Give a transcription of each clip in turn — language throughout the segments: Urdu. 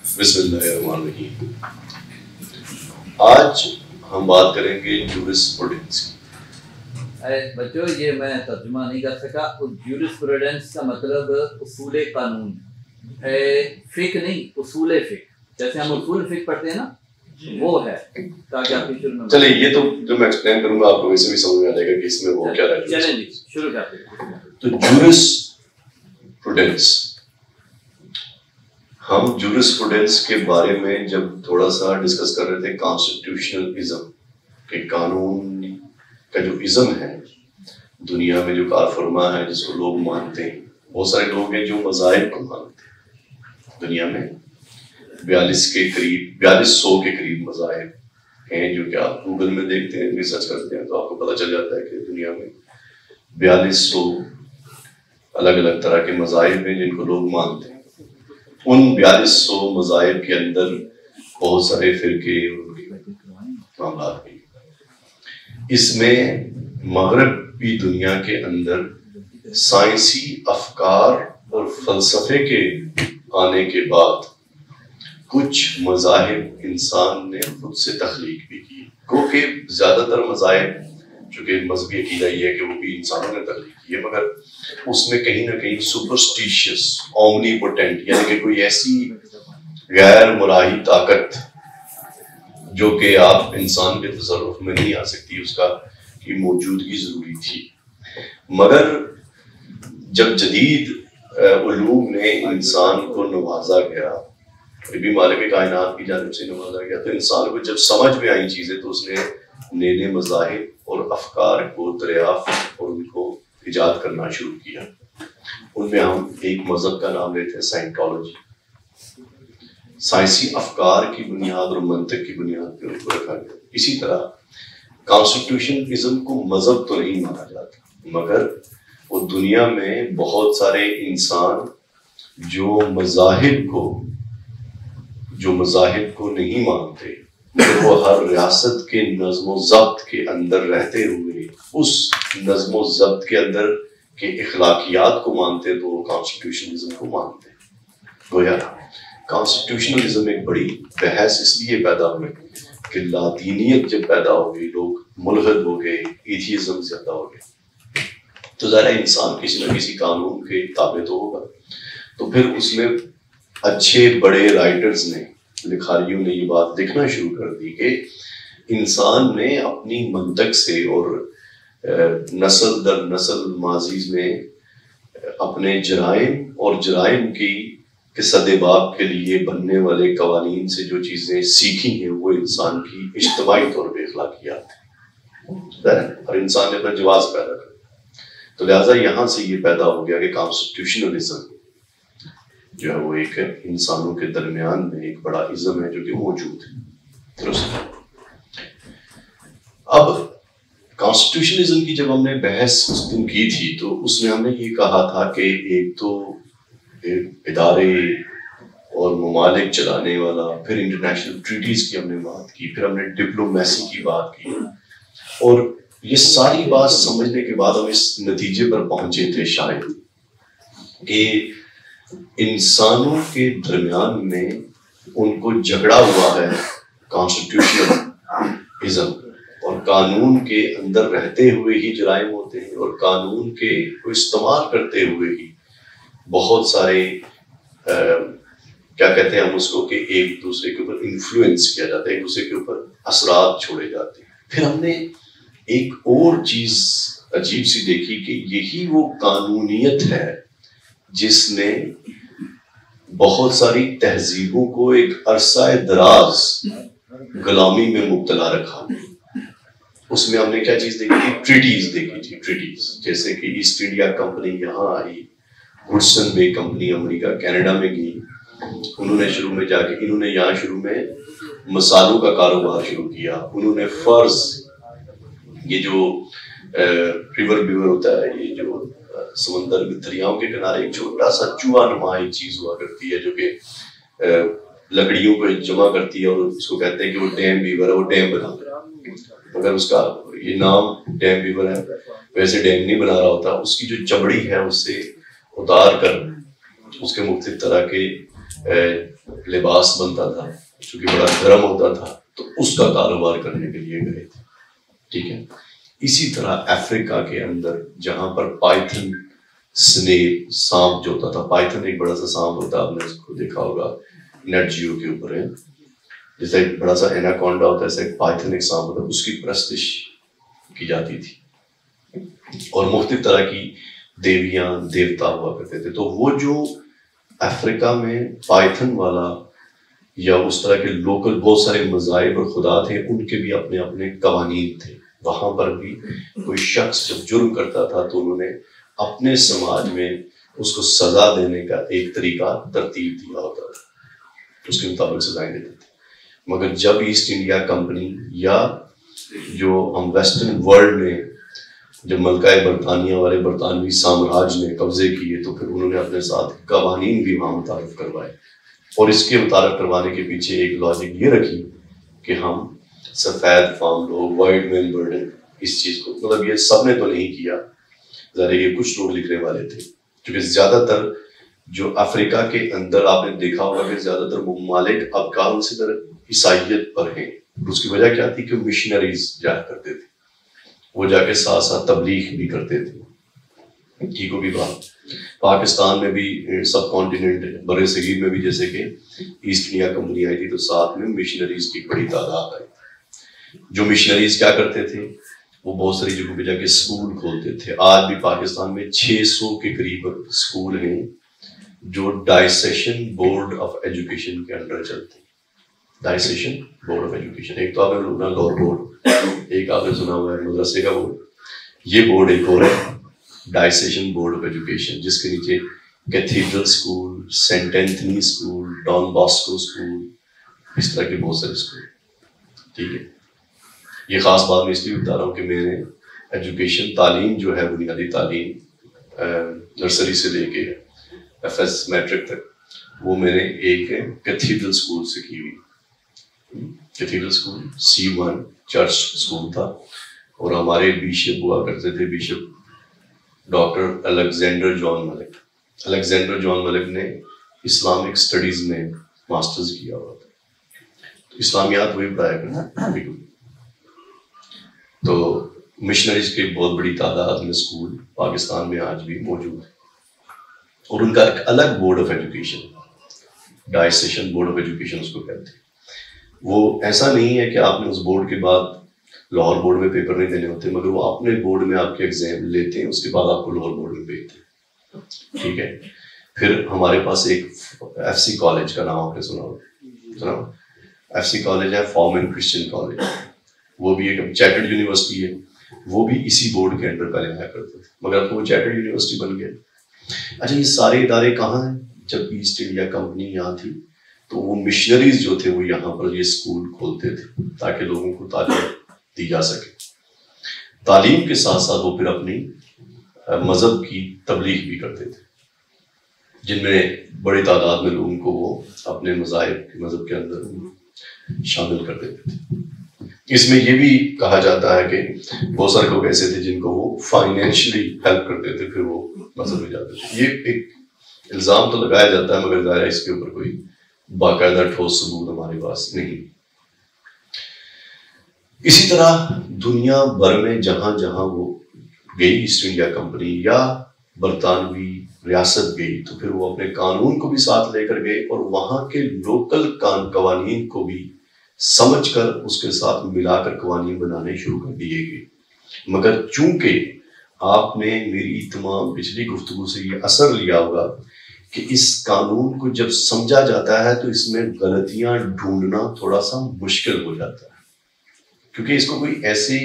بسم اللہ الرحمن الرحیم۔ آج ہم بات کریں گے جورسپروڈنس کی۔ بچوں یہ میں ترجمہ نہیں کر سکا، جورسپروڈنس کا مطلب اصول قانون، فقہ نہیں، اصول فقہ، جیسے ہم اصول فقہ پڑھتے ہیں نا وہ ہے، تاکہ آپ کی شروع میں چلیں یہ تو جو میں ایکسپلین کروں گا آپ کو ویسے بھی سمجھ میں آ جائے گا کہ اس میں وہ کیا ہے۔ چلیں جی شروع کرتے ہیں۔ تو جورسپروڈنس، ہم جورسپروڈنس کے بارے میں جب تھوڑا سا ڈسکس کر رہے تھے کانسٹیٹیوشنل ازم، کہ قانون کا جو ازم ہے دنیا میں جو کار فرما ہے جس کو لوگ مانتے ہیں، بہت سارے لوگ ہیں جو مذاہب کو مانتے ہیں۔ دنیا میں 4200 کے قریب مذاہب ہیں جو کہ آپ گوگل میں دیکھتے ہیں، ریسرچ کرتے ہیں تو آپ کو پتہ چل جاتا ہے کہ دنیا میں 4200 الگ الگ طرح کے مذاہب ہیں جن کو لوگ مانتے ہیں۔ ان 4200 مذاہب کے اندر بہت سارے فرقے اور معاملات بھی۔ اس میں مغربی دنیا کے اندر سائنسی افکار اور فلسفے کے آنے کے بعد کچھ مذاہب انسان نے خود سے تخلیق بھی کی، کیونکہ زیادہ تر مذاہب چونکہ مذہبی عقیدہ یہ ہے کہ وہ بھی انسانوں نے تخلیق کی ہے، مگر اس میں کہیں نہ کہیں سپرسٹیشیس، اومنی پوٹینٹ، یعنی کہ کوئی ایسی غیر مراعی طاقت جو کہ آپ انسان کے تصرف میں نہیں آ سکتی، اس کا کی موجودگی ضروری تھی۔ مگر جب جدید علوم نے انسان کو نوازا گیا، بھی مالک کائنات کی جانب سے نوازا گیا، تو انسان کو جب سمجھ میں آئی چیزیں تو اس نے نئے نئے مذاہب اور افکار کو دریافت اور ان کو ایجاد کرنا شروع کیا۔ ان میں ہم ایک مذہب کا نام لیتے ہیں سائنٹالوجی۔ سائنسی افکار کی بنیاد اور منطق کی بنیاد پہ ان کو رکھا گیا۔ اسی طرح کانسٹیٹیوشنلزم کو مذہب تو نہیں مانا جاتا، مگر وہ دنیا میں بہت سارے انسان جو مذاہب کو نہیں مانتے، وہ ہر ریاست کے نظم و ضبط کے اندر رہتے ہوئے اس نظم و ضبط کے اندر کے اخلاقیات کو مانتے، تو وہ کانسٹیٹیوشنلزم کو مانتے۔ گویا کانسٹیٹیوشنلزم ایک بڑی بحث اس لیے پیدا ہوئی کہ لادینیت جب پیدا ہو گئی، لوگ ملحد ہو گئے، ایتھیزم زیادہ ہو گئے، تو ظاہر انسان کسی نہ کسی قانون کے تابع تو ہوگا۔ تو پھر اس میں اچھے بڑے رائٹرز نے، لکھاریوں نے یہ بات لکھنا شروع کر دی کہ انسان نے اپنی منطق سے اور نسل در نسل ماضی میں اپنے جرائم اور جرائم کے سدباب کے لیے بننے والے قوانین سے جو چیزیں سیکھی ہیں وہ انسان کی اجتماعی طور پہ اخلاقیات ہیں، اور انسان نے اپنا جواز پیدا کر، تو لہٰذا یہاں سے یہ پیدا ہو گیا کہ کانسٹیٹیوشنلزم جو ہے وہ ایک انسانوں کے درمیان میں ایک بڑا ازم ہے جو کہ موجود ہے۔ درست۔ اب کانسٹیٹیوشنلزم کی جب ہم نے بحث اس دن کی تھی تو اس میں ہم نے یہ کہا تھا کہ ایک تو ادارے اور ممالک چلانے والا، پھر انٹرنیشنل ٹریٹیز کی ہم نے بات کی، پھر ہم نے ڈپلومیسی کی بات کی، اور یہ ساری بات سمجھنے کے بعد ہم اس نتیجے پر پہنچے تھے شاید کہ انسانوں کے درمیان میں ان کو جھگڑا ہوا ہے کانسٹیٹیوشنلزم، اور قانون کے اندر رہتے ہوئے ہی جرائم ہوتے ہیں، اور قانون کے کو استعمال کرتے ہوئے ہی بہت سارے کیا کہتے ہیں ہم اس کو کہ ایک دوسرے کے اوپر انفلوئنس کیا جاتا ہے، ایک دوسرے کے اوپر اثرات چھوڑے جاتے ہیں۔ پھر ہم نے ایک اور چیز عجیب سی دیکھی کہ یہی وہ قانونیت ہے جس نے بہت ساری تہذیبوں کو ایک عرصہ دراز غلامی میں مبتلا رکھا۔ اس میں ہم نے کیا چیز دیکھی تھی؟ ٹریٹیز دیکھی تھی، ٹریٹیز، جیسے کہ ایسٹ انڈیا کمپنی یہاں آئی، ہڈسن بے کمپنی امریکہ کینیڈا میں گئی، انہوں نے شروع میں جا کے انہوں نے یہاں شروع میں مسالوں کا کاروبار شروع کیا، انہوں نے فرض، یہ جو ریور ہوتا ہے، یہ جو سمندر میں دریاؤں کے کنارے ایک چھوٹا سا چوہا نما ایک چیز ہوا کرتی ہے جو کہ لکڑیوں کو جمع کرتی ہے، اور اس کو کہتے ہیں کہ وہ ڈیم بیور ہے، وہ ڈیم بنا رہا ہے، مگر اس کا یہ نام ڈیم بیور ہے، ویسے ڈیم نہیں بنا رہا ہوتا، اس کی جو چمڑی ہے اس سے اتار کر اس کے مختلف طرح کے لباس بنتا تھا جو کہ بڑا گرم ہوتا تھا، تو اس کا کاروبار کرنے کے لیے گئے تھے، ٹھیک ہے. اسی طرح افریقہ کے اندر جہاں پر پائتھن سنیل سانپ جو ہوتا تھا، پائتھن ایک بڑا سا سانپ ہوتا ہے، آپ نے اس کو دیکھا ہوگا نیٹ جیو کے اوپر ہے، جیسے ایک بڑا سا ایناکونڈا ہوتا ہے، ایسے ایک پائتھن ایک سانپ ہوتا ہے، اس کی پرستش کی جاتی تھی اور مختلف طرح کی دیویاں دیوتا ہوا کرتے تھے. تو وہ جو افریقہ میں پائتھن والا یا اس طرح کے لوکل بہت سارے مذاہب اور خدا تھے، ان کے بھی اپنے اپنے قوانین تھے. وہاں پر بھی کوئی شخص جب جرم کرتا تھا تو انہوں نے اپنے سماج میں اس کو سزا دینے کا ایک طریقہ ترتیب دیا ہوتا تھا، اس کے مطابق سزائیں دیتے تھے. مگر جب ایسٹ انڈیا کمپنی یا جو ہم ویسٹرن ورلڈ نے جب ملکہ برطانیہ والے برطانوی سامراج نے قبضے کیے، تو پھر انہوں نے اپنے ساتھ قوانین بھی وہاں متعارف کروائے. اور اس کے متعارف کروانے کے پیچھے ایک لاجک یہ رکھی کہ ہم سفید فام لوگ، وائٹ مین برڈن، اس چیز کو مطلب یہ سب نے تو نہیں کیا، ذرا یہ کچھ لوگ لکھنے والے تھے. کیونکہ زیادہ تر جو افریقہ کے اندر آپ نے دیکھا ہوگا کہ زیادہ تر ممالک افغان سے در عیسائیت پر ہیں. اس کی وجہ کیا تھی کہ مشنریز جایا کرتے تھے، وہ جا کے ساتھ ساتھ تبلیغ بھی کرتے تھے. ٹھیک ہوگی بات. پاکستان میں بھی سب کانٹیننٹ بر صغیر میں بھی جیسے کہ ایسٹ انڈیا کمپنی آئی تھی تو ساتھ میں مشنریز کی بڑی تعداد آئی. جو مشنریز کیا کرتے تھے، وہ بہت ساری جگہوں پہ جا کے اسکول کھولتے تھے. آج بھی پاکستان میں 600 کے قریب اسکول ہیں جو ڈائسیشن بورڈ آف ایجوکیشن کے انڈر چلتے ہیں. ڈائسیشن بورڈ آف ایجوکیشن، ایک تو آپ نے سنا لور بورڈ، ایک آپ نے سنا ہوا ہے مدرسے کا بورڈ. یہ بورڈ ایک اور ہے ڈائسیشن بورڈ آف ایجوکیشن، جس کے نیچے cathedral school, Saint Anthony school, Don Bosco school, اس طرح کے بہت سارے اسکول. ٹھیک ہے. یہ خاص بات میں اس لیے بتا رہا ہوں کہ میں نے ایجوکیشن تعلیم جو ہے بنیادی تعلیم نرسری سے لے کے ایف ایس میٹرک تک وہ میں نے ایک کیتھیڈرل اسکول سے کی ہوئی. Cathedral school C1 church school تھا اور ہمارے بیشپ ہوا کرتے تھے بیشپ ڈاکٹر الیگزینڈر جان ملک. الیگزینڈر جان ملک نے اسلامک اسٹڈیز میں ماسٹرز کیا ہوا تھا، اسلامیات وہی پڑھایا کرنا. تو مشنریز کی بہت بڑی تعداد میں اسکول پاکستان میں آج بھی موجود ہے اور ان کا ایک الگ board of education, diocesan board of education اس کو کہتے ہیں. وہ ایسا نہیں ہے کہ آپ نے اس بورڈ کے بعد لاہور بورڈ میں پیپر نہیں دینے ہوتے، مگر وہ اپنے بورڈ میں آپ کے ایگزام لیتے ہیں، اس کے بعد آپ کو لاہور بورڈ میں بھیجتے ہیں. ٹھیک ہے. پھر ہمارے پاس ایک FC کالج کا نام آپ نے سنا ہوگا، FC کالج ہے فارمن کرسچن کالج، وہ بھی ایک چیٹرڈ یونیورسٹی ہے، وہ بھی اسی بورڈ کے انڈر پہلے آیا کرتے تھے، مگر اب وہ چیٹرڈ یونیورسٹی بن گیا. اچھا، یہ سارے ادارے کہاں ہیں؟ جب ایسٹ انڈیا کمپنی یہاں تھی تو وہ مشنریز جو تھے وہ یہاں پر یہ اسکول کھولتے تھے تاکہ لوگوں کو تعلیم دی جا سکے. تعلیم کے ساتھ ساتھ وہ پھر اپنی مذہب کی تبلیغ بھی کرتے تھے، جن میں بڑی تعداد میں لوگوں کو وہ اپنے مذہب کے اندر شامل کر دیتے تھے. اس میں یہ بھی کہا جاتا ہے کہ بہت سارے لوگ ایسے تھے جن کو وہ فائنینشلی ہیلپ کرتے تھے، پھر وہ مذہب میں جاتے تھے. یہ ایک الزام تو لگایا جاتا ہے، مگر ظاہر ہے اس کے اوپر کوئی باقاعدہ ٹھوس ثبوت ہمارے پاس نہیں. اسی طرح دنیا بھر میں جہاں جہاں وہ گئی ایسٹ انڈیا کمپنی یا برطانوی ریاست گئی، تو پھر وہ اپنے قانون کو بھی ساتھ لے کر گئے اور وہاں کے لوکل قوانین کو بھی سمجھ کر اس کے ساتھ ملا کر قوانین بنانے شروع کر دیے گئے. مگر چونکہ آپ نے میری تمام پچھلی گفتگو سے یہ اثر لیا ہوگا کہ اس قانون کو جب سمجھا جاتا ہے تو اس میں غلطیاں ڈھونڈنا تھوڑا سا مشکل ہو جاتا ہے، کیونکہ اس کو کوئی ایسی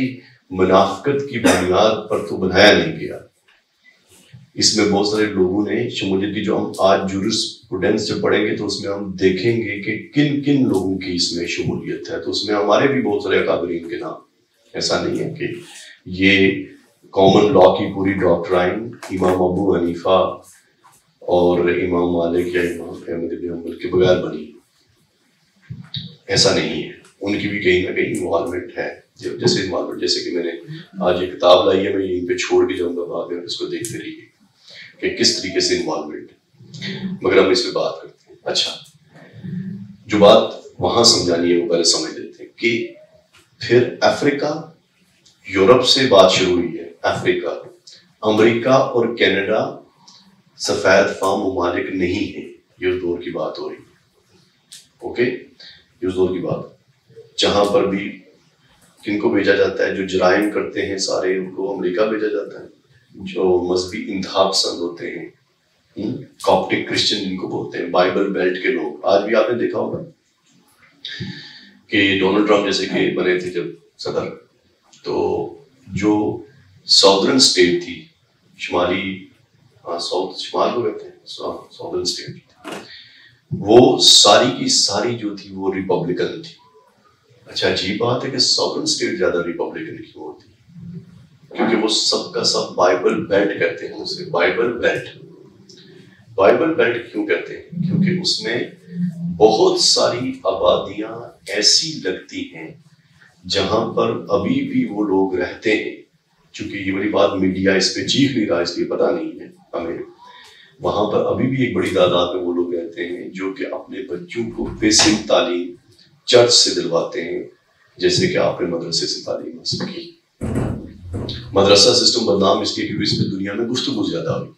منافقت کی بنیاد پر تو بنایا نہیں گیا. اس میں بہت سارے لوگوں نے شمولیت کی، جو ہم آج جورسپروڈنس جب پڑھیں گے تو اس میں ہم دیکھیں گے کہ کن کن لوگوں کی اس میں شمولیت ہے. تو اس میں ہمارے بھی بہت سارے اکابرین کے نام. ایسا نہیں ہے کہ یہ کامن لا کی پوری ڈاکٹرائن امام ابو حنیفہ اور امام مالک یا امام احمد بن حنبل کے بغیر بنی، ایسا نہیں ہے. ان کی بھی کہیں نہ کہیں انوالومنٹ ہے. جیسے کہ میں نے آج یہ کتاب لائی ہے، میں یہیں پہ چھوڑ کے جاؤں گا، بعد میں اس کو دیکھتے رہیے کہ کس طریقے سے انوالومنٹ ہے، مگر ہم اس پہ بات کرتے ہیں. اچھا، جو بات وہاں سمجھانی ہے وہ پہلے سمجھ لیتے ہیں کہ پھر افریقہ یورپ سے بات شروع ہوئی ہے. افریقہ امریکہ اور کینیڈا سفید فام ممالک نہیں ہیں. یہ اس دور کی بات ہو رہی ہے. اوکے, یہ اس دور کی بات جہاں پر بھی کن کو بھیجا جاتا ہے, جو جرائم کرتے ہیں سارے ان کو امریکہ بھیجا جاتا ہے. جو مذہبی انتہا پسند ہوتے ہیں, کاپٹک کرسچن جن کو بولتے ہیں, بائبل بیلٹ کے لوگ. آج بھی آپ نے دیکھا ہوگا کہ ڈونلڈ ٹرمپ جیسے کہ بنے تھے جب صدر, تو جو ساؤدرن اسٹیٹ تھی, شمالی ساؤتھ شمال کو کہتے ہیں ساؤدرن اسٹیٹ, وہ ساری کی ساری جو تھی وہ ریپبلکن تھی. اچھا عجیب بات ہے کہ ساؤدرن اسٹیٹ زیادہ ریپبلکن کیوں ہوتی, کیونکہ وہ سب کا سب بائبل بیلٹ کہتے ہیں اسے. بائبل بیلٹ, بائبل بیلٹ کیوں کہتے ہیں؟ کیونکہ اس میں بہت ساری آبادیاں ایسی لگتی ہیں جہاں پر ابھی بھی وہ لوگ رہتے ہیں. چونکہ یہ بڑی بات میڈیا اس پہ چیخ نہیں رہا, اس لیے پتہ نہیں ہے ہمیں. وہاں پر ابھی بھی ایک بڑی تعداد میں وہ لوگ رہتے ہیں جو کہ اپنے بچوں کو بیسک تعلیم چرچ سے دلواتے ہیں, جیسے کہ آپ نے مدرسے سے تعلیم حاصل کی. مدرسہ سسٹم بدنام اس لیے کیونکہ اس میں دنیا میں گفتگو زیادہ ہوئی,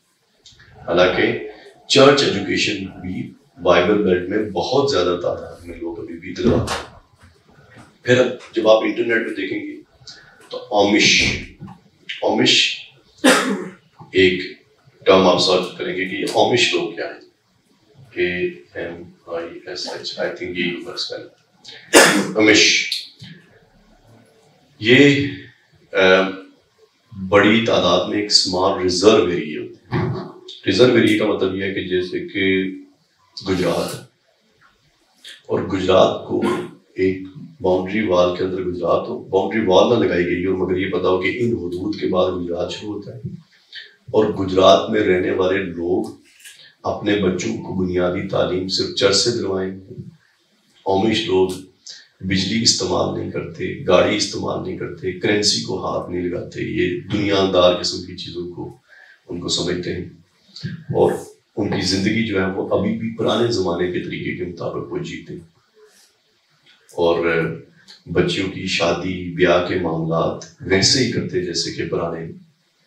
حالانکہ چرچ ایجوکیشن بھی بائبل بیلٹ میں بہت زیادہ تعداد میں لوگ ابھی بھی دلواتے ہیں. پھر اب جب آپ انٹرنیٹ پہ دیکھیں گے تو اومش ایک ٹرم آپ سرچ کریں گے کہ یہ اومش لوگ کیا ہیں. AMISH, آئی تھنک یہ ہوگا اسپیل. اومش یہ بڑی تعداد میں ایک اسمال ریزرو ایریا ہوتے ہیں. ریزرو ایریا کا مطلب یہ ہے کہ جیسے کہ گجرات, اور گجرات کو ایک باؤنڈری وال کے اندر گجرات ہو, باؤنڈری وال نہ لگائی گئی ہو, مگر یہ پتا ہو کہ ان حدود کے بعد گجرات شروع ہوتا ہے, اور گجرات میں رہنے والے لوگ اپنے بچوں کو بنیادی تعلیم صرف چرچ سے دلوائیں. اومش لوگ بجلی استعمال نہیں کرتے, گاڑی استعمال نہیں کرتے, کرنسی کو ہاتھ نہیں لگاتے. یہ دنیا دار قسم کی چیزوں کو ان کو سمجھتے ہیں, اور ان کی زندگی جو ہے وہ ابھی بھی پرانے زمانے کے طریقے کے مطابق وہ جیتے ہیں, اور بچیوں کی شادی بیاہ کے معاملات ویسے ہی کرتے جیسے کہ پرانے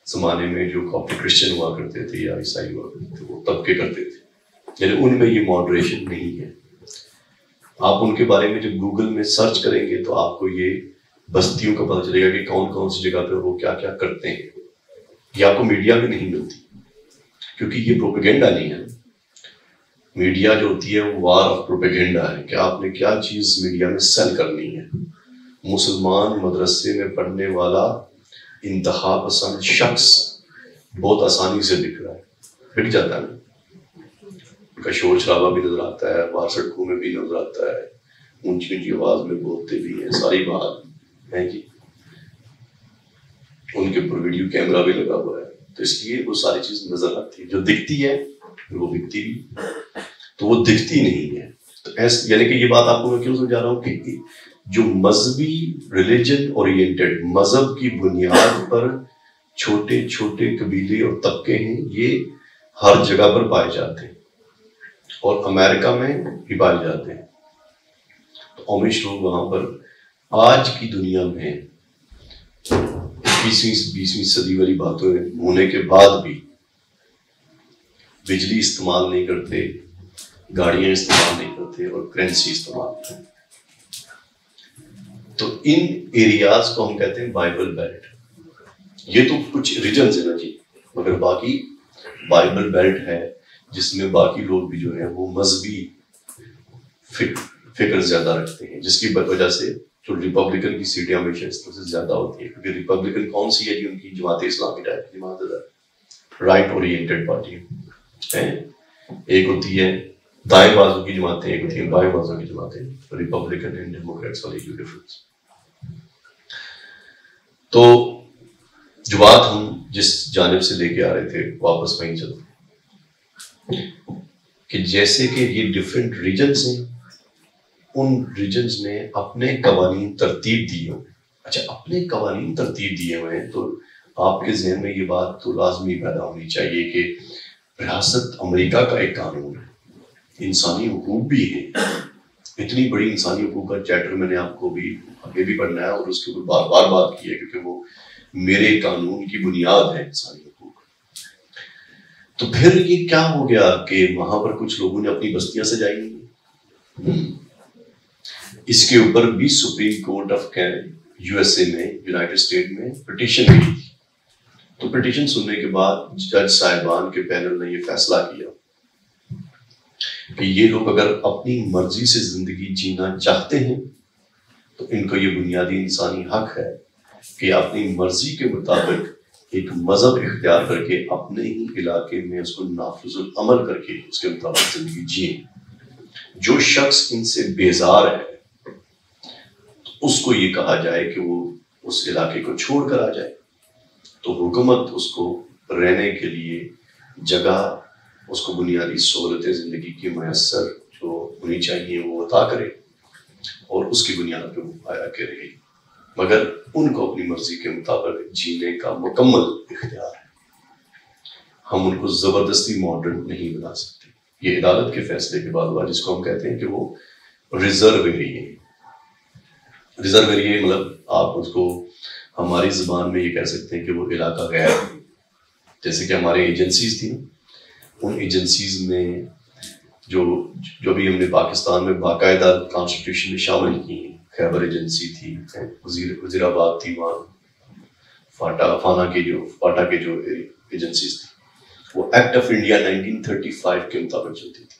زمانے میں جو کاپٹک کرسچن ہوا کرتے تھے یا عیسائی ہوا کرتے تھے وہ طبقے کرتے تھے. یعنی ان میں یہ ماڈریشن نہیں ہے. آپ ان کے بارے میں جب گوگل میں سرچ کریں گے تو آپ کو یہ بستیوں کا پتہ چلے گا کہ کون کون سی جگہ پہ وہ کیا کیا کرتے ہیں. یہ آپ کو میڈیا میں نہیں ملتی, کیونکہ یہ پروپیگنڈا نہیں ہے. میڈیا جو ہوتی ہے وہ وار آف پروپیگنڈا ہے کہ آپ نے کیا چیز میڈیا میں سیل کرنی ہے. مسلمان مدرسے میں پڑھنے والا انتہا پسند شخص بہت آسانی سے بک رہا ہے, بک جاتا ہے. ان کا شور شرابہ بھی نظر آتا ہے, باہر سڑکوں میں بھی نظر آتا ہے, اونچی اونچی آواز میں بولتے بھی ہیں, ساری بات ہے کہ ان کے اوپر ویڈیو کیمرہ بھی لگا ہوا ہے, تو اس لیے وہ ساری چیز نظر آتی ہے. جو دکھتی ہے وہ بکتی بھی, تو وہ دکھتی نہیں ہے. تو ایسے یعنی کہ یہ بات آپ کو میں کیوں سمجھا رہا ہوں کہ جو مذہبی ریلیجن اورینٹڈ مذہب کی بنیاد پر چھوٹے چھوٹے قبیلے اور طبقے ہیں, یہ ہر جگہ پر پائے جاتے ہیں, اور امریکہ میں بھی پائے جاتے ہیں. تو اومش لوگ وہاں پر آج کی دنیا میں 20ویں صدی والی باتیں ہونے کے بعد بھی بجلی استعمال نہیں کرتے, گاڑیاں استعمال نہیں کرتے, اور کرنسی استعمال کرتے. تو ان ایریاز کو ہم کہتے ہیں بائبل بیلٹ. یہ تو کچھ ریجنز ہیں نا جی, مگر باقی بائبل بیلٹ ہے جس میں باقی لوگ بھی جو ہیں وہ مذہبی فکر زیادہ رکھتے ہیں, جس کی وجہ سے جو ریپبلکن کی سیٹیں ہمیشہ اس طرح سے زیادہ ہوتی ہیں. کیونکہ ریپبلکن کون سی ہے جی, ان کی جماعت اسلامی ٹائپ کی جماعت ہے, رائٹ اورینٹڈ پارٹی ہے. ایک ہوتی ہے دائیں بازو کی جماعتیں, ایک ہوتی ہیں بائیں بازو کی جماعتیں, ریپبلکن اینڈ ڈیموکریٹس والی جو ڈفرنس. تو جو بات ہم جس جانب سے لے کے آ رہے تھے واپس وہیں چلتے کہ جیسے کہ یہ ڈفرینٹ ریجنز ہیں, ان ریجنز نے اپنے قوانین ترتیب دی ہوں. اچھا, اپنے قوانین ترتیب دیے ہوئے ہیں, تو آپ کے ذہن میں یہ بات تو لازمی پیدا ہونی چاہیے کہ ریاست امریکہ کا ایک قانون ہے, انسانی حقوق بھی ہے, اتنی بڑی انسانی حقوق کا چیپٹر میں نے آپ کو بھی آگے بھی پڑھنا ہے اور اس کے اوپر بار بار بات کی ہے، کیونکہ وہ میرے قانون کی بنیاد ہے انسانی حقوق۔ تو پھر یہ کیا ہو گیا کہ وہاں پر کچھ لوگوں نے اپنی بستیاں سجائی، اس کے اوپر بھی supreme court of U S A میں، یونائٹڈ اسٹیٹ میں پٹیشن کی تھی۔ تو پٹیشن سننے کے بعد جج صاحبان کے پینل نے یہ فیصلہ کیا کہ یہ لوگ اگر اپنی مرضی سے زندگی جینا چاہتے ہیں تو ان کو یہ بنیادی انسانی حق ہے کہ اپنی مرضی کے مطابق ایک مذہب اختیار کر کے اپنے ہی علاقے میں اس کو نافذ العمل کر کے اس کے مطابق زندگی جئیں۔ جو شخص ان سے بیزار ہے اس کو یہ کہا جائے کہ وہ اس علاقے کو چھوڑ کر آ جائے، تو حکومت اس کو رہنے کے لیے جگہ، اس کو بنیادی سہولتیں زندگی کی میسر جو ہونی چاہیے وہ عطا کرے اور اس کی بنیاد پہ وہ آیا کے رہے، مگر ان کو اپنی مرضی کے مطابق جینے کا مکمل اختیار ہے۔ ہم ان کو زبردستی ماڈرن نہیں بنا سکتے۔ یہ عدالت کے فیصلے کے بعد ہوا، جس کو ہم کہتے ہیں کہ وہ ریزرو ایریا۔ ریزرو ایریا مطلب آپ اس کو ہماری زبان میں یہ کہہ سکتے ہیں کہ وہ علاقہ غیر، جیسے کہ ہمارے ایجنسیز تھیں، ان ایجنسیز میں جو بھی ہم نے پاکستان میں باقاعدہ کانسٹیٹیوشن میں شامل کی ہیں، خیبر ایجنسی تھی، وزیر آباد تھی، وہاں فاٹا کے جو ایجنسیز تھی، وہ ایکٹ آف انڈیا 1935 کے مطابق چلتی تھی۔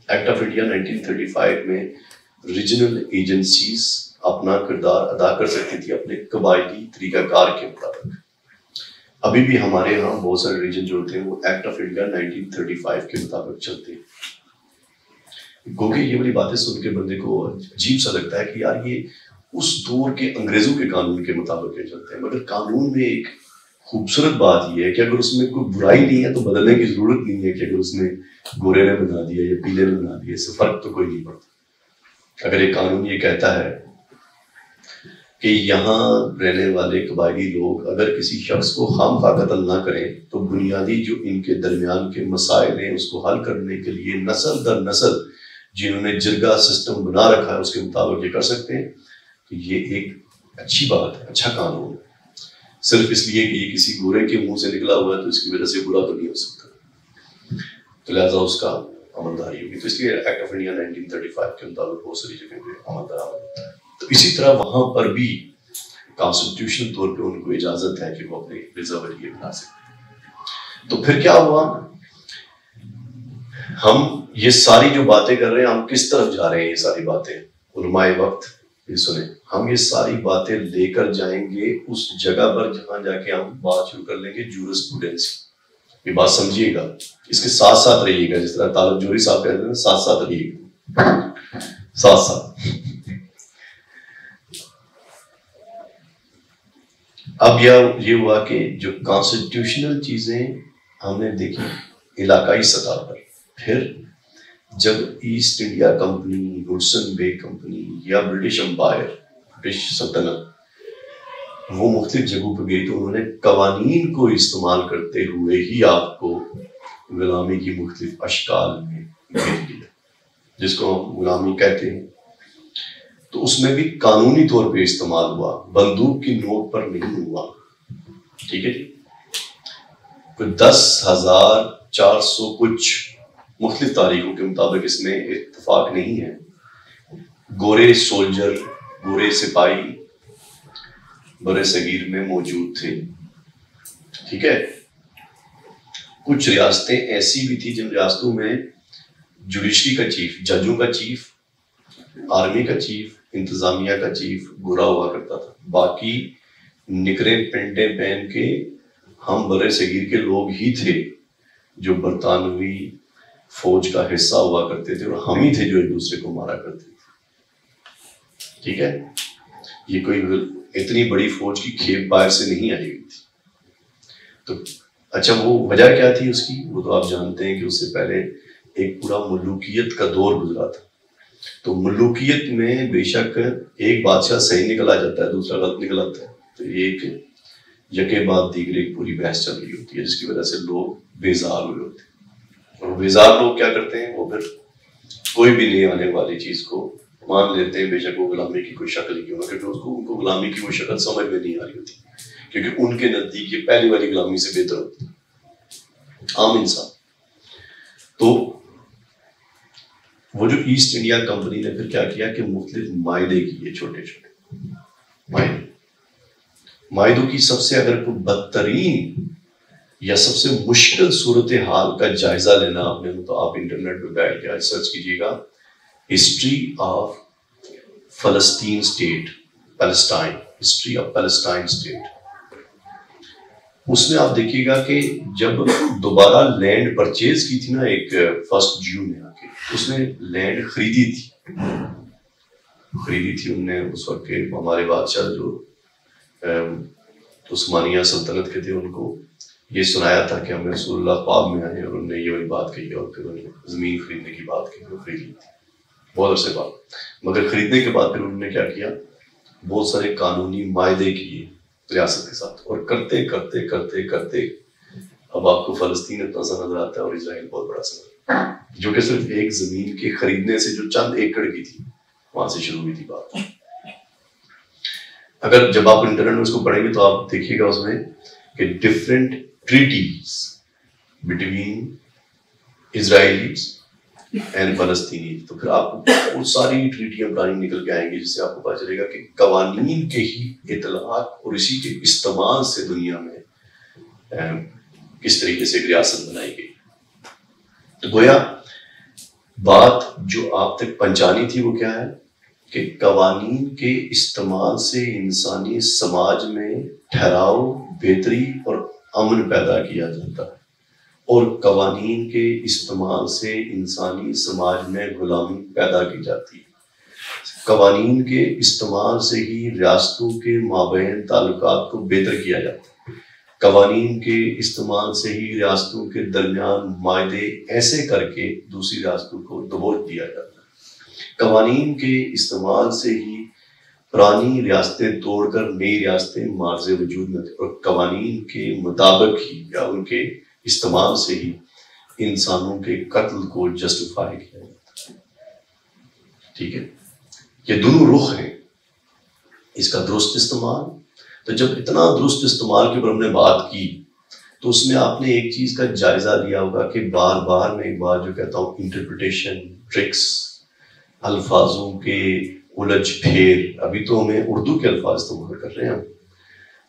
ایکٹ آف انڈیا 1935 میں ریجنل ایجنسیز اپنا کردار ادا کر سکتی تھی اپنے قبائلی طریقہ کار کے مطابق۔ ابھی بھی ہمارے ہاں بہت سارے ریجن جو ہوتے ہیں وہ ایکٹ آف انڈیا 1935 کے مطابق چلتے ہیں۔ گوگے یہ والی باتیں سن کے بندے کو عجیب سا لگتا ہے کہ یار یہ اس دور کے انگریزوں کے قانون کے مطابق یہ چلتے ہیں، مگر قانون میں ایک خوبصورت بات یہ ہے کہ اگر اس میں کوئی برائی نہیں ہے تو بدلنے کی ضرورت نہیں ہے کہ اگر اس نے گورے نے بنا دیا یا پیلے نے بنا دیا، اس سے فرق تو کوئی نہیں پڑتا۔ اگر ایک قانون یہ کہتا ہے کہ یہاں رہنے والے قبائلی لوگ اگر کسی شخص کو خواہ قتل نہ کریں تو بنیادی جو ان کے درمیان کے مسائل ہیں اس کو حل کرنے کے لیے نسل در نسل جنہوں نے جرگہ سسٹم بنا رکھا ہے اس کے مطابق یہ کر سکتے ہیں، تو یہ ایک اچھی بات ہے، اچھا قانون ہے۔ صرف اس لیے کہ یہ کسی گورے کے منہ سے نکلا ہوا ہے تو اس کی وجہ سے برا تو نہیں ہو سکتا، تو لہٰذا اس کا عملداری ہوگی۔ تو اس لیے ایکٹ آف انڈیا 1935 کے مطابق بہت ساری جگہ پہ عمل درآمد ہوتا ہے۔ تو اسی طرح وہاں پر بھی کانسٹیٹیوشنل طور پہ ان کو اجازت ہے کہ وہ اپنے ریزرو ایریا بنا سکتے ہیں۔ تو پھر کیا ہوا، ہم یہ ساری جو باتیں کر رہے ہیں ہم کس طرف جا رہے ہیں؟ یہ ساری باتیں علماء وقت یہ سنیں، ہم یہ ساری باتیں لے کر جائیں گے اس جگہ پر جہاں جا کے ہم بات شروع کر لیں گے جورسپروڈنسی۔ یہ بات سمجھیے گا، اس کے ساتھ ساتھ رہیے گا، جس طرح طالب جوہری صاحب کہتے ہیں ساتھ ساتھ رہیے گا، ساتھ ساتھ۔ اب یہ ہوا کہ جو کانسٹیٹیوشنل چیزیں ہم نے دیکھی علاقائی سطح پر، پھر جب ایسٹ انڈیا کمپنی، ہڈسن بے کمپنی یا برٹش امپائر، برٹش سلطنت وہ مختلف جگہوں پہ گئی تو انہوں نے قوانین کو استعمال کرتے ہوئے ہی آپ کو غلامی کی مختلف اشکال میں گھیر دیا، جس کو ہم غلامی کہتے ہیں۔ تو اس میں بھی قانونی طور پہ استعمال ہوا، بندوق کی نوک پر نہیں ہوا، ٹھیک ہے جی۔ کوئی 10,400 کچھ مختلف تاریخوں کے مطابق اس میں اتفاق نہیں ہے، گورے سولجر، گورے سپاہی برے صغیر میں موجود تھے، ٹھیک ہے۔ کچھ ریاستیں ایسی بھی تھی جن ریاستوں میں جوڈیشری کا چیف، ججوں کا چیف، آرمی کا چیف، انتظامیہ کا چیف گورا ہوا کرتا تھا، باقی نکرے پینٹیں پہن کے ہم برے صغیر کے لوگ ہی تھے جو برطانوی فوج کا حصہ ہوا کرتے تھے، اور ہم ہی تھے جو ایک دوسرے کو مارا کرتے تھے، ٹھیک ہے۔ یہ کوئی اتنی بڑی فوج کی کھیپ باہر سے نہیں آئی ہوئی تھی۔ تو اچھا وہ وجہ کیا تھی اس کی، وہ تو آپ جانتے ہیں کہ اس سے پہلے ایک پورا ملوکیت کا دور گزرا تھا۔ تو ملوکیت میں بے شک ایک بادشاہ صحیح نکل آ جاتا ہے، دوسرا غلط نکل آتا ہے، تو ایک یکے بعد دیگر ایک پوری بحث چل رہی ہوتی ہے جس کی وجہ سے لوگ بیزار ہوئے ہوتے ہیں، اور بیزار لوگ کیا کرتے ہیں، وہ پھر کوئی بھی نئی آنے والی چیز کو مان لیتے ہیں بے شک وہ غلامی کی کوئی شکل کیوں نہ، کیونکہ ان کو غلامی کی وہ شکل سمجھ میں نہیں آ رہی ہوتی، کیونکہ ان کے نزدیک یہ پہلی والی غلامی سے بہتر ہوتی ہے عام انسان۔ تو وہ جو ایسٹ انڈیا کمپنی نے پھر کیا کیا کہ مختلف معاہدے کیے، چھوٹے چھوٹے معاہدوں کی سب سے اگر کوئی بدترین یا سب سے مشکل صورتحال کا جائزہ لینا آپ نے تو آپ انٹرنیٹ پہ بیٹھ کے سرچ کیجیے گا ہسٹری آف فلسطین state, Palestine, history of Palestine state. اس میں آپ دیکھیے گا کہ جب دوبارہ لینڈ پرچیز کی تھی نا ایک 1 جون میں آ کے، اس نے لینڈ خریدی تھی انہوں نے اس وقت کے ہمارے بادشاہ جو عثمانیہ سلطنت کے تھے، ان کو یہ سنایا تھا کہ ہمیں رسول اللہ خواب میں آئے اور انہوں نے یہ والی بات کہی اور پھر انہوں نے زمین خریدنے کی بات کہی، وہ خرید لی تھی بہت عرصے بعد۔ مگر خریدنے کے بعد پھر انہوں نے کیا کیا، بہت سارے قانونی معاہدے کیے ریاست کے ساتھ، اور کرتے کرتے کرتے کرتے اب آپ کو فلسطین اتنا سا نظر آتا ہے اور اسرائیل بہت بڑا سا نظر آتا ہے، جو کہ صرف ایک زمین کے خریدنے سے جو چند ایکڑ کی تھی وہاں سے شروع ہوئی تھی بات۔ اگر جب آپ انٹرنیٹ میں اس کو پڑھیں گے تو آپ دیکھیے گا اس میں کہ ڈفرینٹ ٹریٹیز بٹوین اسرائیلیز اینڈ فلسطینی، تو پھر آپ کو بہت ساری ٹریٹیاں پرانی نکل کے آئیں گی جس سے آپ کو پتا چلے گا کہ قوانین کے ہی اطلاق اور اسی کے استعمال سے دنیا میں کس طریقے سے ایک ریاست بنائی گئی۔ تو گویا بات جو آپ تک پہنچانی تھی وہ کیا ہے کہ قوانین کے استعمال سے انسانی سماج میں ٹھہراؤ، بہتری اور امن پیدا کیا جاتا ہے، اور قوانین کے استعمال سے انسانی سماج میں غلامی پیدا کی جاتی ہے۔ قوانین کے استعمال سے ہی ریاستوں کے مابین تعلقات کو بہتر کیا جاتا ہے، قوانین کے استعمال سے ہی ریاستوں کے درمیان معاہدے ایسے کر کے دوسری ریاستوں کو دبوچ دیا جاتا ہے، قوانین کے استعمال سے ہی پرانی ریاستیں توڑ کر نئی ریاستیں معرض وجود میں تھیں، اور قوانین کے مطابق ہی یا ان کے استعمال سے ہی انسانوں کے قتل کو جسٹیفائی کیا جاتا ہے۔ ٹھیک ہے، یہ دونوں رخ ہیں اس کا درست استعمال۔ تو جب اتنا درست استعمال کے اوپر ہم نے بات کی تو اس میں آپ نے ایک چیز کا جائزہ لیا ہوگا کہ بار بار میں ایک بار جو کہتا ہوں انٹرپریٹیشن، ٹرکس، الفاظوں کے الجھ پھیر۔ ابھی تو ہمیں اردو کے الفاظ استعمال کر رہے ہیں، ہم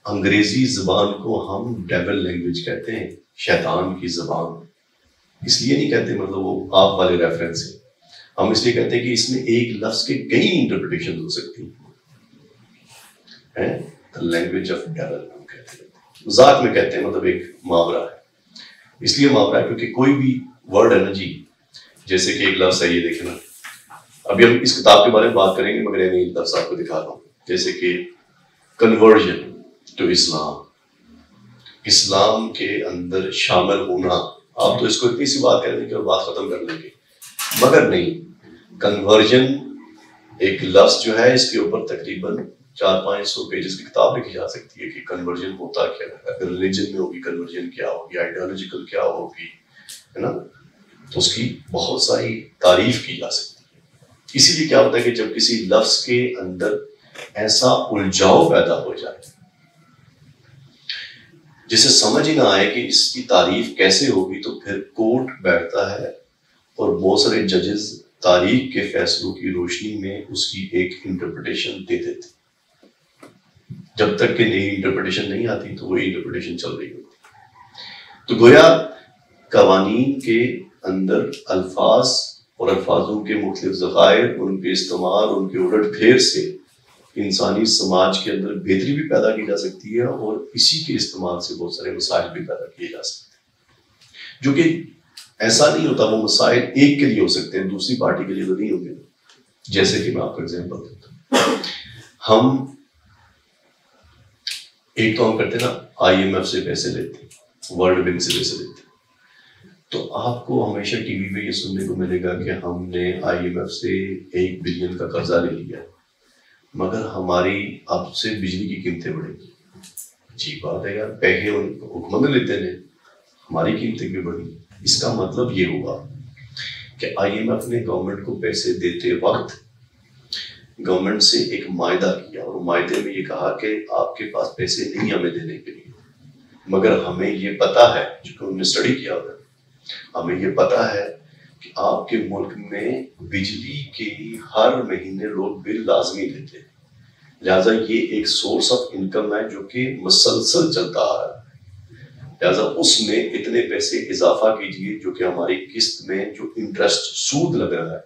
انگریزی زبان کو ہم ڈیول لینگویج کہتے ہیں، شیطان کی زبان۔ اس لیے نہیں کہتے مطلب وہ آپ والے ریفرنس ہے، ہم اس لیے کہتے ہیں کہ اس میں ایک لفظ کے کئی انٹرپریٹیشن ہو سکتی ہیں، لینگویج آف ڈیول ہم کہتے ہیں، مذاق میں کہتے ہیں، مطلب ایک محاورہ ہے۔ اس لیے محاورہ ہے کیونکہ کوئی بھی ورڈ ہے نا جی، جیسے کہ ایک لفظ ہے، یہ دیکھیں نا، ابھی ہم اس کتاب کے بارے میں بات کریں گے مگر میں ایک لفظ آپ کو دکھا رہا ہوں، جیسے کہ کنورژن ٹو اسلام، اسلام کے اندر شامل ہونا۔ آپ تو اس کو اتنی سی بات کر دیں کہ بات ختم کر لیں گے، مگر نہیں، کنورژن ایک لفظ جو ہے اس کے اوپر تقریباً 400-500 پیجز کی کتاب لکھی جا سکتی ہے کہ کنورژن ہوتا کیا ہے، اگر ریلیجن میں ہوگی کنورژن کیا ہوگی، آئیڈیالوجیکل کیا ہوگی، ہے نا، تو اس کی بہت ساری تعریف کی جا سکتی ہے۔ اسی لیے کیا ہوتا ہے کہ جب کسی لفظ کے اندر ایسا الجھاؤ پیدا ہو جائے جسے سمجھ ہی نہ آئے کہ اس کی تعریف کیسے ہوگی، تو پھر کورٹ بیٹھتا ہے اور بہت سارے ججز تاریخ کے فیصلوں کی روشنی میں اس کی ایک انٹرپریٹیشن دے دیتے، جب تک کہ نئی انٹرپریٹیشن نہیں آتی تو وہی انٹرپریٹیشن چل رہی ہوتی۔ تو گویا قوانین کے اندر الفاظ اور الفاظوں کے مختلف ذخائر، ان کے استعمال، ان کے الٹ پھیر سے انسانی سماج کے اندر بہتری بھی پیدا کی جا سکتی ہے، اور اسی کے استعمال سے بہت سارے مسائل بھی پیدا کیے جا سکتے ہیں، جو کہ ایسا نہیں ہوتا، وہ مسائل ایک کے لیے ہو سکتے ہیں، دوسری پارٹی کے لیے تو نہیں ہوں گے۔ جیسے کہ میں آپ کو ایگزامپل دیتا ہوں، ہم ایک تو ہم کرتے ہیں نا IMF سے پیسے لیتے ہیں، ورلڈ بینک سے پیسے لیتے ہیں، تو آپ کو ہمیشہ ٹی وی پہ یہ سننے کو ملے گا کہ ہم نے IMF سے 1 بلین کا قرضہ لے لیا، مگر ہماری اب سے بجلی کی قیمتیں بڑھیں گی۔ عجیب بات ہے یار، پیسے حکومت نے لیتے ہیں، ہماری قیمتیں بھی بڑھی۔ اس کا مطلب یہ ہوا کہ IMF نے گورنمنٹ کو پیسے دیتے وقت گورنمنٹ سے ایک معاہدہ کیا اور معاہدے میں یہ کہا کہ آپ کے پاس پیسے نہیں ہمیں دینے کے لیے، مگر ہمیں یہ پتا ہے، چونکہ انہوں نے اسٹڈی کیا ہوتا ہے، ہمیں یہ پتا ہے کہ آپ کے ملک میں بجلی کے ہر مہینے لوگ بل لازمی دیتے ہیں، لہٰذا یہ ایک سورس آف انکم ہے جو کہ مسلسل چلتا آ رہا ہے، لہٰذا اس میں اتنے پیسے اضافہ کیجیے جو کہ ہماری قسط میں جو انٹرسٹ سود لگ رہا ہے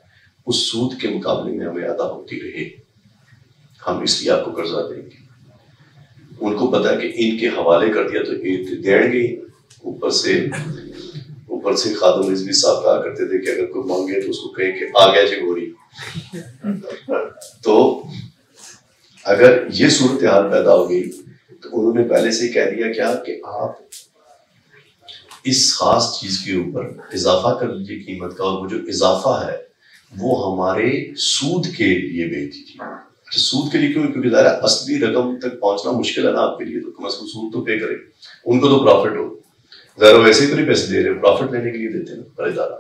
اس سود کے مقابلے میں ہمیں ادا ہوتی رہے، ہم اس لیے آپ کو قرضہ دیں گے۔ ان کو پتا ہے کہ ان کے حوالے کر دیا تو دیں گے، اوپر سے خادم رضوی صاحب کہا کرتے تھے کہ اگر کوئی مانگے تو اس کو کہیں کہ آ گیا جی گوری۔ تو اگر یہ صورتحال پیدا ہو گئی تو انہوں نے پہلے سے کہہ دیا کیا کہ آپ اس خاص چیز کے اوپر اضافہ کر لیجیے قیمت کا، اور وہ جو اضافہ ہے وہ ہمارے سود کے لیے بھیج دیجیے۔ سود کے لیے کیوں؟ کیونکہ ظاہر اصلی رقم تک پہنچنا مشکل ہے نا آپ کے لیے، تو کم از کم سود تو پے کرے، ان کو تو پروفٹ ہو، ظاہر ویسے ہی تو نہیں پیسے دے رہے، پروفٹ لینے کے لیے دیتے ہیں بڑے ادارہ۔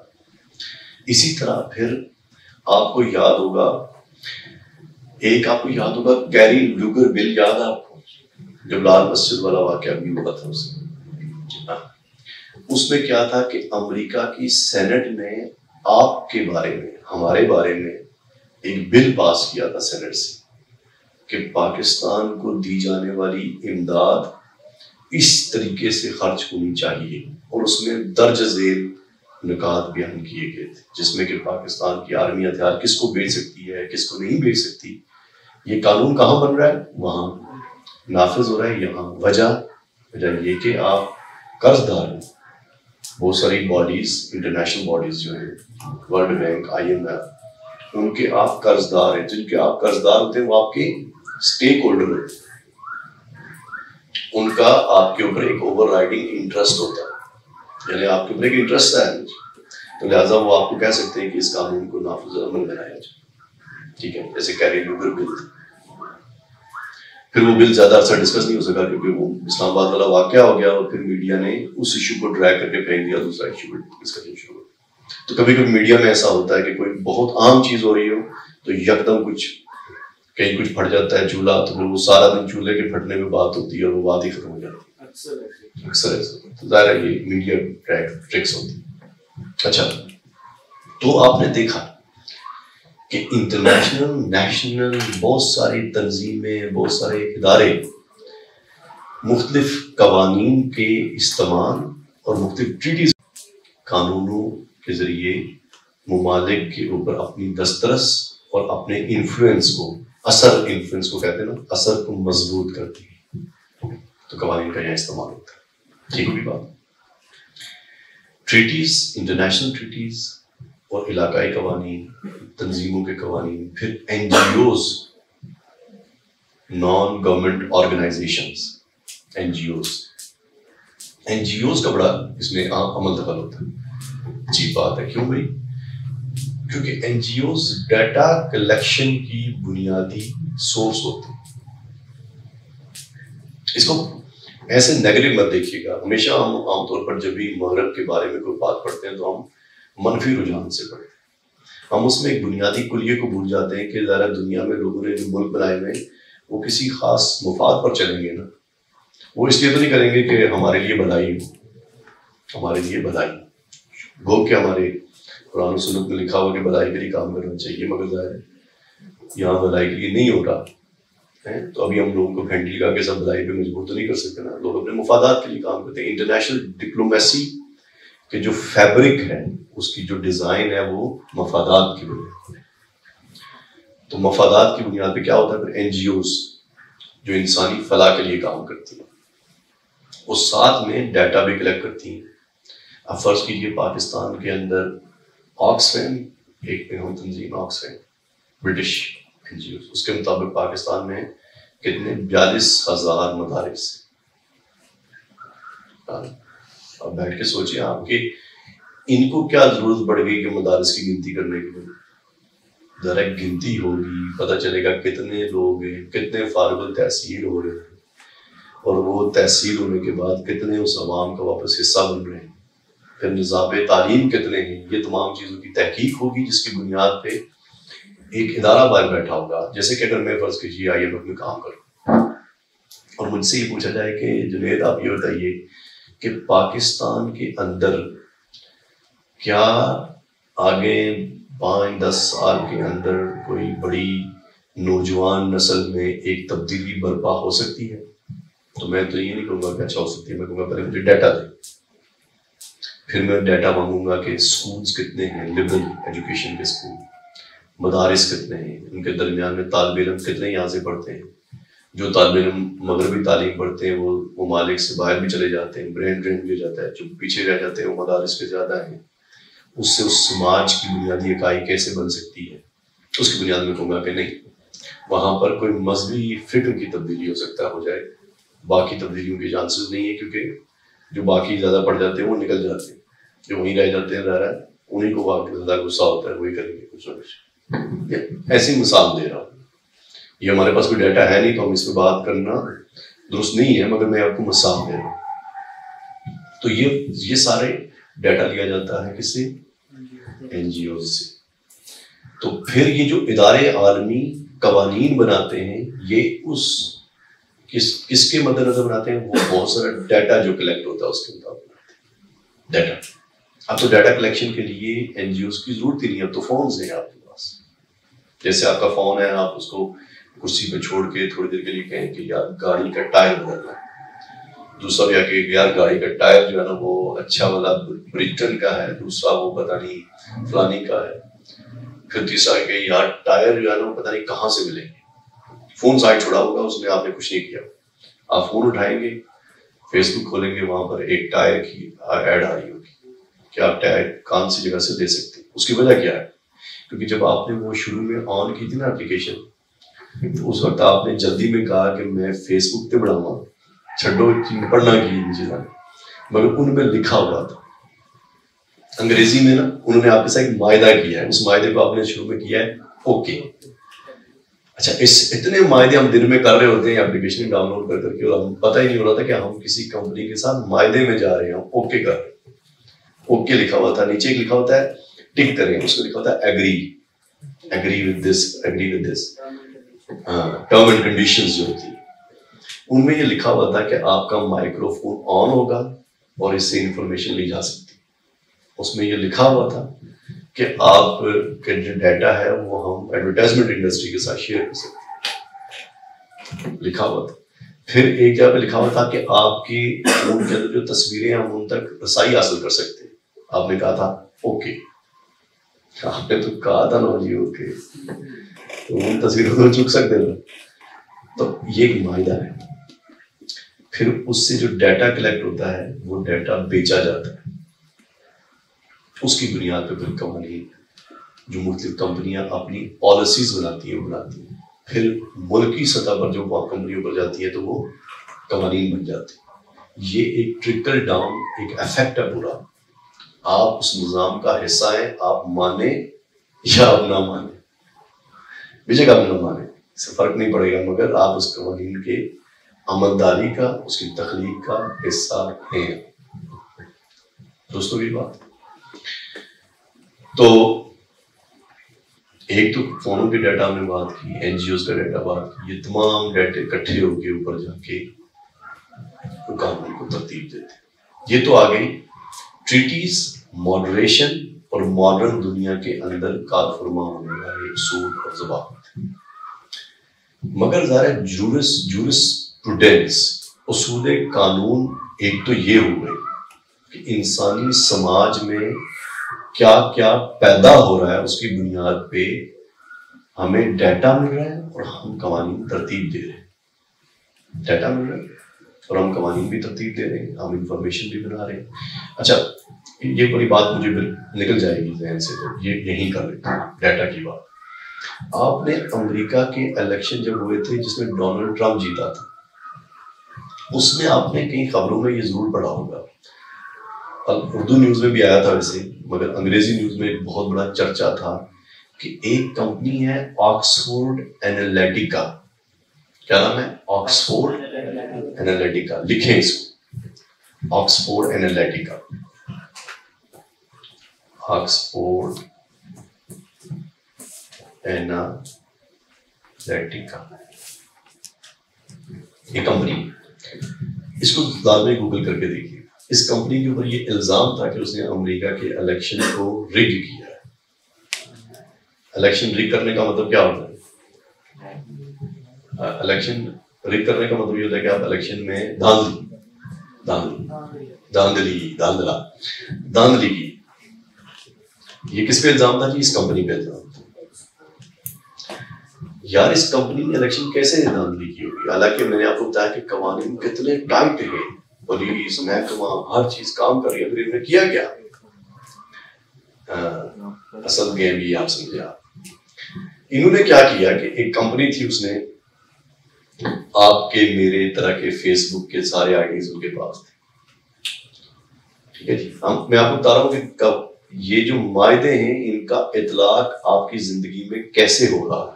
اسی طرح پھر آپ کو یاد ہوگا گیری لیوگر بل، یاد ہے آپ کو، جب لال مسجد والا واقعہ بھی ہوا تھا اس میں کیا تھا کہ امریکہ کی سینٹ نے آپ کے بارے میں، ہمارے بارے میں ایک بل پاس کیا تھا سینٹ سے کہ پاکستان کو دی جانے والی امداد اس طریقے سے خرچ ہونی چاہیے، اور اس میں درج ذیل نکات بیان کیے گئے تھے، جس میں کہ پاکستان کی آرمی ہتھیار کس کو بیچ سکتی ہے، کس کو نہیں بیچ سکتی۔ یہ قانون کہاں بن رہا ہے؟ وہاں نافذ ہو رہا ہے، یہاں۔ وجہ یہ کہ آپ قرض دار ہیں، بہت ساری باڈیز، انٹرنیشنل باڈیز جو ہیں، ورلڈ بینک، IMF، ان کے آپ قرض دار ہیں، جن کے آپ قرض دار ہوتے ہیں وہ آپ کے اسٹیک ہولڈر ہوتے ہیں، ان کا آپ کے اوپر ایک اوور رائڈنگ انٹرسٹ ہوتا ہے، یعنی آپ کے اوپر ایک انٹرسٹ ہے، تو لہٰذا وہ آپ کو کہہ سکتے ہیں کہ اس قانون کو نافذ عمل بنایا جائے، ٹھیک ہے، جیسے کیری لیوگر بل۔ پھر وہ بل زیادہ عرصہ ڈسکس نہیں ہو سکا کیونکہ وہ اسلام آباد والا واقعہ ہو گیا، اور پھر میڈیا نے اس ایشو کو ڈرائیو کر کے پھینک دیا، دوسرا ایشو کو ڈسکشن شروع ہو۔ تو کبھی کبھی میڈیا میں ایسا ہوتا ہے کہ کوئی بہت عام چیز ہو رہی ہو تو یکدم کہیں کچھ پھٹ جاتا ہے چولہا، تو پھر وہ سارا دن چولہے کے پھٹنے میں بات ہوتی ہے اور وہ بات ہی ختم ہو جاتی ہے، اکثر ایسا، تو ظاہر ہے یہ میڈیا ٹرکس ہوتی ہے۔ اچھا، تو آپ نے دیکھا کہ انٹرنیشنل، نیشنل، بہت ساری تنظیمیں، بہت سارے ادارے مختلف قوانین کے استعمال اور مختلف ٹریٹیز، قانونوں کے ذریعے ممالک کے اوپر اپنی دسترس اور اپنے انفلوئنس کو، انفلوئنس کو کہتے ہیں نا، اثر کو مضبوط کرتی ہے، تو قوانین کا یہاں استعمال ہوتا ہے۔ ٹھیک ہوئی بات؟ ٹریٹیز، انٹرنیشنل ٹریٹیز اور علاقائی قوانین، تنظیموں کے قوانین، پھر NGOs، non government organisations, NGOs کا بڑا اس میں عمل دخل ہوتا ہے۔ عجیب بات ہے، کیوں بھائی؟ کیونکہ NGOs ڈیٹا کلیکشن کی بنیادی سورس ہوتے ہیں۔ اس کو ایسے نیگیٹو مت دیکھیے گا، ہمیشہ ہم عام طور پر جب بھی مغرب کے بارے میں کوئی بات پڑھتے ہیں تو ہم منفی رجحان سے پڑھتے ہیں، ہم اس میں ایک بنیادی کلیے کو بھول جاتے ہیں کہ ظاہر دنیا میں لوگوں نے جو ملک بنائے ہوئے وہ کسی خاص مفاد پر چلیں گے نا، وہ اس لیے تو نہیں کریں گے کہ ہمارے لیے بھلائی ہو، ہمارے لیے بھلائی گو کہ ہمارے قرآن و سنت میں لکھا ہوا کہ بھلائی کے لیے کام کرنا چاہیے، مگر ظاہر ہے یہاں بھلائی کے لیے نہیں ہو رہا ہے، تو ابھی ہم لوگوں کو گھنٹی کا کے سب بھلائی پہ مجبور تو نہیں کر سکتے نا، لوگ اپنے مفادات کے لیے کام کرتے ہیں۔ انٹرنیشنل ڈپلومیسی کے جو فیبرک ہے، اس کی جو ڈیزائن ہے، وہ مفادات کی بنیاد پہ، تو مفادات کی بنیاد پہ کیا ہوتا ہے؟ پھر NGOs جو انسانی فلاح کے لیے کام کرتی ہیں، وہ ساتھ میں ڈیٹا بھی کلیکٹ کرتی ہیں۔ اب فرض کیجیے پاکستان کے اندر آکسفیم، ایک تنظیم آکسفیم، برٹش NGOs، اس کے مطابق پاکستان میں کتنے 42,000 مدارس۔ اب بیٹھ کے سوچیں آپ کہ ان کو کیا ضرورت پڑ گئی کہ مدارس کی گنتی کرنے کے لیے؟ ذرا گنتی ہوگی، پتہ چلے گا کتنے لوگ ہیں، کتنے فارغ التحصیل ہو رہے ہیں، اور وہ تحصیل ہونے کے بعد کتنے اس عوام کا واپس حصہ بن رہے ہیں، پھر نصاب تعلیم کتنے ہیں، یہ تمام چیزوں کی تحقیق ہوگی، جس کی بنیاد پہ ایک ادارہ باہر بیٹھا ہوگا، جیسے کہ اگر میں فرض کیجیے IMF میں کام کروں اور مجھ سے یہ پوچھا جائے کہ جنید آپ یہ بتائیے کہ پاکستان کے اندر کیا آگے 5-10 سال کے اندر کوئی بڑی نوجوان نسل میں ایک تبدیلی برپا ہو سکتی ہے، تو میں تو یہ نہیں کہوں گا کہ اچھا ہو سکتی ہے، میں کہوں گا پہلے مجھے ڈیٹا دیں، پھر میں ڈیٹا مانگوں گا کہ سکولز کتنے ہیں، لبرل ایجوکیشن کے سکول، مدارس کتنے ہیں، ان کے درمیان میں طالب علم کتنے یہاں سے پڑھتے ہیں، جو طالب علم مغربی تعلیم پڑھتے ہیں وہ ممالک سے باہر بھی چلے جاتے ہیں، برین ڈرین بھی ہو جاتا ہے، جو پیچھے رہ جاتے ہیں وہ مدارس کے زیادہ ہیں، اس سے اس سماج کی بنیادی اکائی کیسے بن سکتی ہے، اس کی بنیاد میں کہوں گا کہ نہیں، وہاں پر کوئی مذہبی فکر کی تبدیلی ہو سکتا ہو جائے، باقی تبدیلیوں کے چانسز نہیں ہے، کیونکہ جو باقی زیادہ پڑھ جاتے ہیں وہ نکل جاتے ہیں، جو وہیں رہ جاتے ہیں ظاہر ہے انہیں کو واقعی زیادہ غصہ ہوتا ہے، وہی کریں گے کچھ نہ کچھ. ایسی مثال دے رہا ہوں، یہ ہمارے پاس کوئی ڈیٹا ہے نہیں تو ہم اس پہ بات کرنا درست نہیں ہے، مگر میں آپ کو مثال دے رہا ہوں. تو یہ سارے ڈیٹا لیا جاتا ہے کس سے؟ NGOز سے. تو پھر یہ جو ادارے عالمی قوانین بناتے ہیں یہ کس کے مد نظر بناتے ہیں؟ وہ بہت سارا ڈیٹا جو کلیکٹ ہوتا ہے اس کے مطابق بناتے ہیں. ڈیٹا اب تو ڈیٹا کلیکشن کے لیے NGOز کی ضرورت ہی نہیں، اب تو فونز ہیں آپ کے پاس. جیسے آپ کا فون ہے، آپ اس کو کرسی پہ چھوڑ کے تھوڑی دیر کے لیے کہیں کہ یار گاڑی کا ٹائر بدلنا ہے، دوسرا بھی آ کے یار گاڑی کا ٹائر جو ہے نا وہ اچھا والا برٹن کا ہے، دوسرا وہ پتہ نہیں فلانی کا ہے، پھر تیسرا کہ یار ٹائر جو ہے نا وہ پتہ نہیں کہاں سے ملیں گے. فون سائڈ چھوڑا ہوگا، اس میں آپ نے کچھ نہیں کیا، آپ فون اٹھائیں گے، فیس بک کھولیں گے، وہاں پر ایک ٹائر کی ایڈ آ رہی ہوگی کہ آپ ٹائر کون سی جگہ سے دے سکتے ہیں. اس کی وجہ کیا ہے؟ کیونکہ جب آپ نے وہ شروع میں آن کی تھی نا اپلیکیشن، تو اس وقت آپ نے جلدی میں کہا کہ میں فیس بک پہ بڑھاؤں گا، چھڈو پڑھنا کی چیزیں، مگر ان میں لکھا ہوا تھا انگریزی میں نا، انہوں نے آپ کے ساتھ ایک معاہدہ کیا ہے، اس معاہدے کو آپ نے شروع میں کیا ہے اوکے. اچھا اتنے معاہدے ہم دن میں کر رہے ہوتے ہیں اپلیکیشن ڈاؤن لوڈ کر کے، اور ہم پتہ ہی نہیں ہو رہا تھا کہ ہم کسی کمپنی کے ساتھ معاہدے میں جا رہے ہیں، اوکے کر رہے ہیں. اوکے لکھا ہوا تھا، نیچے لکھا ہوتا ہے ٹک کریں، اس کو لکھا ہوتا ہے agree with this term and conditions جو ہوتی ہیں، ان میں یہ لکھا ہوا تھا کہ آپ کا مائکرو فون آن ہوگا اور اس سے انفارمیشن لی جا سکتی. اس میں یہ لکھا ہوا تھا کہ آپ کا جو ڈیٹا ہے وہ ہم ایڈورٹائزمنٹ انڈسٹری کے ساتھ شیئر کر سکتے ہیں، لکھا ہوا تھا. پھر ایک جگہ پہ لکھا ہوا تھا کہ آپ کی فون کے اندر جو تصویریں ہم ان تک رسائی حاصل کر سکتے ہیں. آپ نے کہا تھا اوکے، آپ نے تو کہا تھا نا جی اوکے، تو ان تصویروں کو چک سکتے ہیں. تو یہ ایک معاہدہ ہے. پھر اس سے جو ڈیٹا کلیکٹ ہوتا ہے وہ ڈیٹا بیچا جاتا ہے، اس کی بنیاد پہ پھر قوانین جو مختلف کمپنیاں اپنی پالیسیز بناتی ہیں، پھر ملکی سطح پر جو کمپنیوں پر جاتی ہیں تو وہ قوانین بن جاتے ہیں. یہ ایک ٹرکل ڈاؤن ایک افیکٹ ہے پورا. آپ اس نظام کا حصہ ہیں، آپ مانیں یا آپ نہ مانیں، بے شک آپ نہ مانیں، اس سے فرق نہیں پڑے گا، مگر آپ اس قوانین کے عملداری کا، اس کی تخلیق کا حصہ ہیں. دوستوں کی بات تو ایک تو فونوں کے ڈیٹا ہم نے بات کی، NGOز کا ڈیٹا بات کی، یہ تمام ڈیٹے اکٹھے ہو کے اوپر جا کے قانون کو ترتیب دیتے. یہ تو آ گئی ٹریٹیز، ماڈریشن اور ماڈرن دنیا کے اندر کار فرما ہونے والے اصول اور ضوابط. مگر ظاہر جورسپروڈنس، اصول قانون، ایک تو یہ ہو گئی کہ انسانی سماج میں کیا کیا پیدا ہو رہا ہے اس کی بنیاد پہ ہمیں ڈیٹا مل رہا ہے اور ہم قوانین ترتیب دے رہے ہیں. ڈیٹا مل رہا ہے اور ہم قوانین بھی ترتیب دے رہے ہیں، ہم انفارمیشن بھی بنا رہے ہیں. اچھا یہ بڑی بات مجھے نکل جائے گی ذہن سے، تو یہ یہیں کر لیتے ہیں ڈیٹا کی بات. آپ نے امریکہ کے الیکشن جب ہوئے تھے جس میں ڈونلڈ ٹرمپ جیتا تھا، اس میں آپ نے کئی خبروں میں یہ ضرور پڑھا ہوگا، اردو نیوز میں بھی آیا تھا ویسے، مگر انگریزی نیوز میں ایک بہت بڑا چرچا تھا کہ ایک کمپنی ہے آکسفورڈ اینالیٹیکا. کیا نام ہے؟ Oxford Analytica. لکھیں اس کو، آکسفورڈ اینالیٹیکا، آکسفورڈ اینالیٹیکا یہ کمپنی، اس کو بعد میں گوگل کر کے دیکھیے. اس کمپنی کے اوپر یہ الزام تھا کہ اس نے امریکہ کے الیکشن کو رگ کیا ہے. الیکشن رگ کرنے کا مطلب کیا ہوتا ہے؟ الیکشن رگ کرنے کا مطلب یہ ہوتا ہے کہ آپ الیکشن میں دھاندلی کی. یہ کس پہ الزام تھا جی؟ اس کمپنی پہ الزام تھا. یار اس کمپنی نے الیکشن کیسے دھاندلی کی ہوگی؟ حالانکہ میں نے آپ کو بتایا کہ قوانین کتنے ٹائٹ ہیں، پولیس محکمہ ہر چیز کام کر رہی ہے. پھر انہوں نے کیا کیا؟ اصل گیم یہ آپ سمجھے. انہوں نے کیا کیا کہ ایک کمپنی تھی، اس نے آپ کے میرے طرح کے فیس بک کے سارے آئی ڈیز ان کے پاس تھے. ٹھیک ہے جی. میں آپ کو بتا رہا ہوں کہ کب یہ جو معاہدے ہیں ان کا اطلاق آپ کی زندگی میں کیسے ہو رہا ہے.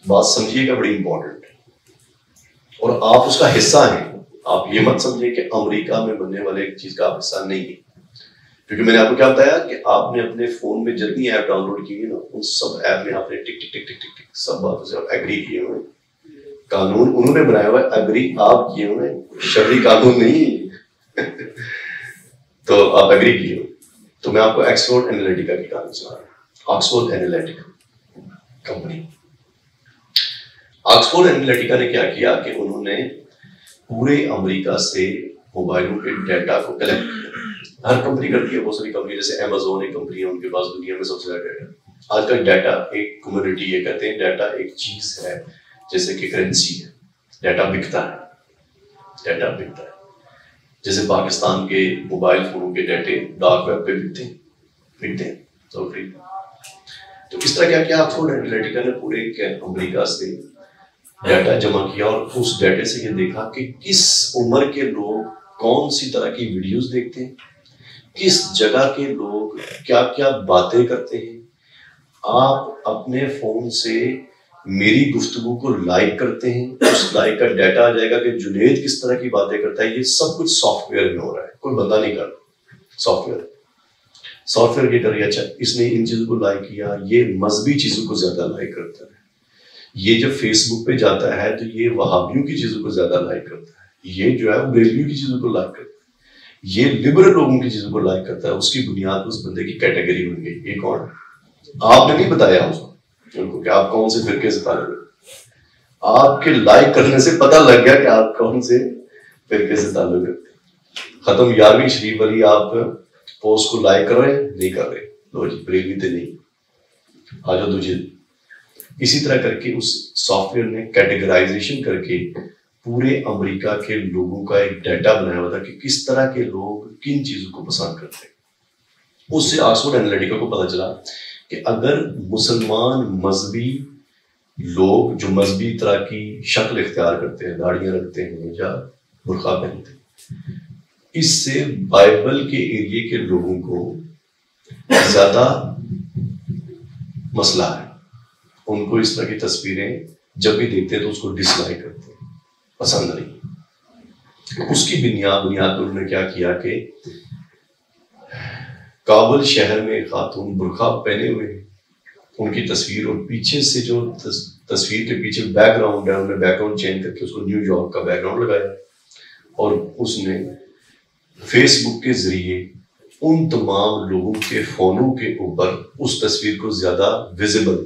بات سمجھیے گا، بڑی امپورٹنٹ ہے اور آپ اس کا حصہ ہیں. آپ یہ مت سمجھیں کہ امریکہ میں بننے والے ایک چیز کا آپ حصہ نہیں ہے. کیونکہ میں نے آپ کو کیا بتایا کہ آپ نے اپنے فون میں جتنی ایپ ڈاؤن لوڈ کی ہے نا، ان سب ایپ میں آپ نے ٹک ٹک ٹک ٹک ٹک ٹک سب باتوں سے آپ ایگری کیے ہوئے. قانون انہوں نے بنایا ہوا ہے، ایگری آپ کیے ہوئے، شرعی قانون نہیں. تو آپ ایگری کیے ہو. تو میں آپ کو آکسفورڈ اینالیٹیکا کی کہانی سنا رہا ہوں. Oxford Analytica company. Oxford Analytica نے کیا کیا کہ انہوں نے پورے امریکہ سے موبائلوں کے ڈیٹا کو کلیکٹ کیا. ہر کمپنی کرتی ہے، بہت ساری کمپنی جیسے امیزون ایک کمپنی ہے، ان کے پاس دنیا میں سب سے زیادہ ڈیٹا. آج کل ڈیٹا ایک کمیونٹی، یہ کہتے ہیں ڈیٹا ایک چیز ہے جیسے کہ کرنسی ہے. ڈیٹا بکتا ہے. جیسے پاکستان کے موبائل فونوں کے ڈیٹے ڈارک ویب پہ بکتے ہیں تو اس طرح کیا آکسفورڈ اینالیٹیکا نے پورے امریکہ سے ڈیٹا جمع کیا اور اس ڈیٹے سے یہ دیکھا کہ کس عمر کے لوگ کون سی طرح کی ویڈیوز دیکھتے ہیں، کس جگہ کے لوگ کیا کیا باتیں کرتے ہیں. آپ اپنے فون سے میری گفتگو کو لائک کرتے ہیں، اس لائک کا ڈیٹا آ جائے گا کہ جنید کس طرح کی باتیں کرتا ہے. یہ سب کچھ سافٹ ویئر میں ہو رہا ہے، کوئی بندہ نہیں کر رہا. سافٹ ویئر یہ کر رہی ہے. اچھا اس نے ان چیزوں کو لائک کیا، یہ مذہبی چیزوں کو زیادہ لائک کرتا ہے. یہ جب فیس بک پہ جاتا ہے تو یہ وہابیوں کی چیزوں کو زیادہ لائک کرتا ہے. یہ جو ہے وہ بریلویوں کی چیزوں کو لائک کرتا ہے. یہ لبرل لوگوں کی چیزوں کو لائک کرتا ہے. اس کی بنیاد اس بندے کی کیٹیگری بن گئی. یہ کون؟ آپ نے نہیں بتایا اس کو کہ آپ کون سے فرقے سے تعلق رکھتے. آپ کے لائک کرنے سے پتہ لگ گیا کہ آپ کون سے فرقے سے تعلق رکھتے. ختم 11ویں شریف والی آپ پوسٹ کو لائک کر رہے ہیں؟ نہیں کر رہے. لو جی بریلوی تے نہیں، آ جاؤ دوجی. اسی طرح کر کے اس سافٹ ویئر نے کیٹیگرائزیشن کر کے پورے امریکہ کے لوگوں کا ایک ڈیٹا بنایا ہوا تھا کہ کس طرح کے لوگ کن چیزوں کو پسند کرتے ہیں. اس سے آکسفورڈ اینالیٹیکا کو پتہ چلا کہ اگر مسلمان مذہبی لوگ جو مذہبی طرح کی شکل اختیار کرتے ہیں، داڑیاں رکھتے ہیں یا برقع پہنتے ہیں، اس سے بائبل کے ایریے کے لوگوں کو زیادہ مسئلہ ہے. ان کو اس طرح کی تصویریں جب بھی دیکھتے ہیں تو اس کو ڈس لائک کرتے ہیں، پسند نہیں. اس کی بنیاد انہوں نے کیا کیا کہ کابل شہر میں خاتون برقع پہنے ہوئے ہیں، ان کی تصویر اور پیچھے سے جو تصویر کے پیچھے بیک گراؤنڈ ہے، انہوں نے بیک گراؤنڈ چینج کر کے اس کو نیو یارک کا بیک گراؤنڈ لگایا اور اس نے فیس بک کے ذریعے ان تمام لوگوں کے فونوں کے اوپر اس تصویر کو زیادہ ویزیبل،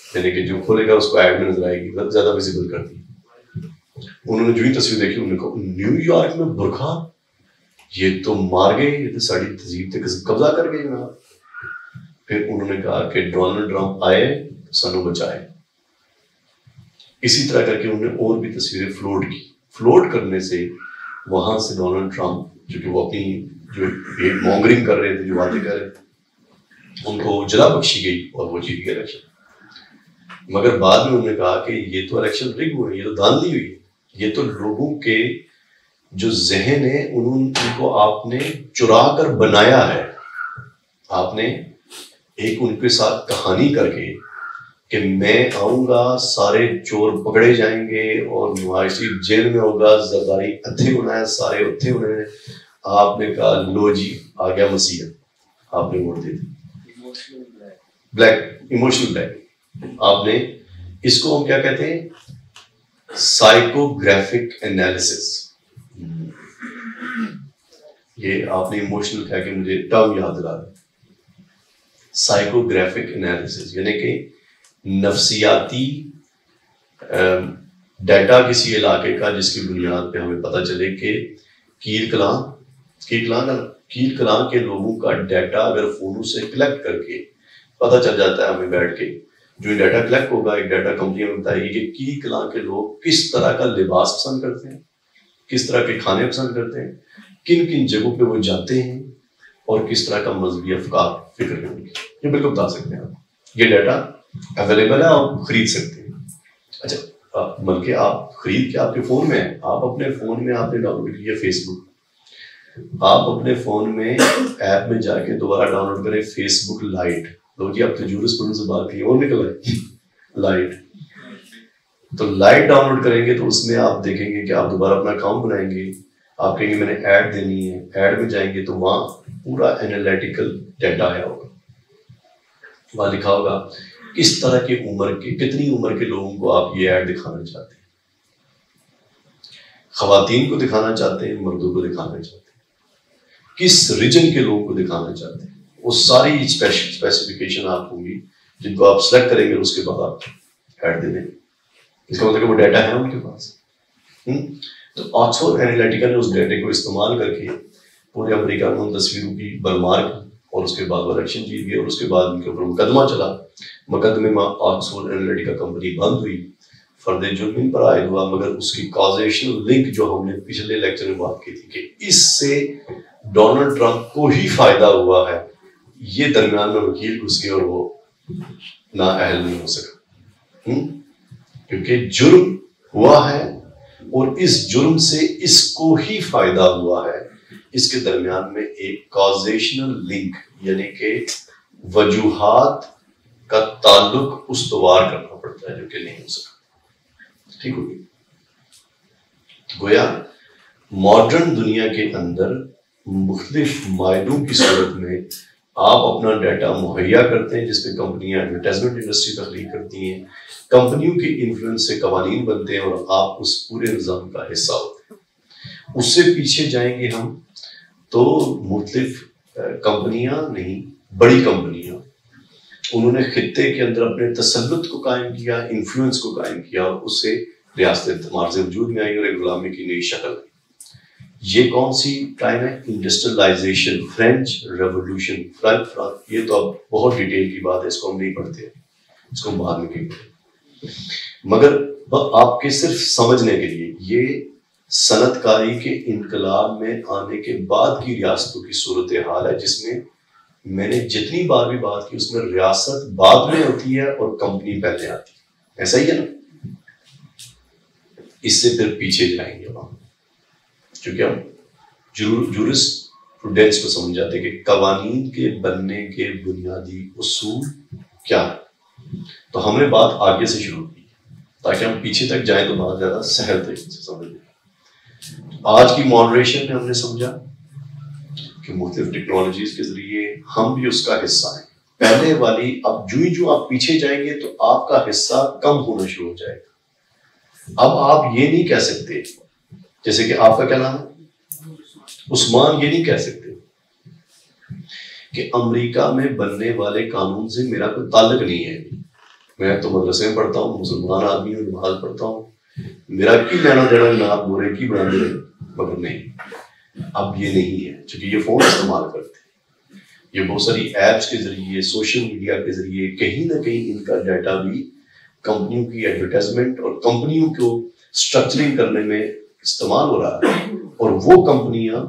یعنی کہ جو کھولے گا اس کو ایڈ میں نظر آئے گی، زیادہ ویزیبل کر دی. انہوں نے جو ہی تصویر دیکھی انہوں نے کہا نیو یارک میں برقع، یہ تو مار گئے، یہ تو ساری تہذیب تے قبضہ کر گئے جناب. پھر انہوں نے کہا کہ ڈونلڈ ٹرمپ آئے سانو بچائے. اسی طرح کر کے انہوں نے اور بھی تصویریں فلوٹ کرنے سے وہاں سے ڈونلڈ ٹرمپ جو کہ وہ اپنی جو مونگرنگ کر رہے تھے، جو باتیں کر رہے تھے، ان کو جلا بخشی گئی اور وہ جیت گئے الیکشن. مگر بعد میں انہوں نے کہا کہ یہ تو الیکشن رگ ہوئے، یہ تو دھاندلی ہوئی ہے، یہ تو لوگوں کے جو ذہن ہے ان کو آپ نے چرا کر بنایا ہے. آپ نے ایک ان کے ساتھ کہانی کر کے کہ میں آؤں گا، سارے چور پکڑے جائیں گے اور معاشی جیل میں ہوگا، زرداری اتھے ہونا ہے، سارے اتھے ہونے ہیں. آپ نے کہا لو جی آ گیا مسیح، آپ نے ووٹ دے دی. Black emotional black. آپ نے اس کو ہم کیا کہتے ہیں؟ Psychographic analysis. یہ آپ نے ایموشنل کہا کہ مجھے ٹرم یاد دلا دیں. سائیکوگرافک انالیسس یعنی کہ نفسیاتی ڈیٹا کسی علاقے کا جس کی بنیاد پہ ہمیں پتہ چلے کہ کیر کلاں کے لوگوں کا ڈیٹا اگر فونوں سے کلیکٹ کر کے پتہ چل جاتا ہے ہمیں بیٹھ کے. جو ڈیٹا کلیکٹ ہوگا ایک ڈیٹا کمپنی ہمیں بتائے گی کہ کیر کلاں کے لوگ کس طرح کا لباس پسند کرتے ہیں, کس طرح کے کھانے پسند کرتے ہیں, کن کن جگہوں پہ وہ جاتے ہیں, اور کس طرح کا مذہبی افکار فکر میں ہوگی. یہ بالکل بتا سکتے ہیں آپ. یہ ڈیٹا اویلیبل ہے, آپ خرید سکتے ہیں. اچھا بلکہ آپ خرید کے آپ کے فون میں ہے. آپ اپنے فون میں آپ نے ڈاؤن لوڈ کیا فیس بک, آپ اپنے فون میں ایپ میں جا کے دوبارہ ڈاؤن لوڈ کریں فیس بک لائٹ. لوگ جی آپ تو جورسپروڈنس سے بات کی اور نکل آئے لائٹ. تو لائٹ ڈاؤن لوڈ کریں گے تو اس میں آپ دیکھیں گے کہ آپ دوبارہ اپنا اکاؤنٹ بنائیں گے, آپ کہیں گے میں نے ایڈ دینی ہے, ایڈ میں جائیں گے تو وہاں پورا انالیٹیکل ڈیٹا ہے ہوگا. وہاں لکھا ہوگا کس طرح کی عمر کے, کتنی عمر کے لوگوں کو آپ یہ ایڈ دکھانا چاہتے ہیں, خواتین کو دکھانا چاہتے ہیں, مردوں کو دکھانا چاہتے ہیں, کس ریجن کے لوگوں کو دکھانا چاہتے ہیں. وہ ساری اسپیسیفکیشن آپ ہوں گی جن کو آپ سلیکٹ کریں گے, اس کے بعد آپ ایڈ دے دیں گے. اس کا مطلب کہ وہ ڈیٹا ہے ان کے پاس. تو آکسفورڈ انالیٹیکا نے اس ڈیٹے کو استعمال کر کے پورے امریکہ میں ان تصویروں کی برمار کی, اور اس کے بعد وہ الیکشن جیت گئے, اور اس کے بعد ان کے اوپر مقدمہ چلا. مقدمے میں آکسفورڈ انالیٹیکا کمپنی بند ہوئی, فرد جرم ان پر عائد ہوا, مگر اس کی کازیشنل لنک جو ہم نے پچھلے لیکچر میں بات کی تھی کہ اس سے ڈونلڈ ٹرمپ کو ہی فائدہ ہوا ہے, یہ درمیان میں وکیل گھس گئے اور وہ نااہل نہیں ہو سکا, کیونکہ جرم ہوا ہے اور اس جرم سے اس کو ہی فائدہ ہوا ہے. اس کے درمیان میں ایک کازیشنل لنک یعنی کہ وجوہات کا تعلق استوار کرنا پڑتا ہے, جو کہ نہیں ہو سکا. ٹھیک ہوگی. گویا ماڈرن دنیا کے اندر مختلف معاہدوں کی صورت میں آپ اپنا ڈیٹا مہیا کرتے ہیں, جس پہ کمپنیاں ایڈورٹائزمنٹ انڈسٹری تخلیق کرتی ہیں, کمپنیوں کے انفلوئنس سے قوانین بنتے ہیں, اور آپ اس پورے نظام کا حصہ ہوتے ہیں. اس سے پیچھے جائیں گے ہم تو مختلف کمپنیاں نہیں, بڑی کمپنیاں, انہوں نے خطے کے اندر اپنے تسلط کو قائم کیا, انفلوئنس کو قائم کیا, اور اس سے ریاستیں مارز وجود میں آئی اور ایک غلامی کی نئی شکل. یہ کون سی ٹائم ہے؟ Industrialisation, French revolution. یہ تو اب بہت ڈیٹیل کی بات ہے, اس کو ہم نہیں پڑھتے, اس کو بعد میں کہیں گے. مگر آپ کے صرف سمجھنے کے لیے یہ صنعت کاری کے انقلاب میں آنے کے بعد کی ریاستوں کی صورتحال ہے, جس میں نے جتنی بار بھی بات کی اس میں ریاست بعد میں ہوتی ہے اور کمپنی پہلے آتی ہے. ایسا ہی ہے نا. اس سے پھر پیچھے جائیں گے ہم, کیونکہ ہم جورسپروڈنس کو سمجھ جاتے ہیں کہ قوانین کے بننے کے بنیادی اصول کیا ہے. تو ہم نے بات آگے سے شروع کی تاکہ ہم پیچھے تک جائیں تو بہت زیادہ سہل طریقے سے سمجھ لیں. آج کی ماڈریشن میں ہم نے سمجھا کہ مختلف ٹیکنالوجیز کے ذریعے ہم بھی اس کا حصہ ہیں. پہلے والی اب جو آپ پیچھے جائیں گے تو آپ کا حصہ کم ہونا شروع ہو جائے گا. اب آپ یہ نہیں کہہ سکتے, جیسے کہ آپ کا کیا نام ہے عثمان, یہ نہیں کہہ سکتے کہ امریکہ میں بننے والے قانون سے میرا کوئی تعلق نہیں ہے. میں تو مدرسے میں پڑھتا ہوں, مسلمان آدمی ہوں, نماز پڑھتا ہوں, میرا کی لینا دینا جناب گورے کی بنا دے, مگر نہیں. اب یہ نہیں ہے, چونکہ یہ فون استعمال کرتے ہیں, یہ بہت ساری ایپس کے ذریعے, سوشل میڈیا کے ذریعے کہیں نہ کہیں ان کا ڈیٹا بھی کمپنیوں کی ایڈورٹائزمنٹ اور کمپنیوں کو اسٹرکچرنگ کرنے میں استعمال ہو رہا ہے. اور وہ کمپنیاں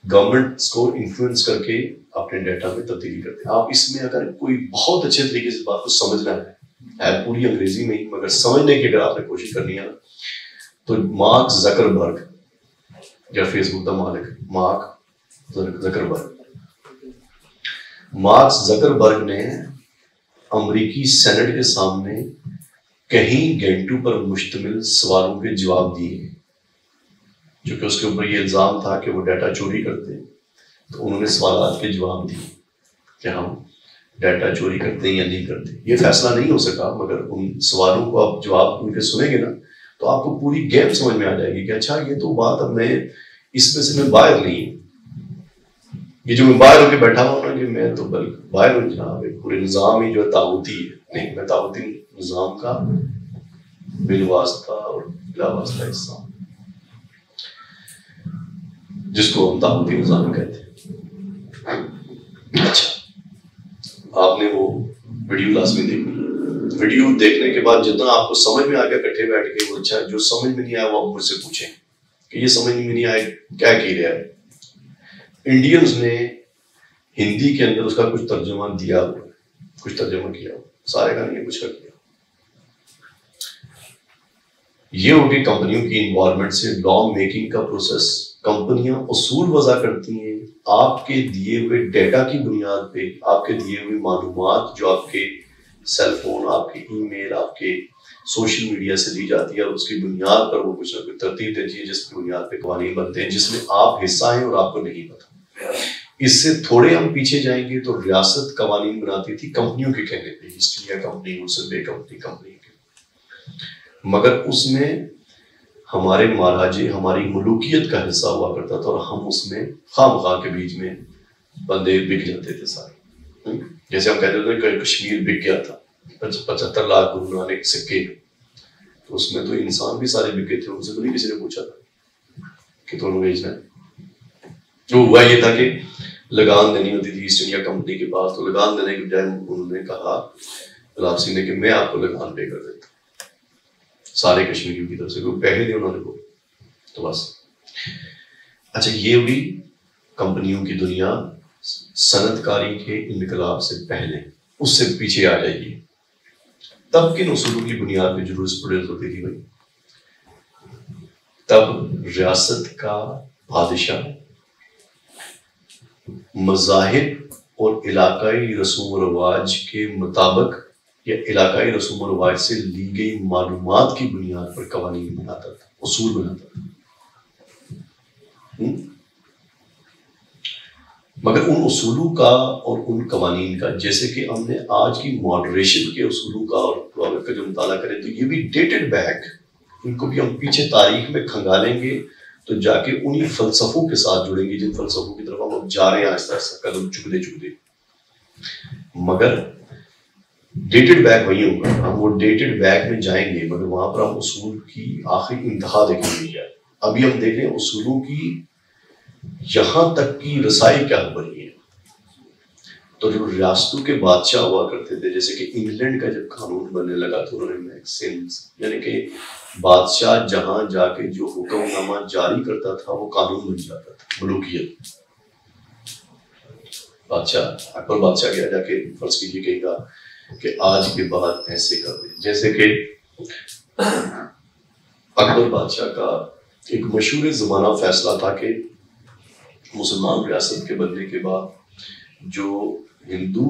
گورنمنٹس کو انفلوئنس کر کے اپنے ڈیٹا میں تبدیلی کرتے ہیں. آپ اس میں اگر کوئی بہت اچھے طریقے سے بات کو سمجھنا ہے پوری انگریزی میں ہی, مگر سمجھنے کی اگر آپ نے کوشش کرنی ہے تو مارک زکربرگ یا فیس بک کا مالک مارک زکربرگ نے امریکی سینٹ کے سامنے کہیں گھنٹوں پر مشتمل سوالوں کے جواب دیے, جو کہ اس کے اوپر یہ الزام تھا کہ وہ ڈیٹا چوری کرتے. تو انہوں نے سوالات کے جواب دیے کہ ہم ڈیٹا چوری کرتے ہیں یا نہیں کرتے. یہ فیصلہ نہیں ہو سکا، مگر ان سوالوں کو آپ جواب ان کے سنیں گے نا تو آپ کو پوری گیم سمجھ میں آ جائے گی کہ اچھا یہ تو بات اب میں اس میں سے میں باہر نہیں ہوں. یہ جو میں باہر ہو کے بیٹھا ہوں نا کہ میں تو باہر ہوں جناب، پورے نظام ہی جو ہے طاغوتی ہے. نہیں، میں طاغوتی نظام کا بالواسطہ اور بلا واسطہ حصہ ہوں، جس کو ہم طاغوتی نظام کہتے ہیں. اچھا، آپ نے وہ ویڈیو لازمی دیکھنی. ویڈیو دیکھنے کے بعد جتنا آپ کو سمجھ میں آ گیا کٹھے بیٹھ کے، وہ اچھا جو سمجھ میں نہیں آیا وہ آپ مجھ سے پوچھیں کہ یہ سمجھ میں نہیں آئے کیا کی رہا ہے. انڈینز نے ہندی کے اندر اس کا کچھ ترجمہ دیا ہوا، کچھ ترجمہ کیا ہوا، سارے کا نہیں کچھ کا کیا. یہ ہوگی کمپنیوں کی انوالومنٹ سے لا میکنگ کا پروسیس. کمپنیاں اصول وضع کرتی ہیں آپ کے دیے ہوئے ڈیٹا کی بنیاد پہ، آپ کے دیے ہوئے معلومات جو آپ کے سیل فون، آپ کے ای میل، آپ کے سوشل میڈیا سے لی جاتی ہے، اور اس کی بنیاد پر وہ کچھ نہ کچھ ترتیب دیتی ہے جس کی بنیاد پہ قوانین بنتے ہیں جس میں آپ حصہ ہیں اور آپ کو نہیں پتا. اس سے تھوڑے ہم پیچھے جائیں گے تو ریاست قوانین بناتی تھی کمپنیوں کے کہنے پہ، ایسٹ انڈیا کمپنی، ہڈسن بے کمپنی کے، مگر اس میں ہمارے مہاراجے ہماری ملوکیت کا حصہ ہوا کرتا تھا، اور ہم اس میں خواہ مخواہ کے بیچ میں بندے بک جاتے تھے سارے. جیسے ہم کہتے تھے کہ کشمیر بک گیا تھا 75 لاکھ گرو نانک سکے، تو اس میں تو انسان بھی سارے بکے تھے، ان سے تو نہیں کسی نے پوچھا تھا کہ تمہیں بھیجنا ہے. جو ہوا یہ تھا کہ لگان دینی ہوتی تھی ایسٹ انڈیا کمپنی کے پاس، تو لگان دینے کے بجائے انہوں نے کہا گلاب سنگھ نے کہ میں آپ کو لگان پے کر دیتا ہوں سارے کشمیریوں کی طرف سے، کوئی پیسے دے انہوں نے کو تو بس. اچھا، یہ ہوئی کمپنیوں کی دنیا صنعت کاری کے انقلاب سے پہلے. اس سے پیچھے آ جائیے، تب کن اصولوں کی بنیاد پہ جورسپروڈنس ہوتی تھی بھائی؟ تب ریاست کا بادشاہ مذاہب اور علاقائی رسوم و رواج کے مطابق یا علاقائی رسوم و رواج سے لی گئی معلومات کی بنیاد پر قوانین بناتا تھا، اصول بناتا تھا. مگر ان اصولوں کا اور ان قوانین کا، جیسے کہ ہم نے آج کی ماڈریشن کے اصولوں کا اور کا جو مطالعہ کریں تو یہ بھی ڈیٹڈ بیک، ان کو بھی ہم پیچھے تاریخ میں کھنگالیں گے تو جا کے انہی فلسفوں کے ساتھ جڑیں گے جن فلسفوں کی طرف ہم جا رہے ہیں آہستہ آہستہ قدم چکتے. مگر ڈیٹڈ بیک وہی ہوگا، ہم وہ ڈیٹڈ بیک میں جائیں گے، مگر وہاں پر ہم اصول کی آخری انتہا دیکھیں گے. کیا ابھی ہم دیکھ رہے ہیں اصولوں کی یہاں تک کی رسائی کیا بنی ہے. تو جو ریاستوں کے بادشاہ ہوا کرتے تھے، جیسے کہ انگلینڈ کا جب قانون بننے لگا تو انہوں نے میکسمز، یعنی کہ بادشاہ جہاں جا کے جو حکم نامہ جاری کرتا تھا وہ قانون بن جاتا تھا. ملوکیت، بادشاہ اکبر بادشاہ گیا جا کے فرض کیجیے کہے گا کہ آج کے بعد ایسے کر دیں. جیسے کہ اکبر بادشاہ کا ایک مشہور زمانہ فیصلہ تھا کہ مسلمان ریاست کے بننے کے بعد جو ہندو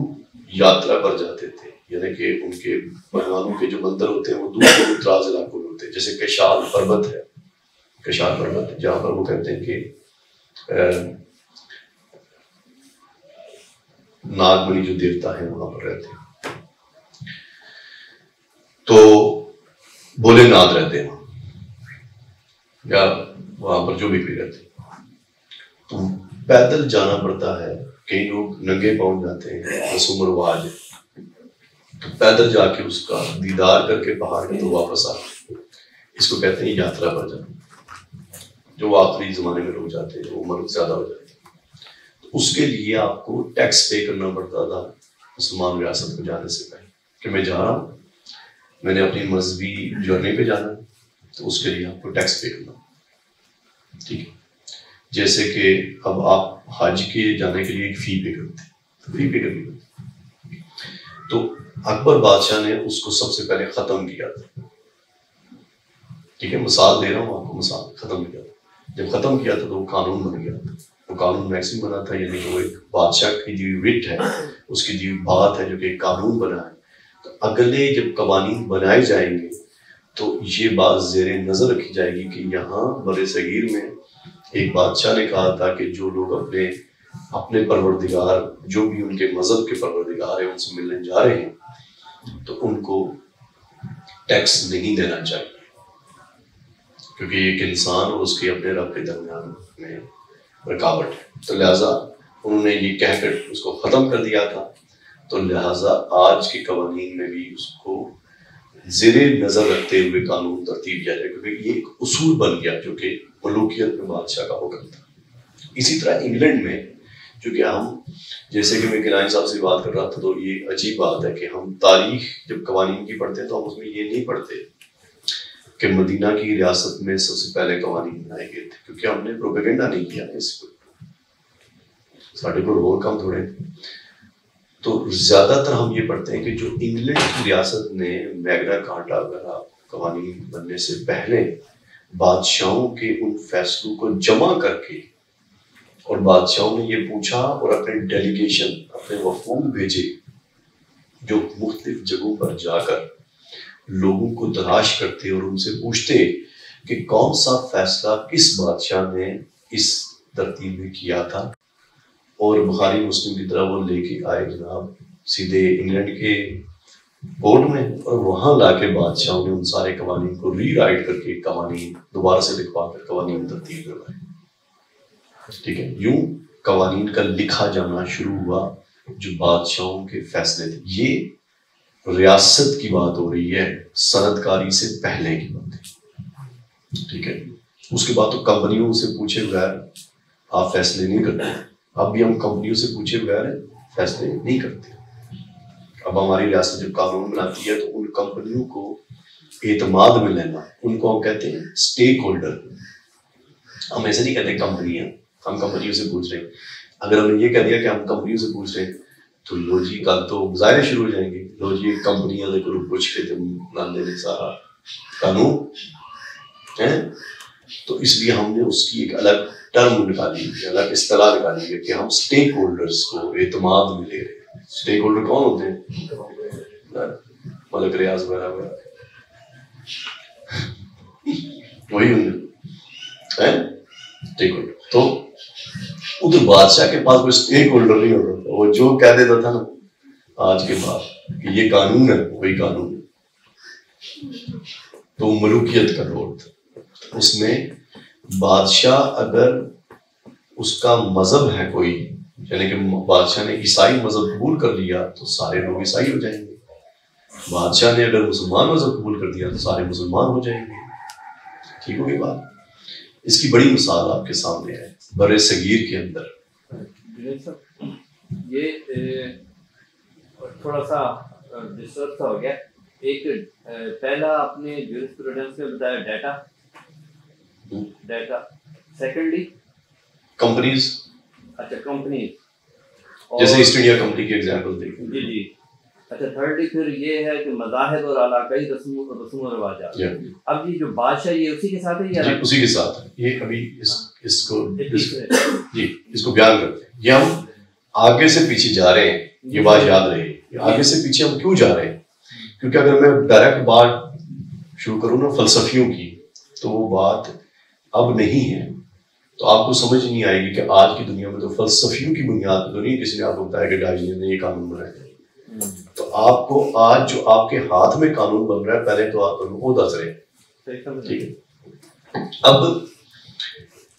یاترا پر جاتے تھے، یعنی کہ ان کے بھگوانوں کے جو مندر ہوتے ہیں وہ دور دور دراز علاقوں میں ہوتے ہیں، جیسے کشال پربت ہے، کشال پربت جہاں پر وہ کہتے ہیں کہ ناگمنی جو دیوتا ہے وہاں پر رہتے ہیں، تو بولے ناتھ رہتے ہیں یا وہاں پر جو بھی کوئی رہتے ہیں، تو پیدل جانا پڑتا ہے. کئی لوگ ننگے پاؤں جاتے ہیں، رسوم و رواج ہے، تو پیدل جا کے اس کا دیدار کر کے پہاڑ کے تو واپس آتے. اس کو کہتے ہیں یاترا پر جانا، جو آخری زمانے میں لوگ جاتے ہیں، جو عمر زیادہ ہو جاتی ہے. تو اس کے لیے آپ کو ٹیکس پے کرنا پڑتا تھا مسلمان ریاست کو جانے سے پہلے، کہ میں جا رہا ہوں، میں نے اپنی مذہبی جرنی پہ جانا ہے، تو اس کے لیے آپ کو ٹیکس پے کرنا. ٹھیک ہے، جیسے کہ اب آپ حج کے جانے کے لیے ایک فی پے کرتے ہیں، فی پے کرنی پڑتی. تو اکبر بادشاہ نے اس کو سب سے پہلے ختم کیا تھا. ٹھیک ہے، مثال دے رہا ہوں آپ کو، مثال ختم کیا تھا. جب ختم کیا تھا تو وہ قانون بن گیا تھا. وہ قانون میکسم بنا تھا، یعنی کہ وہ ایک بادشاہ کی دی ہوئی وٹ ہے، اس کی دی ہوئی بات ہے جو کہ ایک قانون بنا ہے. تو اگلے جب قوانین بنائے جائیں گے تو یہ بات زیر نظر رکھی جائے گی کہ یہاں بر صغیر میں ایک بادشاہ نے کہا تھا کہ جو لوگ اپنے اپنے پروردگار جو بھی ان کے مذہب کے پروردگار ہیں ان سے ملنے جا رہے ہیں تو ان کو ٹیکس نہیں دینا چاہیے، کیونکہ ایک انسان اور اس کے اپنے رب کے درمیان میں رکاوٹ ہے. تو لہٰذا انہوں نے یہ کہہ کر اس کو ختم کر دیا تھا. تو لہٰذا آج کے قوانین میں بھی اس کو زیر نظر رکھتے ہوئے قانون ترتیب کیا جائے، کیونکہ یہ ایک اصول بن گیا جو کہ ملوکیت میں بادشاہ کا حکم تھا. اسی طرح انگلینڈ میں چونکہ ہم جیسے کہ میں کنائن صاحب سے بات کر رہا تھا تو یہ عجیب بات ہے کہ ہم تاریخ جب قوانین کی پڑھتے ہیں تو ہم اس میں یہ نہیں پڑھتے کہ مدینہ کی ریاست میں سب سے پہلے قوانین بنائے گئے تھے، کیونکہ ہم نے پروپیگنڈا نہیں کیا اس کو، ساڑھے کو رول کم تھوڑے. تو زیادہ تر ہم یہ پڑھتے ہیں کہ جو انگلینڈ کی ریاست نے میگنا کارٹا وغیرہ قوانین بننے سے پہلے بادشاہوں کے ان فیصلوں کو جمع کر کے اور بادشاہوں نے یہ پوچھا اور اپنے ڈیلیگیشن اپنے وفود بھیجے جو مختلف جگہوں پر جا کر لوگوں کو تلاش کرتے اور ان سے پوچھتے کہ کون سا فیصلہ کس بادشاہ نے اس ترتیب میں کیا تھا، اور بخاری مسلم کی طرح وہ لے کے آئے جناب سیدھے انگلینڈ کے کورٹ میں، اور وہاں لا کے بادشاہوں نے ان سارے قوانین کو ری رائٹ کر کے قوانین دوبارہ سے لکھوا کر قوانین ترتیب کروائے. ٹھیک ہے، یوں قوانین کا لکھا جانا شروع ہوا جو بادشاہوں کے فیصلے تھے. یہ ریاست کی بات ہو رہی ہے، صنعت کاری سے پہلے کی بات ہے. ٹھیک ہے، اس کے بعد تو کمپنیوں سے پوچھے بغیر آپ فیصلے نہیں کرتے. اب بھی ہم کمپنیوں سے پوچھے بغیر فیصلے نہیں کرتے. اب ہماری ریاست جب قانون بناتی ہے تو ان کمپنیوں کو اعتماد میں لینا، ان کو ہم کہتے ہیں اسٹیک ہولڈر. ہم ایسے نہیں کہتے کمپنیاں، ہم کمپنیوں سے پوچھ رہے ہیں. اگر ہم نے یہ کہہ دیا کہ ہم کمپنیوں سے پوچھ رہے ہیں تو لو جی کل تو مظاہرے شروع ہو جائیں گے، لو جی کمپنیاں کو پوچھ کے تم نام دے سارا قانون ہے. تو اس لیے ہم نے اس کی ایک الگ ٹرم نکالی ہے، الگ اصطلاح نکالی ہے کہ ہم اسٹیک ہولڈرز کو اعتماد میں لے رہے ہیں. اسٹیک ہولڈر کون ہوتے ہیں؟ ملک ریاض وغیرہ وغیرہ وہی ہوں گے اسٹیک ہولڈر. تو ادھر بادشاہ کے پاس کوئی اسٹیک ہولڈر نہیں ہوتا تھا، وہ جو کہہ دیتا تھا نا آج کے بعد کہ یہ قانون ہے وہی قانون ہے. تو ملوکیت کا دور تھا، اس میں بادشاہ اگر اس کا مذہب ہے کوئی، یعنی کہ بادشاہ نے عیسائی مذہب قبول کر لیا تو سارے لوگ عیسائی ہو جائیں گے. بادشاہ نے اگر مسلمان مذہب قبول کر دیا تو سارے مسلمان ہو جائیں گے. ٹھیک ہوگی بات؟ اس کی بڑی مثال آپ کے سامنے ہے بر صغیر کے اندر. یہ تھوڑا سا ڈسٹرب سا ہو گیا. ایک پہلا اپنے جورسپروڈنس میں بتایا ڈیٹا، سیکنڈلی کمپنیز. اچھا کمپنیز، جیسے ایسٹ انڈیا کمپنی کی ایگزامپل دیکھیں. جی جی. اچھا تھرڈلی پھر یہ ہے کہ مذاہب اور علاقائی رسم و رواجات. اب یہ جو بادشاہ یہ اسی کے ساتھ ہے یا جی اسی کے ساتھ ہے. یہ ابھی اس کو جی اس کو بیان کرتے ہیں. یہ ہم آگے سے پیچھے جا رہے ہیں، یہ بات یاد رہے. آگے سے پیچھے ہم کیوں جا رہے ہیں؟ کیونکہ اگر میں ڈائریکٹ بات شروع کروں نا فلسفیوں کی تو وہ بات اب نہیں ہے، تو آپ کو سمجھ نہیں آئے گی کہ آج کی دنیا میں تو فلسفیوں کی بنیاد پہ تو نہیں کسی نے آپ کو بتایا کہ ڈائیو نے یہ قانون بنایا. تو آپ کو آج جو آپ کے ہاتھ میں قانون بن رہا ہے پہلے تو آپ کو دس رہے. ٹھیک ہے، اب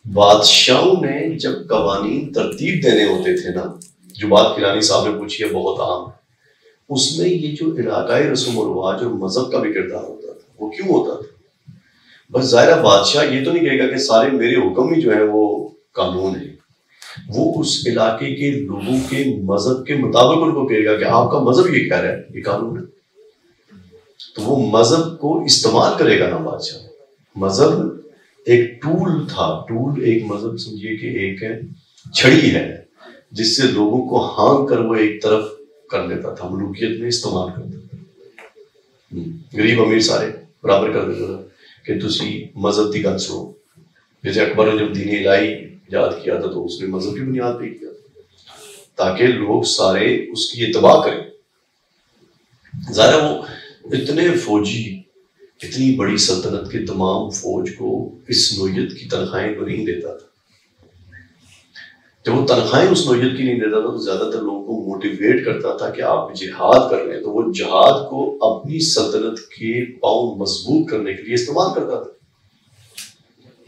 بادشاہوں نے جب قوانین ترتیب دینے ہوتے تھے نا، جو بات کلانی صاحب نے پوچھی ہے بہت عام، اس میں یہ جو علاقائی رسم و رواج اور مذہب کا بھی کردار ہوتا تھا. وہ کیوں ہوتا تھا؟ بس ظاہرہ بادشاہ یہ تو نہیں کہے گا کہ سارے میرے حکم ہی جو ہے وہ قانون ہے. وہ اس علاقے کے لوگوں کے مذہب کے مطابق ان کو کہے گا کہ آپ کا مذہب یہ کہہ رہا ہے یہ قانون ہے. تو وہ مذہب کو استعمال کرے گا نا بادشاہ. مذہب ایک ٹول تھا، ٹول ایک مذہب سمجھیے کہ ایک چھڑی ہے جس سے لوگوں کو ہانک کر وہ ایک طرف کر دیتا تھا، ملوکیت میں استعمال کرتا تھا. غریب امیر سارے برابر کر دیتا تھا کہ تسی مذہب کی گل سنو. جیسے اکبر نے جب دین الہی ایجاد کیا تھا تو اس نے مذہب کی بنیاد پہ کیا تاکہ لوگ سارے اس کی اتباع کریں. ظاہر وہ اتنے فوجی، اتنی بڑی سلطنت کے تمام فوج کو اس نوعیت کی تنخواہیں تو نہیں دیتا تھا. جب وہ تنخواہیں اس نوعیت کی نہیں دیتا تھا تو زیادہ تر لوگوں کو موٹیویٹ کرتا تھا کہ آپ جہاد کر رہے ہیں، تو وہ جہاد کو اپنی سلطنت کے پاؤں مضبوط کرنے کے لیے استعمال کرتا تھا.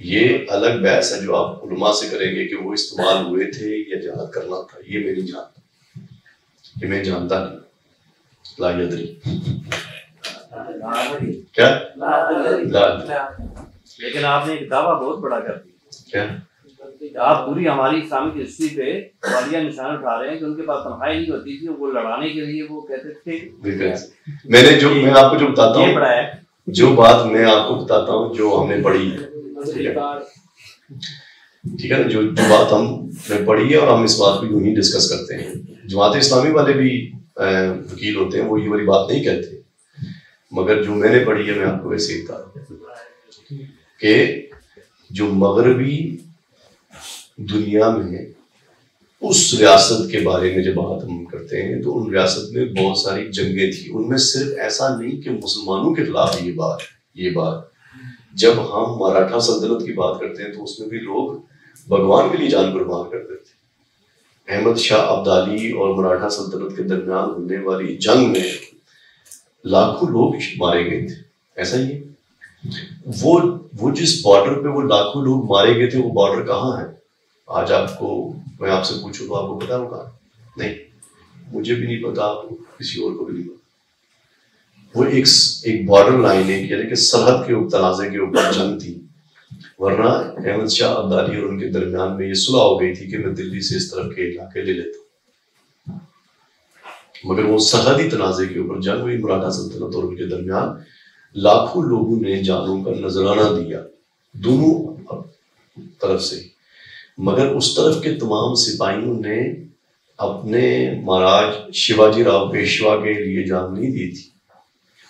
یہ الگ بحث ہے جو آپ علماء سے کریں گے کہ وہ استعمال ہوئے تھے یا جہاد کرنا تھا، یہ میں نہیں جانتا، یہ میں جانتا نہیں. لا یدری کیا لیکن آپ نے کتابہ بہت بڑا کر دی. کیا آپ پوری ہماری اسلامک ہسٹری پہ والیہ نشان اٹھا رہے ہیں کہ ان کے پاس تنخواہیں نہیں ہوتی تھی، وہ لڑانے کے لیے وہ کہتے تھے. میں آپ کو جو بتاتا ہوں، جو بات میں آپ کو بتاتا ہوں جو ہم نے پڑھی ہے، ٹھیک ہے نا، جو بات ہم نے پڑھی ہے اور ہم اس بات کو یوں ہی ڈسکس کرتے ہیں. جماعت اسلامی والے بھی وکیل ہوتے ہیں، وہ یہ والی بات نہیں کہتے، مگر جو میں نے پڑھی ہے میں آپ کو ویسے ہی بتا کہ جو مغربی دنیا میں اس ریاست کے بارے میں جب بات ہم کرتے ہیں تو ان ریاست میں بہت ساری جنگیں تھیں. ان میں صرف ایسا نہیں کہ مسلمانوں کے خلاف یہ بات جب ہم مراٹھا سلطنت کی بات کرتے ہیں تو اس میں بھی لوگ بھگوان کے لیے جان قربان کرتے تھے. احمد شاہ ابدالی اور مراٹھا سلطنت کے درمیان ہونے والی جنگ میں لاکھوں لوگ مارے گئے تھے. ایسا ہی ہے، وہ جس بارڈر پہ وہ لاکھوں لوگ مارے گئے تھے وہ بارڈر کہاں ہے؟ آج میں آپ سے پوچھوں تو آپ کو پتا ہوگا؟ نہیں، مجھے بھی نہیں پتا، کسی اور کو بھی نہیں پتا. وہ ایک بارڈر لائن ہے، یعنی کہ سرحد کے تنازع کے اوپر جنگ تھی، ورنہ احمد شاہ ابدالی اور ان کے درمیان میں یہ صلح ہو گئی تھی کہ میں دلی سے اس طرف کے علاقے لے لیتا ہوں. مگر وہ سرحدی تنازع کے اوپر جنگ ہوئی مراٹھا سلطنت اور ان کے درمیان. لاکھوں لوگوں نے جانوں کا نذرانہ دیا دونوں طرف سے، مگر اس طرف کے تمام سپاہیوں نے اپنے مہاراج شیواجی راؤ پیشوا کے لیے جان نہیں دی تھی،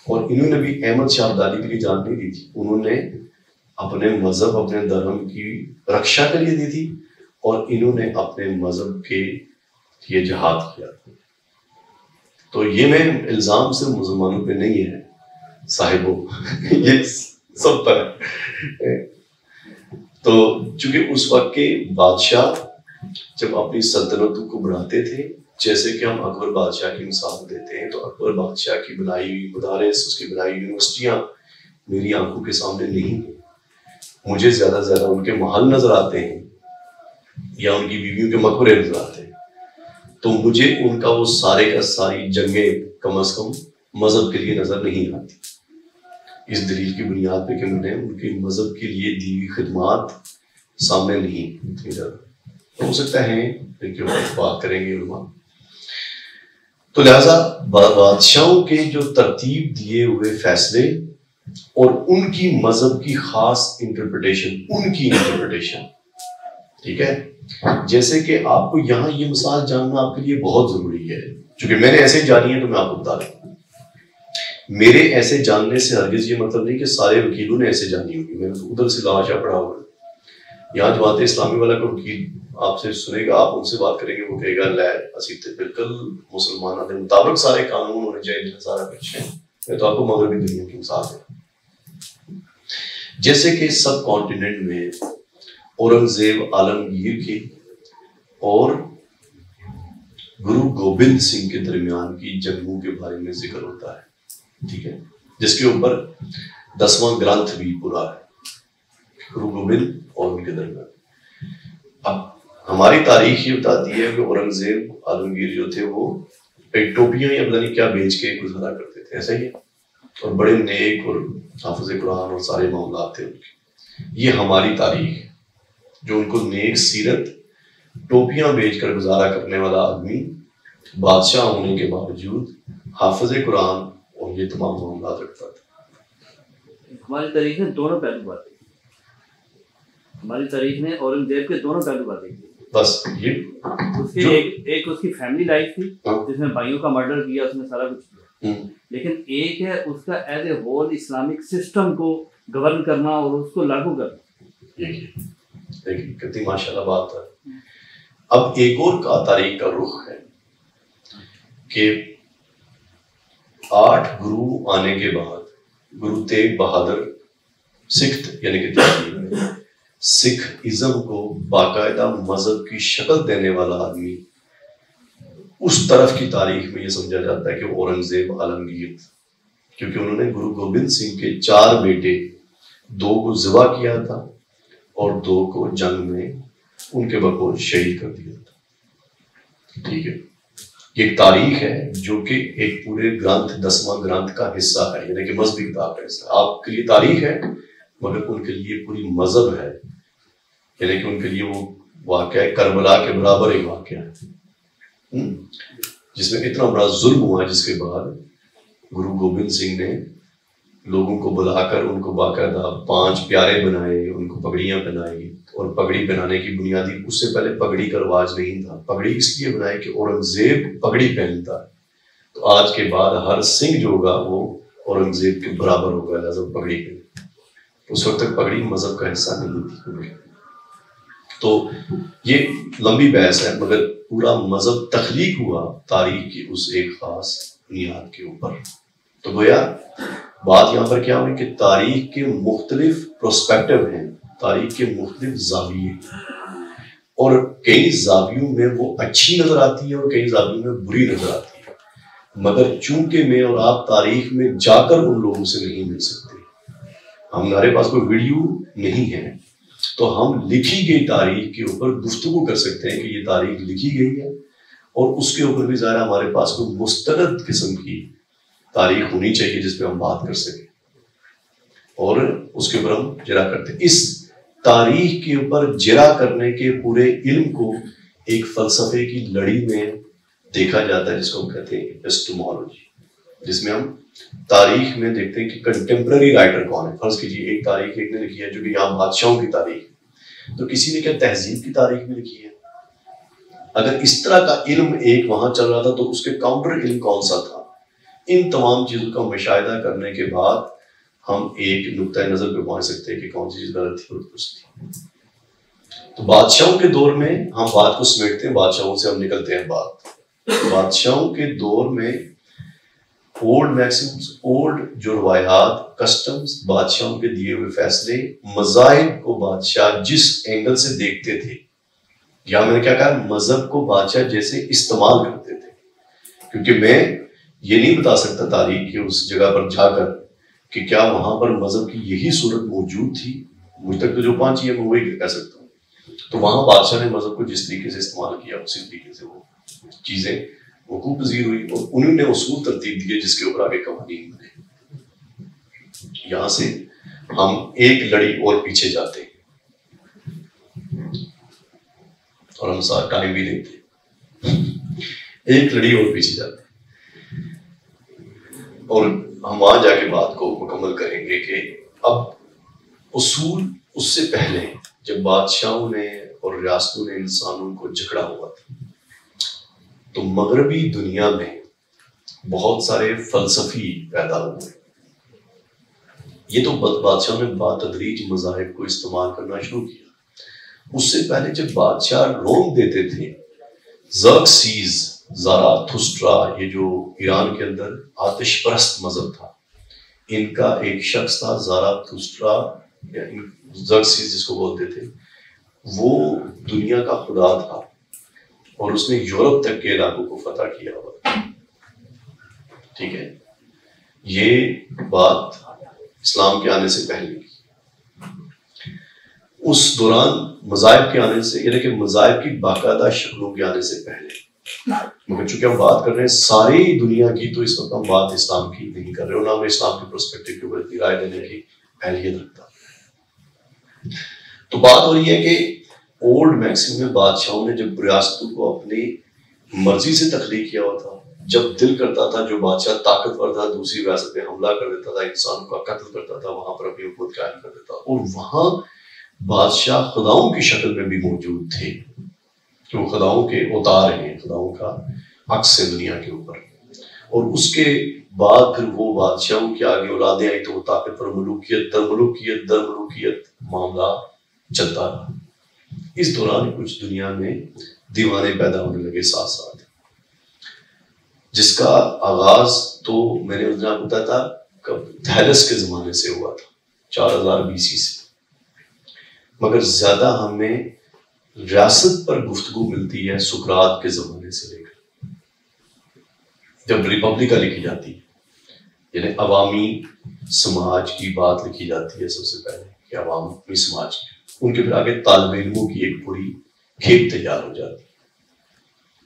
اور انہوں نے بھی احمد شاہ ابدالی کے لیے جان نہیں دی تھی. انہوں نے اپنے مذہب، اپنے دھرم کی رکشا کے لیے دی تھی، اور انہوں نے اپنے مذہب کے لیے جہاد کیا. تو یہ میں الزام صرف مسلمانوں پہ نہیں ہے صاحبوں، یہ سب پر ہے. تو چونکہ اس وقت کے بادشاہ جب اپنی سلطنتوں کو بڑھاتے تھے، جیسے کہ ہم اکبر بادشاہ کی مثال دیتے ہیں، تو اکبر بادشاہ کی بنائی ہوئی مدارس، اس کی بنائی ہوئی یونیورسٹیاں میری آنکھوں کے سامنے نہیں ہیں. مجھے زیادہ سے زیادہ ان کے محل نظر آتے ہیں یا ان کی بیویوں کے مقبرے نظر آتے ہیں. تو مجھے ان کا وہ سارے کا ساری جنگیں کم از کم مذہب کے لیے نظر نہیں آتی، اس دلیل کی بنیاد پہ کہ میں نے ان کے مذہب کے لیے دی ہوئی خدمات سامنے نہیں اتنی زیادہ. ہو سکتا ہے ان کے اوپر بات کریں گے علماء. تو لہٰذا بادشاہوں کے جو ترتیب دیے ہوئے فیصلے اور ان کی مذہب کی خاص انٹرپریٹیشن، ٹھیک ہے. جیسے کہ آپ کو یہاں یہ مثال جاننا آپ کے لیے بہت ضروری ہے، چونکہ میں نے ایسے جانی ہے تو میں آپ کو بتا رہا ہوں. میرے ایسے جاننے سے ہرگز یہ مطلب نہیں کہ سارے وکیلوں نے ایسے جانی ہوگی. میں نے تو ادھر سے لاشا پڑھا ہوا ہے. یہاں جماعت اسلامی والا کا وکیل آپ سے سنے گا، آپ ان سے بات کریں گے، وہ کہے گا لے اسی بالکل مسلمانوں کے مطابق سارے قانون ہونے چاہیے، سارا کچھ ہے. میں تو آپ کو مغربی دنیا کی مثال ہے. جیسے کہ سب کانٹیننٹ میں اورنگزیب عالمگیر کی اور گرو گوبند سنگھ کے درمیان کی جنگوں کے بارے میں ذکر ہوتا ہے، ٹھیک ہے، جس کے اوپر 10واں گرنتھ بھی پورا ہے، گرو گوبند اور ان کے درمیان. اب ہماری تاریخ یہ بتاتی ہے کہ اورنگزیب عالمگیر جو تھے وہ ایک ٹوپیاں یا پتہ نہیں کیا بیچ کے گزارا کرتے تھے، ایسا ہی ہے، اور بڑے نیک اور حافظ قرآن اور سارے معاملات تھے ان کے. یہ ہماری تاریخ ہے، جو ان کو نیک سیرت ٹوپیاں بیچ کر گزارا کرنے والا آدمی بادشاہ ہونے کے باوجود حافظ قرآن اور یہ تمام معاملات رکھتا تھا. ہماری تاریخ نے دونوں پہلو باتیں، ہماری تاریخ نے اورنگزیب کے دونوں پہلو باتیں کی. بس یہ اس کی ایک اس کی فیملی لائف تھی جس میں بھائیوں کا مرڈر کیا، اس نے سارا کچھ کیا، لیکن ایک ہے اس کا as a whole Islamic system کو گورن کرنا اور اس کو لاگو کرنا. دیکھیے کتنی ماشاء اللہ بات ہے. اب ایک اور کا تاریخ کا رخ ہے کہ 8 گرو آنے کے بعد گرو تیغ بہادر سکھ یعنی کہ سکھ ازم کو باقاعدہ مذہب کی شکل دینے والا آدمی، اس طرف کی تاریخ میں یہ سمجھا جاتا ہے کہ اورنگزیب عالمگیر، کیونکہ انہوں نے گرو گوبند سنگھ کے 4 بیٹے، 2 کو ذبح کیا تھا اور 2 کو جنگ میں ان کے بقول شہید کر دیا تھا. ٹھیک ہے، یہ ایک تاریخ ہے جو کہ ایک پورے گرنتھ 10واں گرنتھ کا حصہ ہے، یعنی کہ مذہبی کتاب کا حصہ. آپ کے لیے تاریخ ہے مگر ان کے لیے پوری مذہب ہے، یعنی کہ ان کے لیے وہ واقعہ کربلا کے برابر ایک واقعہ ہے جس میں اتنا بڑا ظلم ہوا، جس کے بعد گرو گوبند سنگھ نے لوگوں کو بلا کر ان کو باقاعدہ 5 پیارے بنائے، ان کو پگڑیاں پہنائی. اور پگڑی پہنانے کی بنیادی، اس سے پہلے پگڑی کا رواج نہیں تھا. پگڑی اس لیے بنائی کہ اورنگزیب پگڑی پہنتا ہے، تو آج کے بعد ہر سنگھ جو ہوگا وہ اورنگزیب کے برابر ہوگا، لہٰذا پگڑی پہنے. اس وقت تک پگڑی مذہب کا حصہ نہیں تھی. تو یہ لمبی بحث ہے، مگر پورا مذہب تخلیق ہوا تاریخ کی اس ایک خاص بنیاد کے اوپر. تو گویا بات یہاں پر کیا ہوئی کہ تاریخ کے مختلف پروسپیکٹو ہیں، تاریخ کے مختلف زاویے، اور کئی زاویوں میں وہ اچھی نظر آتی ہے اور کئی زاویوں میں بری نظر آتی ہے. مگر چونکہ میں اور آپ تاریخ میں جا کر ان لوگوں سے نہیں مل سکتے، ہمارے پاس کوئی ویڈیو نہیں ہے، تو ہم لکھی گئی تاریخ کے اوپر گفتگو کر سکتے ہیں کہ یہ تاریخ لکھی گئی ہے، اور اس کے اوپر بھی ظاہر ہمارے پاس کوئی مستند قسم کی تاریخ ہونی چاہیے جس پہ ہم بات کر سکیں اور اس کے اوپر ہم جرا کرتے ہیں. اس تاریخ کے اوپر جرا کرنے کے پورے علم کو ایک فلسفے کی لڑی میں دیکھا جاتا ہے جس کو ہم کہتے ہیں ایپسٹیمولوجی، جس میں ہم تاریخ میں دیکھتے ہیں کہ کنٹمپرری رائٹر کون ہے. فرض کیجیے ایک تاریخ ایک نے لکھی ہے جو کہ یہاں بادشاہوں کی تاریخ ہے، تو کسی نے کیا تہذیب کی تاریخ میں لکھی ہے. اگر اس طرح کا علم ایک وہاں چل رہا تھا تو اس کے کاؤنٹر علم کون سا تھا. ان تمام چیزوں کا مشاہدہ کرنے کے بعد ہم ایک نقطۂ نظر پہ پہنچ سکتے ہیں کہ کون سی چیز غلط تھی اور درست تھی. تو بادشاہوں کے دور میں ہم بات کو سمیٹتے ہیں، بادشاہوں سے ہم نکلتے ہیں. بادشاہوں کے دور میں اولڈ میکسمز، اولڈ جو روایات، کسٹمز، بادشاہوں کے دیے ہوئے فیصلے، مذاہب کو بادشاہ جس اینگل سے دیکھتے تھے، یا میں نے کیا کہا، مذہب کو بادشاہ جیسے استعمال کرتے تھے. کیونکہ میں یہ نہیں بتا سکتا تاریخ کی اس جگہ پر جا کر کہ کیا وہاں پر مذہب کی یہی صورت موجود تھی. مجھ تک تو جو پہنچی ہے میں وہی کہہ سکتا ہوں. تو وہاں بادشاہ نے مذہب کو جس طریقے سے استعمال کیا اسی طریقے سے وہ چیزیں وقوع پذیر ہوئی، اور انہوں نے اصول ترتیب دیے جس کے اوپر آگے قوانین بنے. یہاں سے ہم ایک لڑی اور پیچھے جاتے ہیں اور ہم ساتھ ٹائم بھی دیتے ہیں. ایک لڑی اور پیچھے جاتے ہیں اور ہم وہاں جا کے بات کو مکمل کریں گے کہ اب اصول اس سے پہلے جب بادشاہوں نے اور ریاستوں نے انسانوں کو جکڑا ہوا تھا تو مغربی دنیا میں بہت سارے فلسفی پیدا ہوئے. یہ تو بادشاہوں نے بتدریج مذاہب کو استعمال کرنا شروع کیا. اس سے پہلے جب بادشاہ روم دیتے تھے، زرکسیز، زاراتھسٹرا، یہ جو ایران کے اندر آتش پرست مذہب تھا، ان کا ایک شخص تھا زاراتھسٹرا یا زرکسیز جس کو بولتے تھے. وہ دنیا کا خدا تھا اور اس نے یورپ تک کے علاقوں کو فتح کیا ہوا تھا. ٹھیک ہے، یہ بات اسلام کے آنے سے پہلے کی. اس دوران مذاہب کے آنے سے، یعنی کہ مذاہب کی باقاعدہ شکلوں کے آنے سے پہلے، مگر چونکہ ہم بات کر رہے ہیں ساری دنیا کی، تو اس وقت ہم بات اسلام کی نہیں کر رہے اور نہ ہم اسلام کے پرسپیکٹو کے اوپر اتنی رائے دینے کی اہلیت رکھتا. تو بات ہو رہی ہے کہ اولڈ میکسم میں بادشاہوں نے جب ریاستوں کو اپنی مرضی سے تخلیق کیا ہوا تھا، جب دل کرتا تھا جو بادشاہ طاقتور تھا دوسری ریاست پہ حملہ کر دیتا تھا، انسانوں کا قتل کرتا تھا، وہاں پر اپنی حکومت قائم کر دیتا. اور وہاں بادشاہ خداؤں کی شکل میں بھی موجود تھے کہ وہ خداؤں کے اوتار ہیں، خداؤں کا عکس ہے دنیا کے اوپر. اور اس کے بعد پھر وہ بادشاہوں کی آگے اولادیں آئی تو وہ طاقتور ملوکیت در ملوکیت معاملہ چلتا رہا. اس دوران کچھ دنیا میں دیوانے پیدا ہونے لگے ساتھ ساتھ، جس کا آغاز تو میں نے آپ کو بتایا تھا تھیلس کے زمانے سے ہوا تھا، 4000 BC سے. مگر زیادہ ہمیں ریاست پر گفتگو ملتی ہے سقراط کے زمانے سے لے کر، جب ریپبلکا لکھی جاتی ہے، یعنی عوامی سماج کی بات لکھی جاتی ہے سب سے پہلے کہ عوامی سماج کی، ان کے پھر آگے طالب علموں کی ایک پوری کھیپ تیار ہو جاتی ہے۔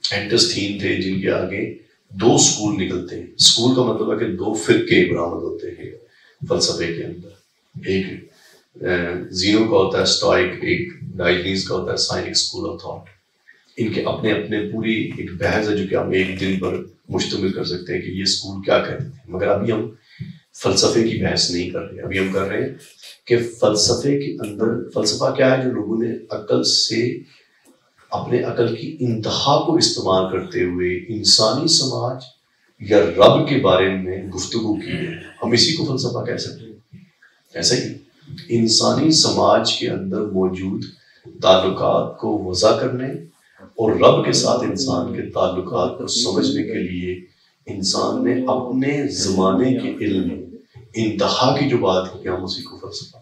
اینٹسٹین تھے جن کے آگے 2 سکول نکلتے ہیں، سکول کا مطلب ہے کہ 2 فرقے برآمد ہوتے ہیں فلسفے کے اندر، ایک زینو کا ہوتا ہے اسٹوئک، ایک ڈائجنیز کا ہوتا ہے سائنک اسکول آف تھاٹ۔ ان کے اپنے اپنے پوری ایک بحث ہے جو کہ ہم ایک دن پر مشتمل کر سکتے ہیں کہ یہ اسکول کیا کہتے تھے، مگر ابھی ہم فلسفے کی بحث نہیں کر رہے، ابھی ہم کر رہے ہیں کہ فلسفے کے اندر فلسفہ کیا ہے، جو لوگوں نے عقل سے اپنے عقل کی انتہا کو استعمال کرتے ہوئے انسانی سماج یا رب کے بارے میں گفتگو کی ہے، ہم اسی کو فلسفہ کہہ سکتے ہیں۔ ایسا ہی انسانی سماج کے اندر موجود تعلقات کو وضع کرنے اور رب کے ساتھ انسان کے تعلقات کو سمجھنے کے لیے انسان نے اپنے زمانے کے علم انتہا کی جو بات کی، ہم اسی کو فلسفہ۔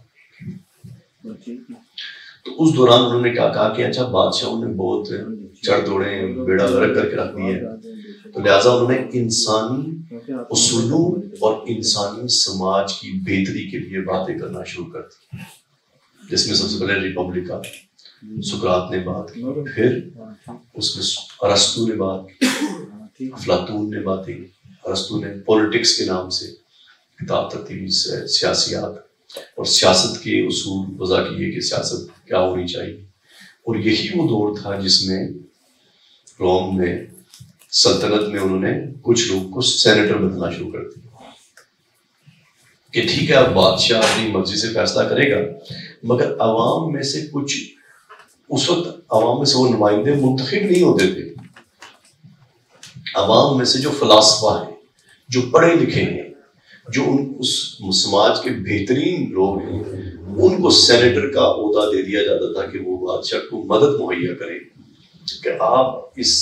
تو اس دوران انہوں نے کیا کہا کہ اچھا بادشاہوں نے بہت چڑھ دوڑے بیڑا غرق کر کے رکھ دیے، تو لہٰذا انہوں نے انسانی اصولوں اور انسانی سماج کی بہتری کے لیے باتیں کرنا شروع کر دی، جس میں سب سے پہلے ریپبلکا سقراط نے بات کی، پھر اس میں ارسطو نے بات کی، افلاطون نے باتیں کی۔ ارسطو نے پولیٹکس کے نام سے کتاب ترتیبی سیاسیات اور سیاست کے اصول وضع کیے کہ سیاست کیا ہونی چاہیے، اور یہی وہ دور تھا جس میں روم میں سلطنت میں انہوں نے کچھ لوگ کو سینیٹر بدلنا شروع کر دیا کہ ٹھیک ہے اب بادشاہ اپنی مرضی سے فیصلہ کرے گا، مگر عوام میں سے کچھ، اس وقت عوام میں سے وہ نمائندے منتخب نہیں ہوتے تھے، عوام میں سے جو فلاسفہ ہیں، جو پڑھے لکھے ہیں، جو اس سماج کے بہترین لوگ ہیں، ان کو سینیٹر کا عہدہ دے دیا جاتا تھا کہ وہ بادشاہ کو مدد مہیا کریں کہ آپ اس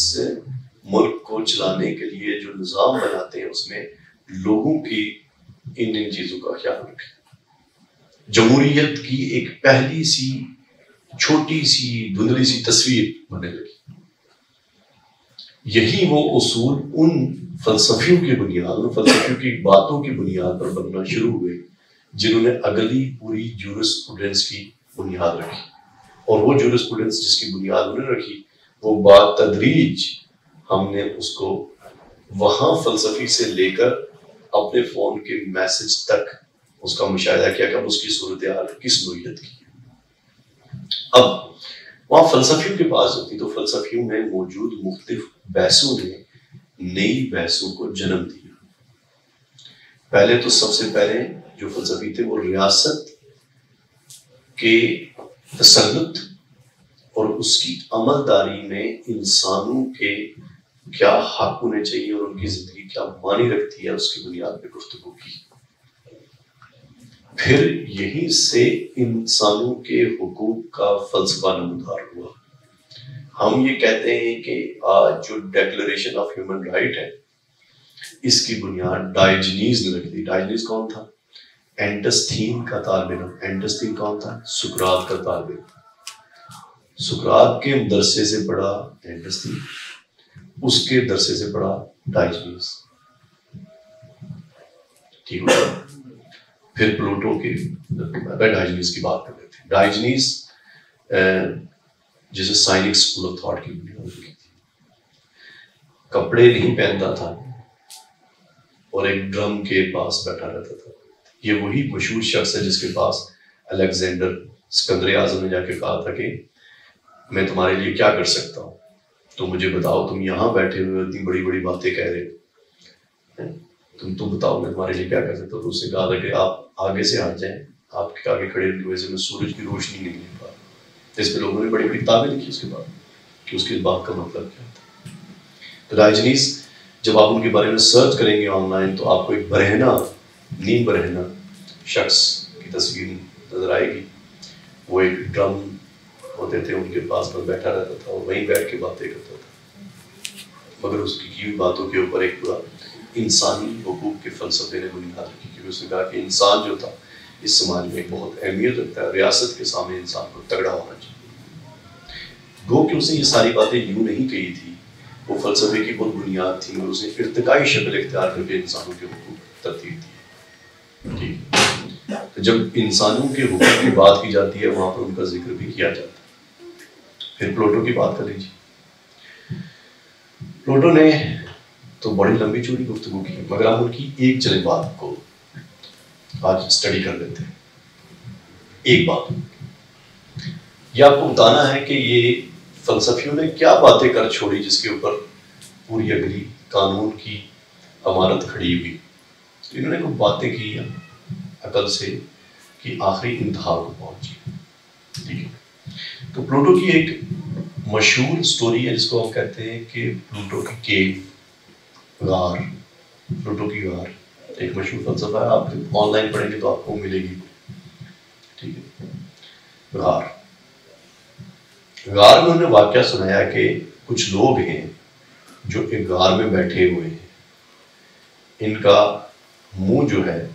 ملک کو چلانے کے لیے جو نظام بناتے ہیں اس میں لوگوں کی ان چیزوں کا خیال رکھیں۔ جمہوریت کی ایک پہلی سی چھوٹی سی دھندلی سی تصویر بننے لگی۔ یہی وہ اصول ان فلسفیوں کی بنیاد، ان فلسفیوں کی باتوں کی بنیاد پر بننا شروع ہوئے جنہوں نے اگلی پوری جورسپروڈنس کی بنیاد رکھی، اور وہ جورسپروڈنس جس کی بنیاد انہوں نے رکھی وہ بات تدریج ہم نے اس کو وہاں فلسفی سے لے کر اپنے فون کے میسج تک اس کا مشاہدہ کیا کہ اب اس کی صورتحال کس نوعیت کی ہے۔ اب وہاں فلسفیوں کے پاس ہوتی تو فلسفیوں میں موجود مختلف بحثوں نے نئی بحثوں کو جنم دیا۔ پہلے تو سب سے پہلے جو فلسفی تھے وہ ریاست کے تسلط اور اس کی عملداری میں انسانوں کے کیا حق ہونے چاہیے اور ان کی زندگی کیا معنی رکھتی ہے اس کی بنیاد پہ گفتگو کی۔ پھر یہیں سے انسانوں کے حقوق کا فلسفہ نمودار ہوا۔ ہم یہ کہتے ہیں کہ آج جو ڈیکلریشن آف ہیومن رائٹ ہے اس کی بنیاد ڈائجنیز نے رکھ دی۔ ڈائجنیز کون تھا؟ اینٹسٹین کا طالب علم۔ اینٹسٹین کون تھا؟ سقراط کا طالب علم۔ سقراط کے مدرسے سے پڑھا اینٹسٹین، اس کے درسے سے پڑھا ڈائجنیز، ٹھیک ہے۔ پھر پلوٹو کے ڈائجنیز کی بات کر رہے تھے۔ ڈائجنیز جسے سائنک اسکول آف تھاٹ کی بنیاد رکھی تھی، کپڑے نہیں پہنتا تھا اور ایک ڈرم کے پاس بیٹھا رہتا تھا۔ یہ وہی مشہور شخص ہے جس کے پاس الیگزینڈر اسکندر اعظم نے جا کے کہا تھا کہ میں تمہارے لیے کیا کر سکتا ہوں، تو مجھے بتاؤ، تم یہاں بیٹھے ہوئے اتنی بڑی بڑی باتیں کہہ رہے ہو، تم بتاؤ میں تمہارے لیے کیا کر سکتا ہوں۔ تو اس نے کہا تھا کہ آپ آگے سے ہٹ جائیں، آپ کے آگے کھڑے ہوئے سے میں سورج کی روشنی نہیں لے پا۔ اس پہ لوگوں نے بڑی بڑی کتابیں لکھی اس کے بعد کہ اس کی بات کا مطلب کیا تھا۔ تو ڈائجنیز جب آپ ان کے بارے میں سرچ کریں گے آن لائن تو آپ کو ایک برہنہ، نیم برہنہ شخص کی تصویر نظر آئے گی۔ وہ ایک ڈرم ہوتے تھے ان کے پاس پر بیٹھا رہتا تھا اور وہیں بیٹھ کے باتیں کرتا تھا، مگر اس کی ہوئی باتوں کے اوپر ایک پورا انسانی حقوق کے فلسفے نے بنیاد رکھی، کیونکہ اس نے کہا کہ انسان جو تھا اس سماج میں بہت اہمیت رکھتا ہے. ریاست کے سامنے انسان کو تگڑا ہونا چاہیے. گو کہ اس نے یہ ساری باتیں یوں نہیں کہی تھی, وہ فلسفے کی بہت بنیاد تھی, اور اس نے ارتقائی شکل اختیار کر کے انسانوں کے حقوق ترتیب دی. ٹھیک, تو جب انسانوں کے حقوق کی بات کی جاتی ہے وہاں پر ان کا ذکر بھی کیا جاتا ہے. پھر پلوٹو کی بات کر لیجیے. پلوٹو نے تو بڑی لمبی چوڑی گفتگو کی, مگر ہم ان کی ایک چلے بات کو آج اسٹڈی کر لیتے ہیں. ایک بات یہ آپ کو بتانا ہے کہ یہ فلسفیوں نے کیا باتیں کر چھوڑی جس کے اوپر پوری اگلی قانون کی عمارت کھڑی ہوئی. انہوں نے کچھ باتیں کی عقل سے کہ آخری انتہا کو پہنچی. ٹھیک ہے, تو پلوٹو کی ایک مشہور سٹوری ہے جس کو ہم کہتے ہیں کہ پلوٹو کی کیو, غار. پلوٹو کی غار ایک مشہور فلسفہ ہے, آپ آن لائن پڑھیں گے تو آپ کو ملے گی. ٹھیک ہے, غار. غار میں انہوں نے واقعہ سنایا کہ کچھ لوگ ہیں جو ایک غار میں بیٹھے ہوئے ہیں. ان کا منہ جو ہے,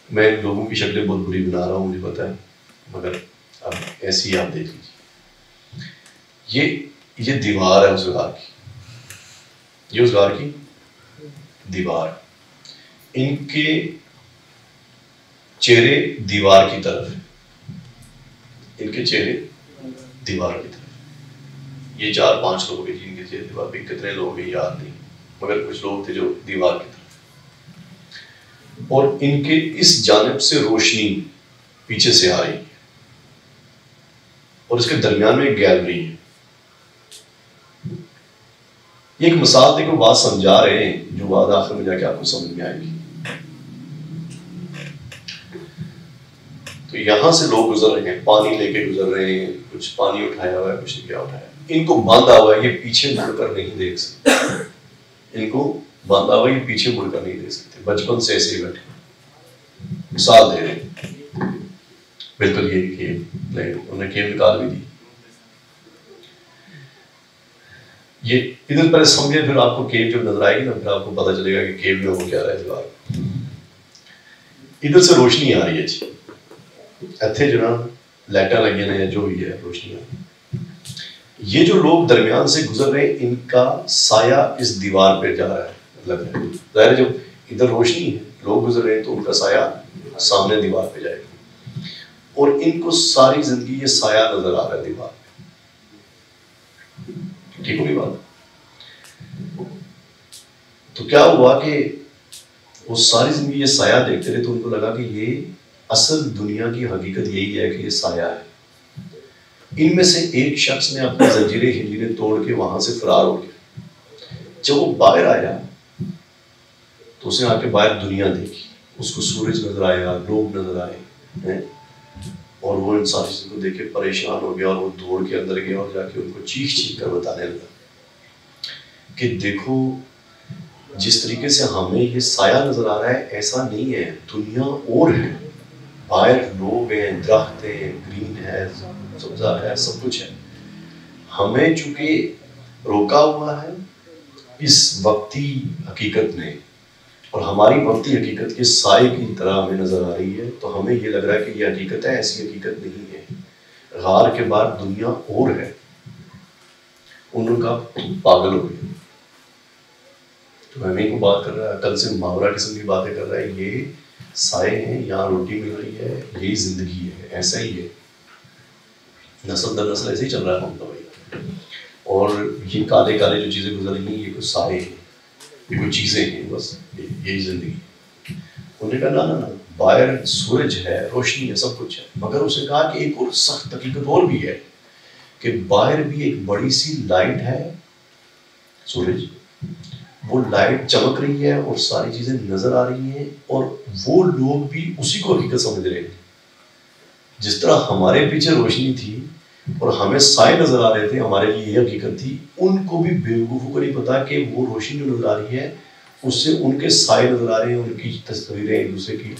میں لوگوں کی شکلیں بہت بری بنا رہا ہوں مجھے پتا ہے, مگر اب ایسی آپ دیکھ لیجیے. یہ دیوار ہے اس غار کی, یہ اس غار کی دیوار. ان کے چہرے دیوار کی طرف ہیں, ان کے چہرے دیوار کی طرف. یہ 4-5 لوگ ہیں جن کے چہرے دیوار پہ, کتنے لوگ ہیں یاد نہیں, مگر کچھ لوگ تھے جو دیوار کی طرف. اور ان کے اس جانب سے روشنی پیچھے سے آ رہی ہے, اور اس کے درمیان میں ایک گیلری ہے. یہ ایک مثال دیکھو, بات سمجھا رہے ہیں جو بات آخر میں جا کے آپ کو سمجھ میں آئے گی. تو یہاں سے لوگ گزر رہے ہیں, پانی لے کے گزر رہے ہیں, کچھ پانی اٹھایا ہوا ہے, کچھ نہیں کیا اٹھایا. ان کو باندھا ہوا ہے, یہ پیچھے مڑ کر نہیں دیکھ سکتے. ان کو باندھا ہوا ہے, یہ پیچھے مڑ کر نہیں دیکھ سکتے. بچپن سے ایسے ہی بیٹھے, مثال دے رہے ہیں. بالکل یہ کیو نہیں, انہوں نے کیو نکال بھی دی. یہ ادھر پہلے سمجھے, پھر آپ کو کیو جب نظر آئے گی نا, پھر آپ کو پتا چلے گا کہ کیو میں ہو کیا رہا ہے. جواب ادھر سے روشنی آ رہی ہے جی, اتنے جو نا لائٹاں لگی ہیں یا جو بھی ہے روشنی آ رہی ہے. یہ جو لوگ درمیان سے گزر رہے ہیں, ان کا سایہ اس دیوار پہ جا رہا ہے. مطلب ظاہر ہے جب ادھر روشنی ہے, لوگ گزر رہے ہیں, تو ان کا سایہ سامنے دیوار پہ جائے گا, اور ان کو ساری زندگی یہ سایہ نظر آ رہا ہے دیوار پہ. ٹھیک ہوگی بات. تو کیا ہوا کہ وہ ساری زندگی یہ سایہ دیکھتے رہے, تو ان کو لگا کہ یہ اصل دنیا کی حقیقت یہی ہے کہ یہ سایہ ہے. ان میں سے ایک شخص نے اپنی زنجیریں ہنجیریں توڑ کے وہاں سے فرار ہو گیا. جب وہ باہر آیا تو اس نے آ کے باہر دنیا دیکھی. اس کو سورج نظر آیا, لوگ نظر آئے, اور وہ ان ساری چیزوں کو دیکھ کے پریشان ہو گیا, اور وہ دوڑ کے اندر گیا اور جا کے ان کو چیخ چیخ کر بتانے لگا کہ دیکھو جس طریقے سے ہمیں یہ سایہ نظر آ رہا ہے ایسا نہیں ہے, دنیا اور ہے. باہر لوگ ہیں, درخت ہیں, گرین ہے, سبزہ ہے, سب کچھ ہے. ہمیں چونکہ روکا ہوا ہے اس وقتی حقیقت نے, اور ہماری وقتی حقیقت کے سائے کی طرح ہمیں نظر آ رہی ہے, تو ہمیں یہ لگ رہا ہے کہ یہ حقیقت ہے, ایسی حقیقت نہیں ہے. غار کے بعد دنیا اور ہے. انہوں کا پاگل ہو گیا. تو ہمیں کو بات کر رہا ہے, کل سے محاورہ قسم کی باتیں کر رہا ہے. یہ سائے ہیں, یہاں روٹی مل رہی ہے, یہی زندگی ہے, ایسا ہی ہے, نسل در نسل ایسے ہی چل رہا ہے معاملہ بھائی. اور یہ کالے کالے جو چیزیں گزر رہی ہیں یہ کچھ سائے ہیں, یہ کچھ چیزیں ہیں, بس یہی زندگی. انہوں نے کہا نا باہر سورج ہے, روشنی ہے, سب کچھ ہے, مگر اس نے کہا کہ ایک اور سخت حقیقت اور بھی ہے کہ باہر بھی ایک بڑی سی لائٹ ہے, سورج. وہ لائٹ چمک رہی ہے اور ساری چیزیں نظر آ رہی ہیں, اور وہ لوگ بھی اسی کو حقیقت سمجھ رہے ہیں. جس طرح ہمارے پیچھے روشنی تھی اور ہمیں سائے نظر آ رہے تھے, ہمارے لیے یہ حقیقت تھی, ان کو بھی بیوقوفوں کو نہیں پتا کہ وہ روشنی جو نظر آ رہی ہے اس سے ان کے سائے نظر آ رہے ہیں, ان کی تصویریں, ایک دوسرے کی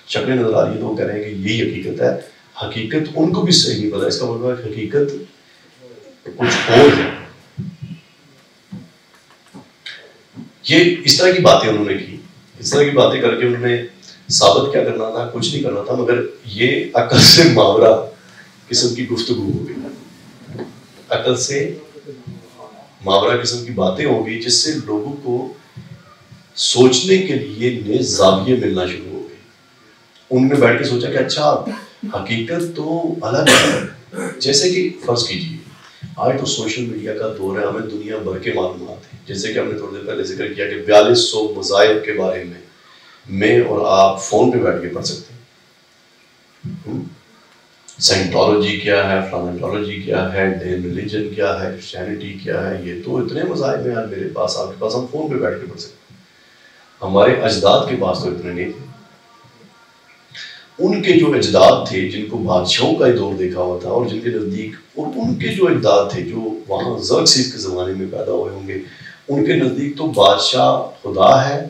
شکلیں نظر آ رہی ہیں, تو وہ کہہ رہے ہیں کہ یہی حقیقت ہے. حقیقت ان کو بھی صحیح نہیں پتا. اس کا مطلب ہے حقیقت کچھ اور ہے. یہ اس طرح کی باتیں انہوں نے کی, اس طرح کی باتیں کر کے انہوں نے ثابت کیا کرنا تھا؟ کچھ نہیں کرنا تھا، مگر یہ عقل سے محاورہ قسم کی گفتگو ہو گئی، عقل سے محاورہ قسم کی باتیں ہو گئی، جس سے لوگوں کو سوچنے کے لیے نئے زاویے ملنا شروع ہو گئے. ان میں بیٹھ کے سوچا کہ اچھا حقیقت تو الگ ہے. جیسے کہ فرض کیجیے آج تو سوشل میڈیا کا دور ہے، ہمیں دنیا بھر کے معلومات ہیں. جیسے کہ ہم نے تھوڑی دیر پہلے ذکر کیا کہ 4200 مذاہب کے بارے میں اور آپ فون پہ بیٹھ کے پڑھ سکتے ہیں. سائنٹالوجی کیا ہے، فلانٹالوجی کیا ہے، ڈین ریلیجن کیا ہے، کرسچینٹی کیا ہے، یہ تو اتنے مذاہب ہیں میرے پاس، آپ کے پاس، ہم فون پہ بیٹھ کے پڑھ سکتے ہیں. ہمارے اجداد کے پاس تو اتنے نہیں تھے. ان کے جو اجداد تھے جن کو بادشاہوں کا ہی دور دیکھا ہوا تھا، اور جن کے نزدیک، اور ان کے جو اجداد تھے جو وہاں زرکسیس کے زمانے میں پیدا ہوئے ہوں گے، ان کے نزدیک تو بادشاہ خدا ہے،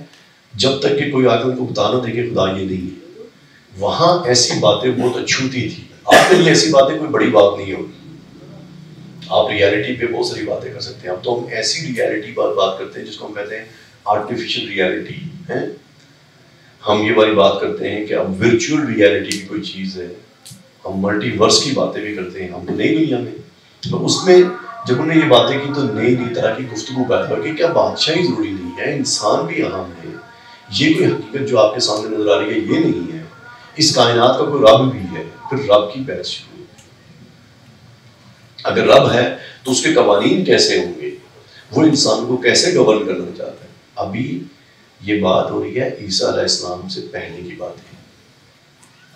جب تک کہ کوئی آ کر ان کو بتا نہ دے کہ خدا یہ نہیں ہے. وہاں ایسی باتیں بہت اچھوتی تھی. آپ کے لیے ایسی باتیں کوئی بڑی بات نہیں ہوگی، آپ ریالٹی پہ بہت ساری باتیں کر سکتے ہیں. اب تو ہم ایسی ریالٹی پر بات کرتے ہیں جس کو ہم کہتے ہیں آرٹیفیشل ریالٹی ہے. ہم یہ والی بات کرتے ہیں کہ اب ورچوئل ریالٹی بھی کوئی چیز ہے. ہم ملٹی ورس کی باتیں بھی کرتے ہیں. ہم تو نئی دنیا میں، تو اس میں جب انہوں نے یہ باتیں کی تو نئی نئی طرح کی گفتگو پیدا ہو کہ کیا بادشاہی ضروری نہیں ہے، انسان بھی اہم ہے. یہ کوئی حقیقت جو آپ کے سامنے نظر آ رہی ہے یہ نہیں ہے، اس کائنات کا کوئی رب بھی ہے. پھر رب کی بحث شروع ہوئی. اگر رب ہے تو اس کے قوانین کیسے ہوں گے، وہ انسان کو کیسے گورن کرنا چاہتا ہے. ابھی یہ بات ہو رہی ہے عیسیٰ علیہ السلام سے پہلے کی بات ہے،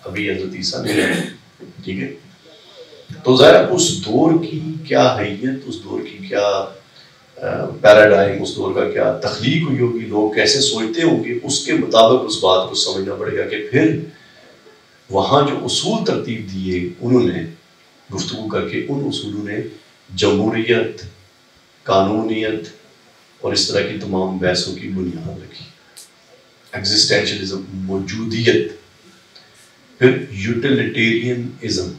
ابھی حضرت عیسیٰ نہیں ہے. ٹھیک ہے، تو ظاہر اس دور کی کیا حیت، اس دور کی کیا پیراڈائم، اس دور کا کیا تخلیق ہوئی ہوگی، لوگ کیسے سوچتے ہوں گے، اس کے مطابق اس بات کو سمجھنا پڑے گا کہ پھر وہاں جو اصول ترتیب دیے انہوں نے گفتگو کر کے، ان اصولوں نے جمہوریت، قانونیت اور اس طرح کی تمام بحثوں کی بنیاد رکھی. ایگزسٹینشلزم، موجودیت. پھر یوٹیلیٹیرینزم.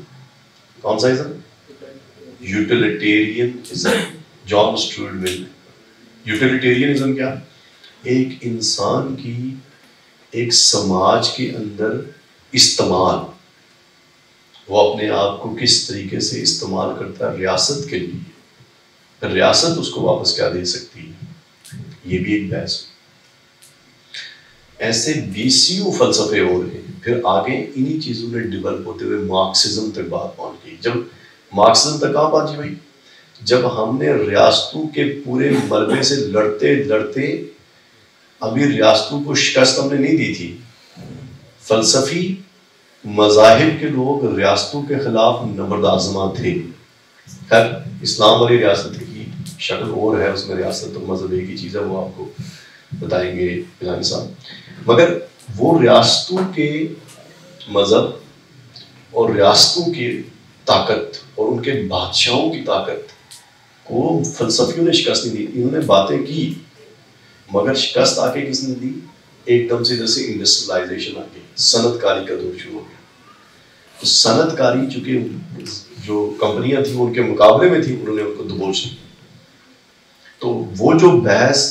کون سا ازم؟ یوٹیلیٹیرینزم. جان اسٹیورٹ مل. یوٹیلیٹیرینزم کیا؟ ایک انسان کی ایک سماج کے اندر استعمال، وہ اپنے آپ کو کس طریقے سے استعمال کرتا ہے ریاست کے لیے، ریاست اس کو واپس کیا دے سکتی ہے، یہ بھی ایک بحث. ایسے 20 فلسفے ہو رہے ہیں. پھر آگے انہی چیزوں نے ڈیولپ ہوتے ہوئے مارکسزم تک بات پہنچ گئی. جب مارکسزم تک کہاں پہنچی بھائی؟ جب ہم نے ریاستوں کے پورے ملبے سے لڑتے لڑتے، ابھی ریاستوں کو شکست ہم نے نہیں دی تھی. فلسفی مذاہب کے لوگ ریاستوں کے خلاف نبرد تھے. خیر اسلام والی ریاست کی شکل اور ہے، اس میں ریاست اور مذہب ایک ہی چیز ہے، وہ آپ کو بتائیں گے پلانی صاحب. مگر وہ ریاستوں کے مذہب اور ریاستوں کی طاقت اور ان کے بادشاہوں کی طاقت کو فلسفیوں نے شکست نہیں دی. انہوں نے باتیں کی مگر شکست آ کے کس نے دی؟ ایک دم سے ادھر سے انڈسٹریلائزیشن آ گئی، صنعت کاری کا دور شروع ہو گیا. تو صنعت کاری چونکہ جو کمپنیاں تھیں ان کے مقابلے میں تھیں، انہوں نے ان کو دبوچ لی. تو وہ جو بحث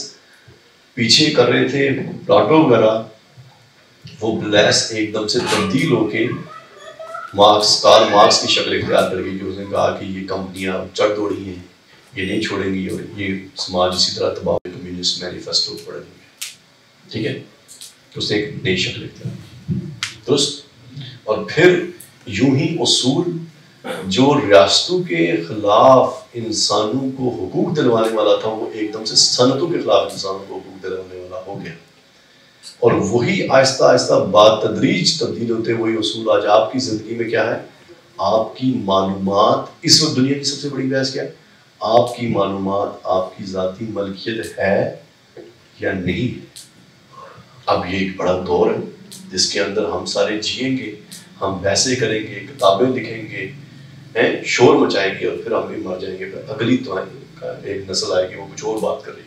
پیچھے کر رہے تھے پلاٹو وغیرہ، وہ بحث ایک دم سے تبدیل ہو کے کارل مارکس کی شکل اختیار کر گئی، کہ اس نے کہا کہ یہ کمپنیاں چڑھ دوڑی ہیں، یہ نہیں چھوڑیں گی، اور یہ سماج اسی طرح تباہ. کمیونسٹ مینیفیسٹو پڑھیں گے، ٹھیک ہے. تو اس نے ایک نئی شکل اختیار کی، درست. اور پھر یوں ہی اصول جو ریاستوں کے خلاف انسانوں کو حقوق دلوانے والا تھا، وہ ایک دم سے صنعتوں کے خلاف انسانوں کو حقوق دلوانے والا ہو گیا. اور وہی آہستہ آہستہ بعد تدریج تبدیل ہوتے وہی اصول آج آپ کی زندگی میں کیا ہے؟ آپ کی معلومات. اس وقت دنیا کی سب سے بڑی بحث کیا ہے؟ آپ کی معلومات، آپ کی ذاتی ملکیت ہے یا نہیں. اب یہ ایک بڑا دور ہے جس کے اندر ہم سارے جئیں گے، ہم بحثیں کریں گے، کتابیں لکھیں گے، شور مچائیں گے، اور پھر ہم بھی مر جائیں گے. پھر اگلی تو ایک نسل آئے گی، وہ کچھ اور بات کر رہی ہے.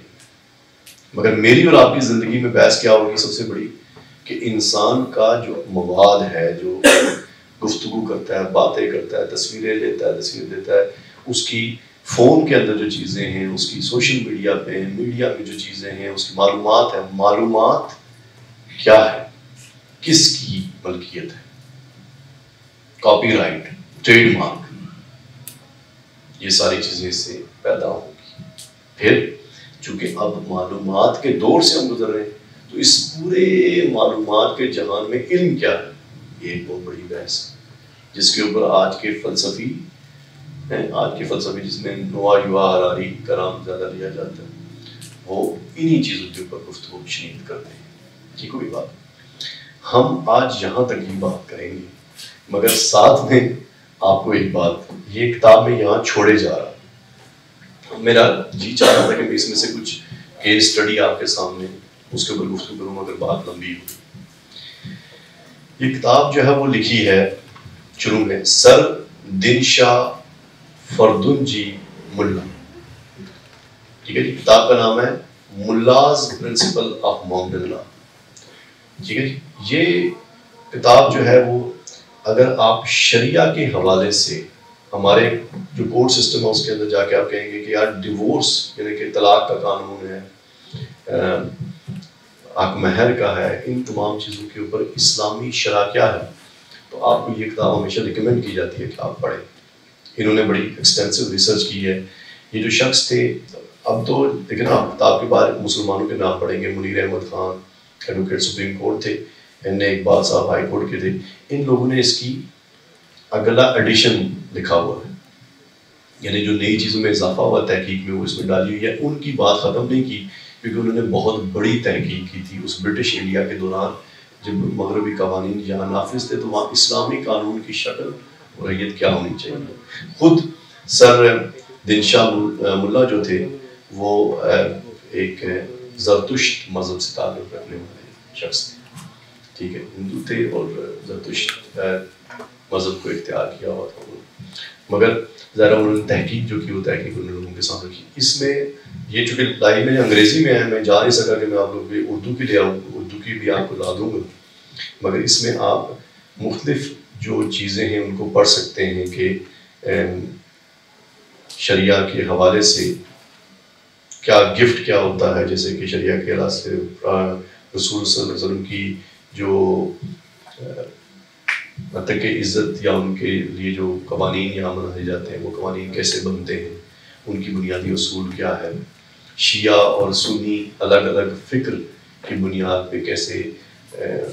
مگر میری اور آپ کی زندگی میں بحث کیا ہوگی سب سے بڑی؟ کہ انسان کا جو مواد ہے، جو گفتگو کرتا ہے، باتیں کرتا ہے، تصویریں لیتا ہے، تصویر دیتا ہے، اس کی فون کے اندر جو چیزیں ہیں، اس کی سوشل میڈیا پہ، میڈیا میں جو چیزیں ہیں، اس کی معلومات ہے. معلومات کیا ہے؟ کس کی ملکیت ہے، کاپی رائٹ، ٹریڈ مارک، یہ ساری چیزیں اس سے پیدا ہوں گی۔ پھر چونکہ اب معلومات کے دور سے ہم گزر رہے ہیں تو اس پورے معلومات کے جہان میں علم کیا ہے، یہ ایک بہت بڑی بحث ہے جس کے اوپر آج کے فلسفی جس میں نوا یووا ہراری کا نام زیادہ لیا جاتا ہے، وہ انہی چیزوں کے اوپر گفتگو شنید کرتے ہیں کہ کوئی بات نہیں۔ ہم آج یہاں تک یہ بات کریں گے، مگر ساتھ میں آپ کو ایک بات، یہ کتاب میں یہاں چھوڑے جا رہا ہے، میرا جی چاہ رہا تھا کہ میں اس میں سے کچھ کیس اسٹڈی آپ کے سامنے اس کے اوپر گفتگو کروں، مگر بات لمبی ہوئی۔ یہ کتاب جو ہے وہ لکھی ہے شروع میں سر دنشا فردنجی ملا، ٹھیک ہے جی، کتاب کا نام ہے ملاز پرنسپل آف ماڈرن لا، ٹھیک ہے جی۔ یہ کتاب جو ہے وہ اگر آپ شریعہ کے حوالے سے ہمارے جو کورٹ سسٹم ہے اس کے اندر جا کے آپ کہیں گے کہ یار ڈیورس یعنی کہ طلاق کا قانون ہے، حق مہر کا ہے، ان تمام چیزوں کے اوپر اسلامی شرح کیا ہے، تو آپ کو یہ کتاب ہمیشہ ریکمینڈ کی جاتی ہے کہ آپ پڑھیں۔ انہوں نے بڑی ایکسٹینسو ریسرچ کی ہے۔ یہ جو شخص تھے، اب تو لیکن آپ کتاب کے بعد مسلمانوں کے نام پڑھیں گے، Munir Ahmed Khan advocate supreme court تھے، این اے اقبال صاحب ہائی کورٹ کے تھے، ان لوگوں نے اس کی اگلا ایڈیشن لکھا ہوا ہے، یعنی جو نئی چیزوں میں اضافہ ہوا تحقیق میں وہ اس میں ڈالی ہوئی ہے۔ ان کی بات ختم نہیں کی کیونکہ انہوں نے بہت بڑی تحقیق کی تھی اس برٹش انڈیا کے دوران، جب مغربی قوانین جہاں نافذ تھے تو وہاں اسلامی قانون کی شکل ریت کیا ہونی چاہیے۔ خود سر دنشا ملا جو تھے وہ ایک زرتشت مذہب سے تعلق رکھنے والے شخص تھے، ٹھیک ہے، ہندو تھے اور زرتشت مذہب کو اختیار کیا ہوا تھا، مگر ذرا انہوں نے تحقیق جو کی وہ تحقیق ان لوگوں کے سامنے کی۔ اس میں یہ چونکہ لائی میں انگریزی میں ہے، میں جا نہیں سکا کہ میں آپ لوگوں کو اردو کی لے آؤں، اردو کی بھی آپ کو لا دوں گا، مگر اس میں آپ مختلف جو چیزیں ہیں ان کو پڑھ سکتے ہیں کہ شریعہ کے حوالے سے کیا گفٹ کیا ہوتا ہے، جیسے کہ شریعہ کے حوالے سے رسول صلی اللہ علیہ وسلم کی جو حتیٰ کہ عزت یا ان کے لیے جو قوانین یہاں بنائے جاتے ہیں وہ قوانین کیسے بنتے ہیں، ان کی بنیادی اصول کیا ہے، شیعہ اور سنی الگ الگ فکر کی بنیاد پہ کیسے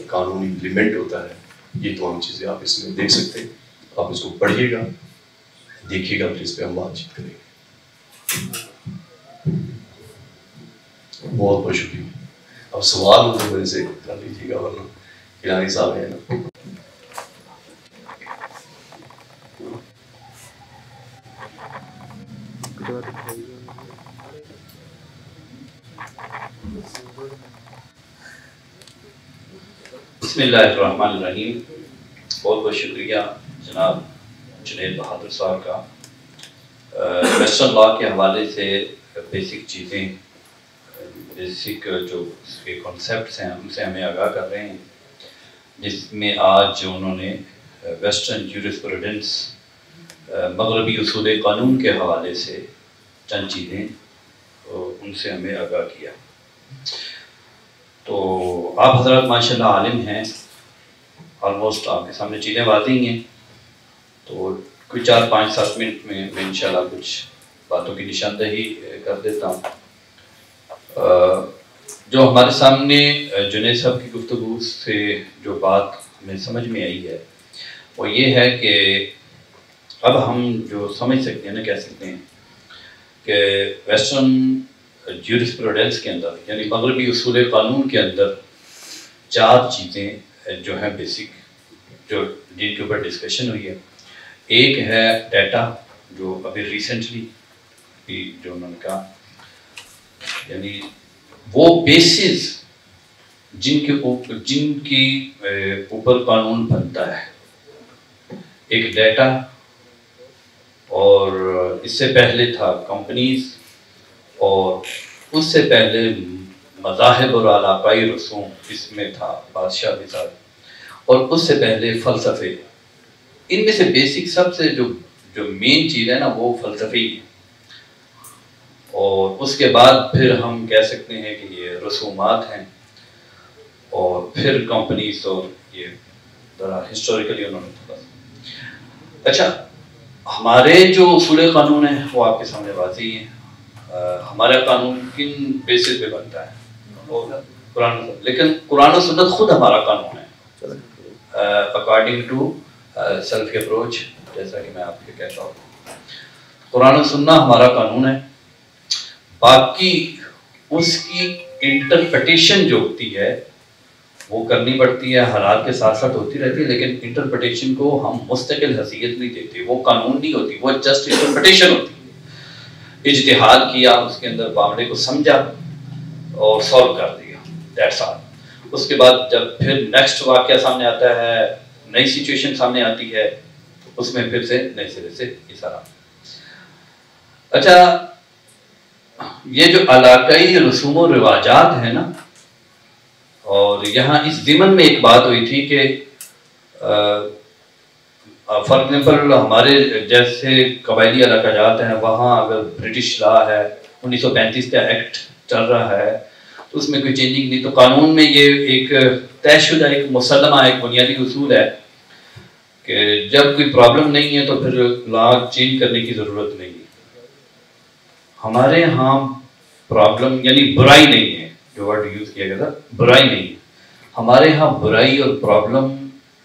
قانون امپلیمنٹ ہوتا ہے، یہ تمام چیزیں آپ اس میں دیکھ سکتے ہیں۔ آپ اس کو پڑھیے گا، دیکھیے گا، پھر اس پہ ہم بات چیت کریں گے۔ بہت بہت شکریہ۔ اب سوال ہو تو میرے سے کر لیجیے گا، ورنہ کلانی صاحب ہیں نا۔ بسم اللہ الرحمن الرحیم۔ بہت بہت شکریہ جناب جنید بہادر صاحب کا۔ ویسٹرن لا کے حوالے سے بیسک چیزیں، بیسک جو اس کے کانسیپٹس ہیں ان سے ہمیں آگاہ کر رہے ہیں، جس میں آج جو انہوں نے ویسٹرن جورسپروڈنس، مغربی اصول قانون کے حوالے سے چند چیزیں ان سے ہمیں آگاہ کیا۔ تو آپ حضرات ماشاءاللہ عالم ہیں، آلموسٹ آپ کے سامنے چیزیں واضح ہیں، تو کوئی 4-5-7 منٹ میں انشاءاللہ کچھ باتوں کی نشاندہی کر دیتا ہوں۔ جو ہمارے سامنے جنید صاحب کی گفتگو سے جو بات ہمیں سمجھ میں آئی ہے وہ یہ ہے کہ اب ہم جو سمجھ سکتے ہیں نا، کہہ سکتے ہیں کہ ویسٹرن جورسپروڈنس کے اندر یعنی مغربی اصول قانون کے اندر 4 چیزیں جو ہیں بیسک، جو جن کے اوپر ڈسکشن ہوئی ہے۔ ایک ہے ڈیٹا، جو ابھی ریسنٹلی جو انہوں نے کہا، یعنی وہ بیسز جن کی اوپر قانون بنتا ہے، ایک ڈیٹا، اور اس سے پہلے تھا کمپنیز، اور اس سے پہلے مذاہب اور علاقائی رسوم، اس میں تھا بادشاہ مثال، اور اس سے پہلے فلسفے۔ ان میں سے بیسک سب سے جو مین چیز ہے نا وہ فلسفی ہے، اور اس کے بعد پھر ہم کہہ سکتے ہیں کہ یہ رسومات ہیں، اور پھر کمپنیز اور یہ ذرا ہسٹوریکلی انہوں نے تھوڑا سا. اچھا ہمارے جو اصول قانون ہیں وہ آپ کے سامنے واضح ہیں. ہمارا قانون کن بیسس پہ بنتا ہے؟ قرآن و سنت. لیکن قرآن و سنت خود ہمارا قانون ہے اکارڈنگ ٹو سیلف اپروچ. جیسا کہ میں آپ کے کہتا ہوں قرآن و سنت ہمارا قانون ہے. باقی اس کی انٹرپریٹیشن جو ہوتی ہے وہ کرنی پڑتی ہے، حالات کے ساتھ ساتھ ہوتی رہتی ہے، لیکن انٹرپریٹیشن کو ہم مستقل حیثیت نہیں دیتے. وہ قانون نہیں ہوتی، وہ جسٹ انٹرپریٹیشن ہوتی ہے. اجتہاد کیا، اس کے اندر معاملے کو سمجھا اور سالو کر دیا، دیٹس آل. اس کے بعد جب پھر نیکسٹ واقعہ سامنے آتا ہے، نئی سچویشن سامنے آتی ہے، اس میں پھر سے نئے سرے سے یہ سارا. اچھا یہ جو علاقائی رسوم و رواجات ہیں نا، اور یہاں اس ضمن میں ایک بات ہوئی تھی کہ فار ایگزامپل ہمارے جیسے قبائلی علاقہ جات ہیں، وہاں اگر برٹش لا ہے، 1935 کا ایکٹ چل رہا ہے، تو اس میں کوئی چینجنگ نہیں. تو قانون میں یہ ایک طے شدہ ایک مسلمہ ایک بنیادی اصول ہے کہ جب کوئی پرابلم نہیں ہے تو پھر لا چینج کرنے کی ضرورت نہیں ہے. ہمارے ہاں پرابلم یعنی برائی نہیں ہے، جو ورڈ یوز کیا گیا تھا برائی نہیں ہے. ہمارے ہاں برائی اور پرابلم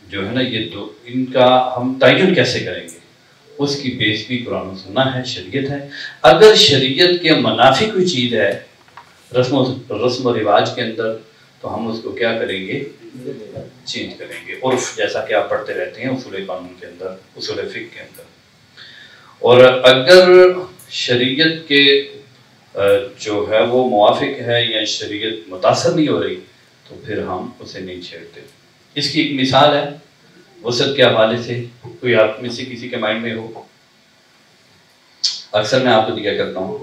جو ہے نا، یہ دو ان کا ہم تعین کیسے کریں گے؟ اس کی بیس بھی قرآن و سنت ہے، شریعت ہے. اگر شریعت کے منافی کوئی چیز ہے رسم و رواج کے اندر، تو ہم اس کو کیا کریں گے؟ چینج کریں گے. عرف جیسا کہ آپ پڑھتے رہتے ہیں اصول قانون کے اندر، اصول فقہ کے اندر. اور اگر شریعت کے جو ہے وہ موافق ہے یا شریعت متاثر نہیں ہو رہی، تو پھر ہم اسے نہیں چھیڑتے. اس کی ایک مثال ہے وسعت کے حوالے سے، کوئی آپ میں سے کسی کے مائنڈ میں ہو؟ اکثر میں آپ کو دیا کرتا ہوں.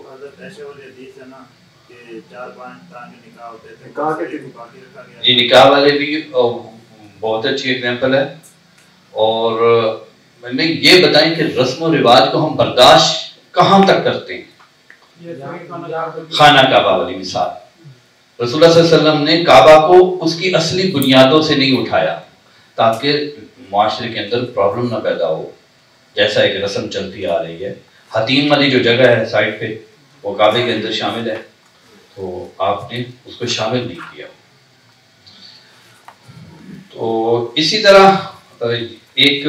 جی نکاح والے بھی بہت اچھی ایگزامپل ہے. اور میں نے یہ بتائیں کہ رسم و رواج کو ہم برداشت کہاں تک کرتے ہیں؟ خانہ کعبہ والی مثال. رسول اللہ صلی اللہ علیہ وسلم نے کعبہ کو اس کی اصلی بنیادوں سے نہیں اٹھایا تاکہ معاشرے کے اندر پرابلم نہ پیدا ہو. جیسا ایک رسم چلتی آ رہی ہے، حتیم والی جو جگہ ہے سائڈ پہ وہ کعبے کے اندر شامل ہے، تو آپ نے اس کو شامل نہیں کیا. تو اسی طرح ایک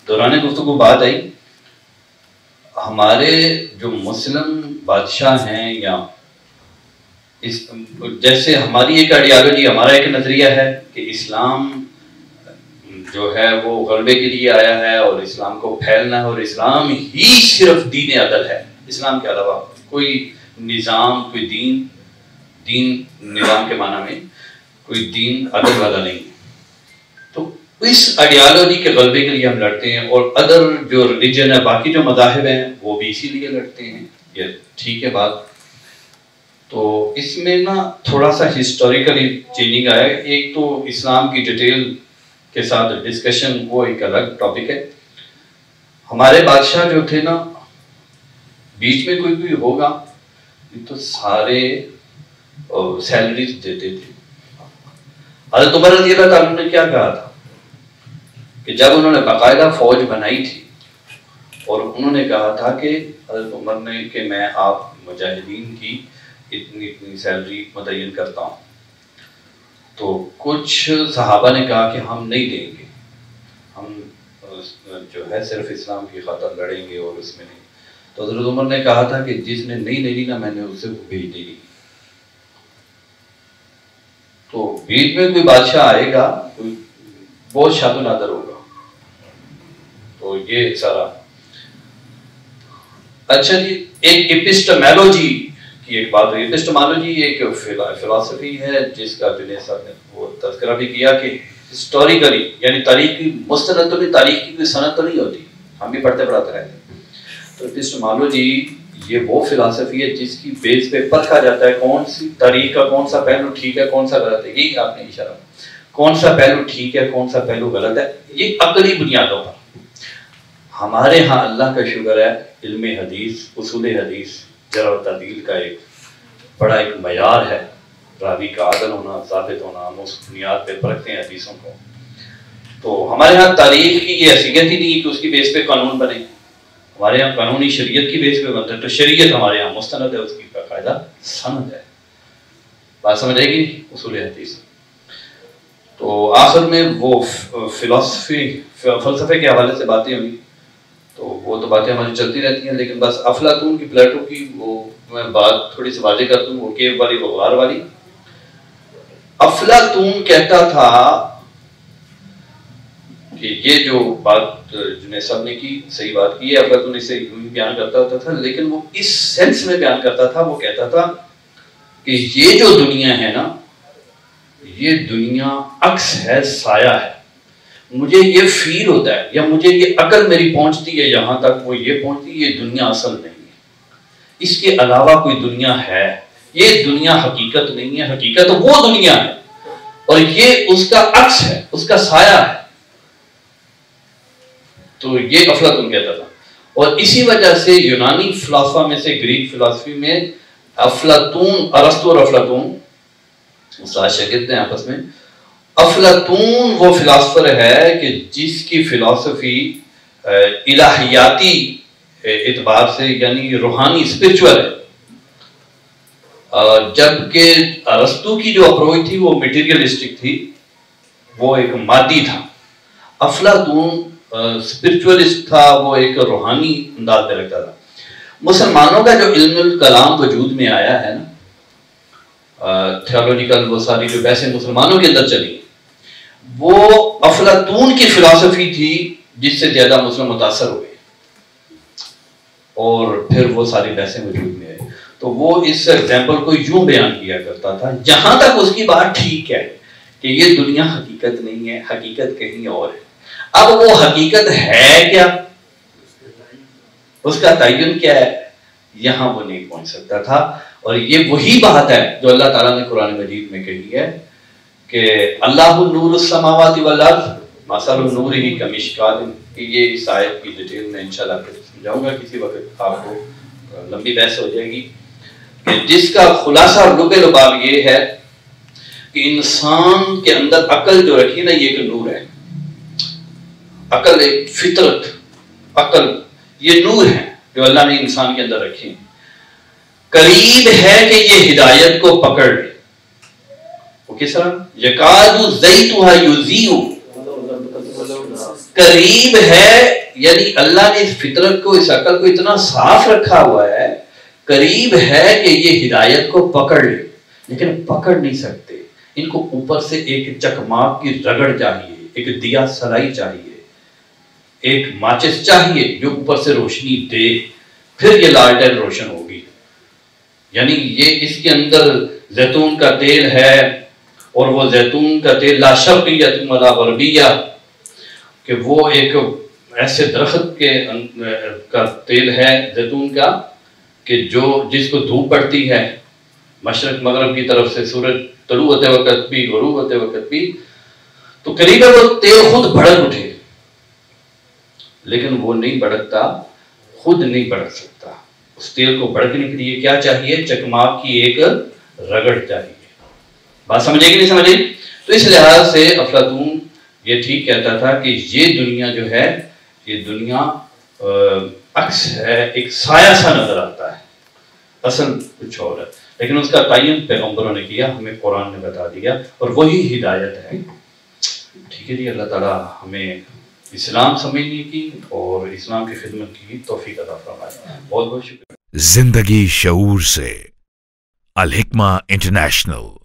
دوران گفتگو بات آئی، ہمارے جو مسلم بادشاہ ہیں یا جیسے ہماری ایک آئیڈیالوجی، ہمارا ایک نظریہ ہے کہ اسلام جو ہے وہ غلبے کے لیے آیا ہے اور اسلام کو پھیلنا ہے، اور اسلام ہی صرف دین عدل ہے. اسلام کے علاوہ کوئی نظام، کوئی دین نظام کے معنی میں کوئی دین عدل والا نہیں. تو اس آئیڈیالوجی کے غلبے کے لیے ہم لڑتے ہیں، اور ادر جو ریلیجن ہے، باقی جو مذاہب ہیں، وہ بھی اسی لیے لڑتے ہیں. یہ ٹھیک ہے بات. تو اس میں نا تھوڑا سا ہسٹوریکلی چینجنگ آیا. ایک تو اسلام کی ڈیٹیل کے ساتھ ڈسکشن وہ ایک الگ ٹاپک ہے. ہمارے بادشاہ جو تھے نا، بیچ میں کوئی ہوگا تو سارے سیلریز دیتے تھے. حضرت عمر رضی اللہ تعالیٰ نے کیا کہا تھا کہ جب انہوں نے باقاعدہ فوج بنائی تھی اور انہوں نے کہا تھا کہ حضرت عمر نے کہ میں آپ مجاہدین کی اتنی سیلری متعین کرتا ہوں، تو کچھ صحابہ نے کہا کہ ہم نہیں دیں گے، ہم جو ہے صرف اسلام کی خاطر لڑیں گے اور اس میں نہیں. تو حضرت عمر نے کہا تھا کہ جس نے نہیں دی نا، میں نے اسے بھیج دی. تو بیچ میں کوئی بادشاہ آئے گا، کوئی بہت شاد و نادر ہوگا. تو یہ سارا. اچھا جی، ایک ایپسٹمالوجی کی ایک بات ہوئی. ایپسٹمالوجی ایک فلسفی ہے جس کا جنید صاحب نے وہ تذکرہ بھی کیا کہ ہسٹوریکلی یعنی تاریخ کی مستند تو نہیں، تاریخ کی کوئی سند تو نہیں ہوتی، ہم بھی پڑھتے پڑھاتے رہتے ہیں. تو ایپسٹمالوجی یہ وہ فلسفی ہے جس کی بیس پہ پرکھا جاتا ہے کون سی تاریخ کا کون سا پہلو ٹھیک ہے، کون سا غلط ہے. یہی آپ نے اشارہ، کون سا پہلو ٹھیک ہے، کون سا پہلو غلط ہے، یہ عقلی بنیادوں پر. ہمارے ہاں اللہ کا شکر ہے علم حدیث، اصول حدیث، جرح و تعدیل کا ایک بڑا ایک معیار ہے. راوی کا عادل ہونا، ثابت ہونا، ہم اس بنیاد پہ پرکھتے ہیں حدیثوں کو. تو ہمارے ہاں تاریخ کی یہ حیثیت ہی نہیں کہ اس کی بیس پہ قانون بنے. ہمارے یہاں قانونی شریعت کی بیس پہ بنتا ہے، تو شریعت ہمارے یہاں مستند ہے، اس کی باقاعدہ سند ہے. بات سمجھ آئے گی اصول حدیث. تو آخر میں وہ فلسفے کے حوالے سے باتیں ہوئی، تو وہ تو باتیں ہماری چلتی رہتی ہیں، لیکن بس افلاطون کی پلیٹو کی وہ میں بات تھوڑی سی واضح کر دوں، وہ کیو والی، وہ غار والی. افلاطون کہتا تھا کہ یہ جو بات جنید صاحب نے کی صحیح بات کی ہے، افلاطون اسے یوں ہی بیان کرتا ہوتا تھا، لیکن وہ اس سینس میں بیان کرتا تھا، وہ کہتا تھا کہ یہ جو دنیا ہے نا، یہ دنیا عکس ہے، سایہ ہے. مجھے یہ فیل ہوتا ہے یا مجھے یہ عقل میری پہنچتی ہے یہاں تک، وہ یہ پہنچتی ہے یہ دنیا اصل نہیں ہے، اس کے علاوہ کوئی دنیا ہے، یہ دنیا حقیقت نہیں ہے، حقیقت وہ دنیا ہے اور یہ اس کا عکس ہے، اس کا سایہ ہے. تو یہ افلاطون کہتا تھا. اور اسی وجہ سے یونانی فلسفہ میں سے، گریک فلسفی میں افلاطون، ارسطو اور افلاطون استاد شاگرد ہیں آپس میں. افلاطون وہ فلاسفر ہے کہ جس کی فلسفی الہیاتی اعتبار سے یعنی روحانی اسپرچول ہے، جبکہ ارسطو کی جو اپروچ تھی وہ میٹیریلسٹک تھی، وہ ایک مادی تھا. افلاطون اسپرچولسٹ تھا، وہ ایک روحانی انداز میں رکھتا تھا. مسلمانوں کا جو علم الکلام وجود میں آیا ہے نا، تھیولوجیکل وہ ساری جو بحثیں مسلمانوں کے اندر چلی، وہ افلاطون کی فلسفی تھی جس سے زیادہ مسلم متاثر ہوئے اور پھر وہ ساری بحثیں وجود میں آئی. تو وہ اس ایگزامپل کو یوں بیان کیا کرتا تھا، جہاں تک اس کی بات ٹھیک ہے کہ یہ دنیا حقیقت نہیں ہے، حقیقت کہیں اور ہے. اب وہ حقیقت ہے کیا، اس کا تعین کیا ہے، یہاں وہ نہیں پہنچ سکتا تھا. اور یہ وہی بات ہے جو اللہ تعالیٰ نے قرآن مجید میں کہی ہے کہ اللہ نور السماوات والارض مثل نورہ کمشکات. یہ اس آیت کی ڈیٹیل میں انشاءاللہ سمجھاؤں گا کسی وقت، آپ کو لمبی بحث ہو جائے گی، کہ جس کا خلاصہ اور لب لباب یہ ہے کہ انسان کے اندر عقل جو رکھی نا، یہ ایک نور ہے. عقل ایک فطرت، عقل یہ نور ہے جو اللہ نے انسان کے اندر رکھی. قریب ہے کہ یہ ہدایت کو پکڑ لے. وہ کس طرح؟ یکاد زیتھا یضیء، قریب ہے یعنی اللہ نے اس فطرت کو، اس عقل کو اتنا صاف رکھا ہوا ہے، قریب ہے کہ یہ ہدایت کو پکڑ لے، لیکن پکڑ نہیں سکتے. ان کو اوپر سے ایک چکماک کی رگڑ چاہیے، ایک دیا سلائی چاہیے، ایک ماچس چاہیے جو اوپر سے روشنی دے، پھر یہ لالٹین روشن ہوگی. یعنی یہ اس کے اندر زیتون کا تیل ہے، اور وہ زیتون کا تیل لا شرقیۃ ولا غربیہ، کہ وہ ایک ایسے درخت کے کا تیل ہے زیتون کا کہ جو جس کو دھوپ پڑتی ہے مشرق مغرب کی طرف سے، سورج طلوع ہوتے وقت بھی غروب ہوتے وقت بھی، تو قریب وہ تیل خود بھڑک اٹھے، لیکن وہ نہیں بھڑکتا، خود نہیں بھڑک سکتا. اس تیل کو بھڑکنے کے لیے کیا چاہیے؟ چکماک کی ایک رگڑ چاہیے. بات سمجھے کہ نہیں سمجھے؟ تو اس لحاظ سے افلاطون یہ ٹھیک کہتا تھا کہ یہ دنیا جو ہے، یہ دنیا عکس ہے، ایک سایہ سا نظر آتا ہے، اصل کچھ اور ہے. لیکن اس کا تعین پیغمبروں نے کیا، ہمیں قرآن نے بتا دیا، اور وہی ہدایت ہے. ٹھیک ہے جی، اللہ تعالیٰ ہمیں اسلام سمجھنے کی اور اسلام کی خدمت کی توفیق عطا فرمائے. بہت بہت شکریہ. زندگی شعور سے، الحکمہ انٹرنیشنل.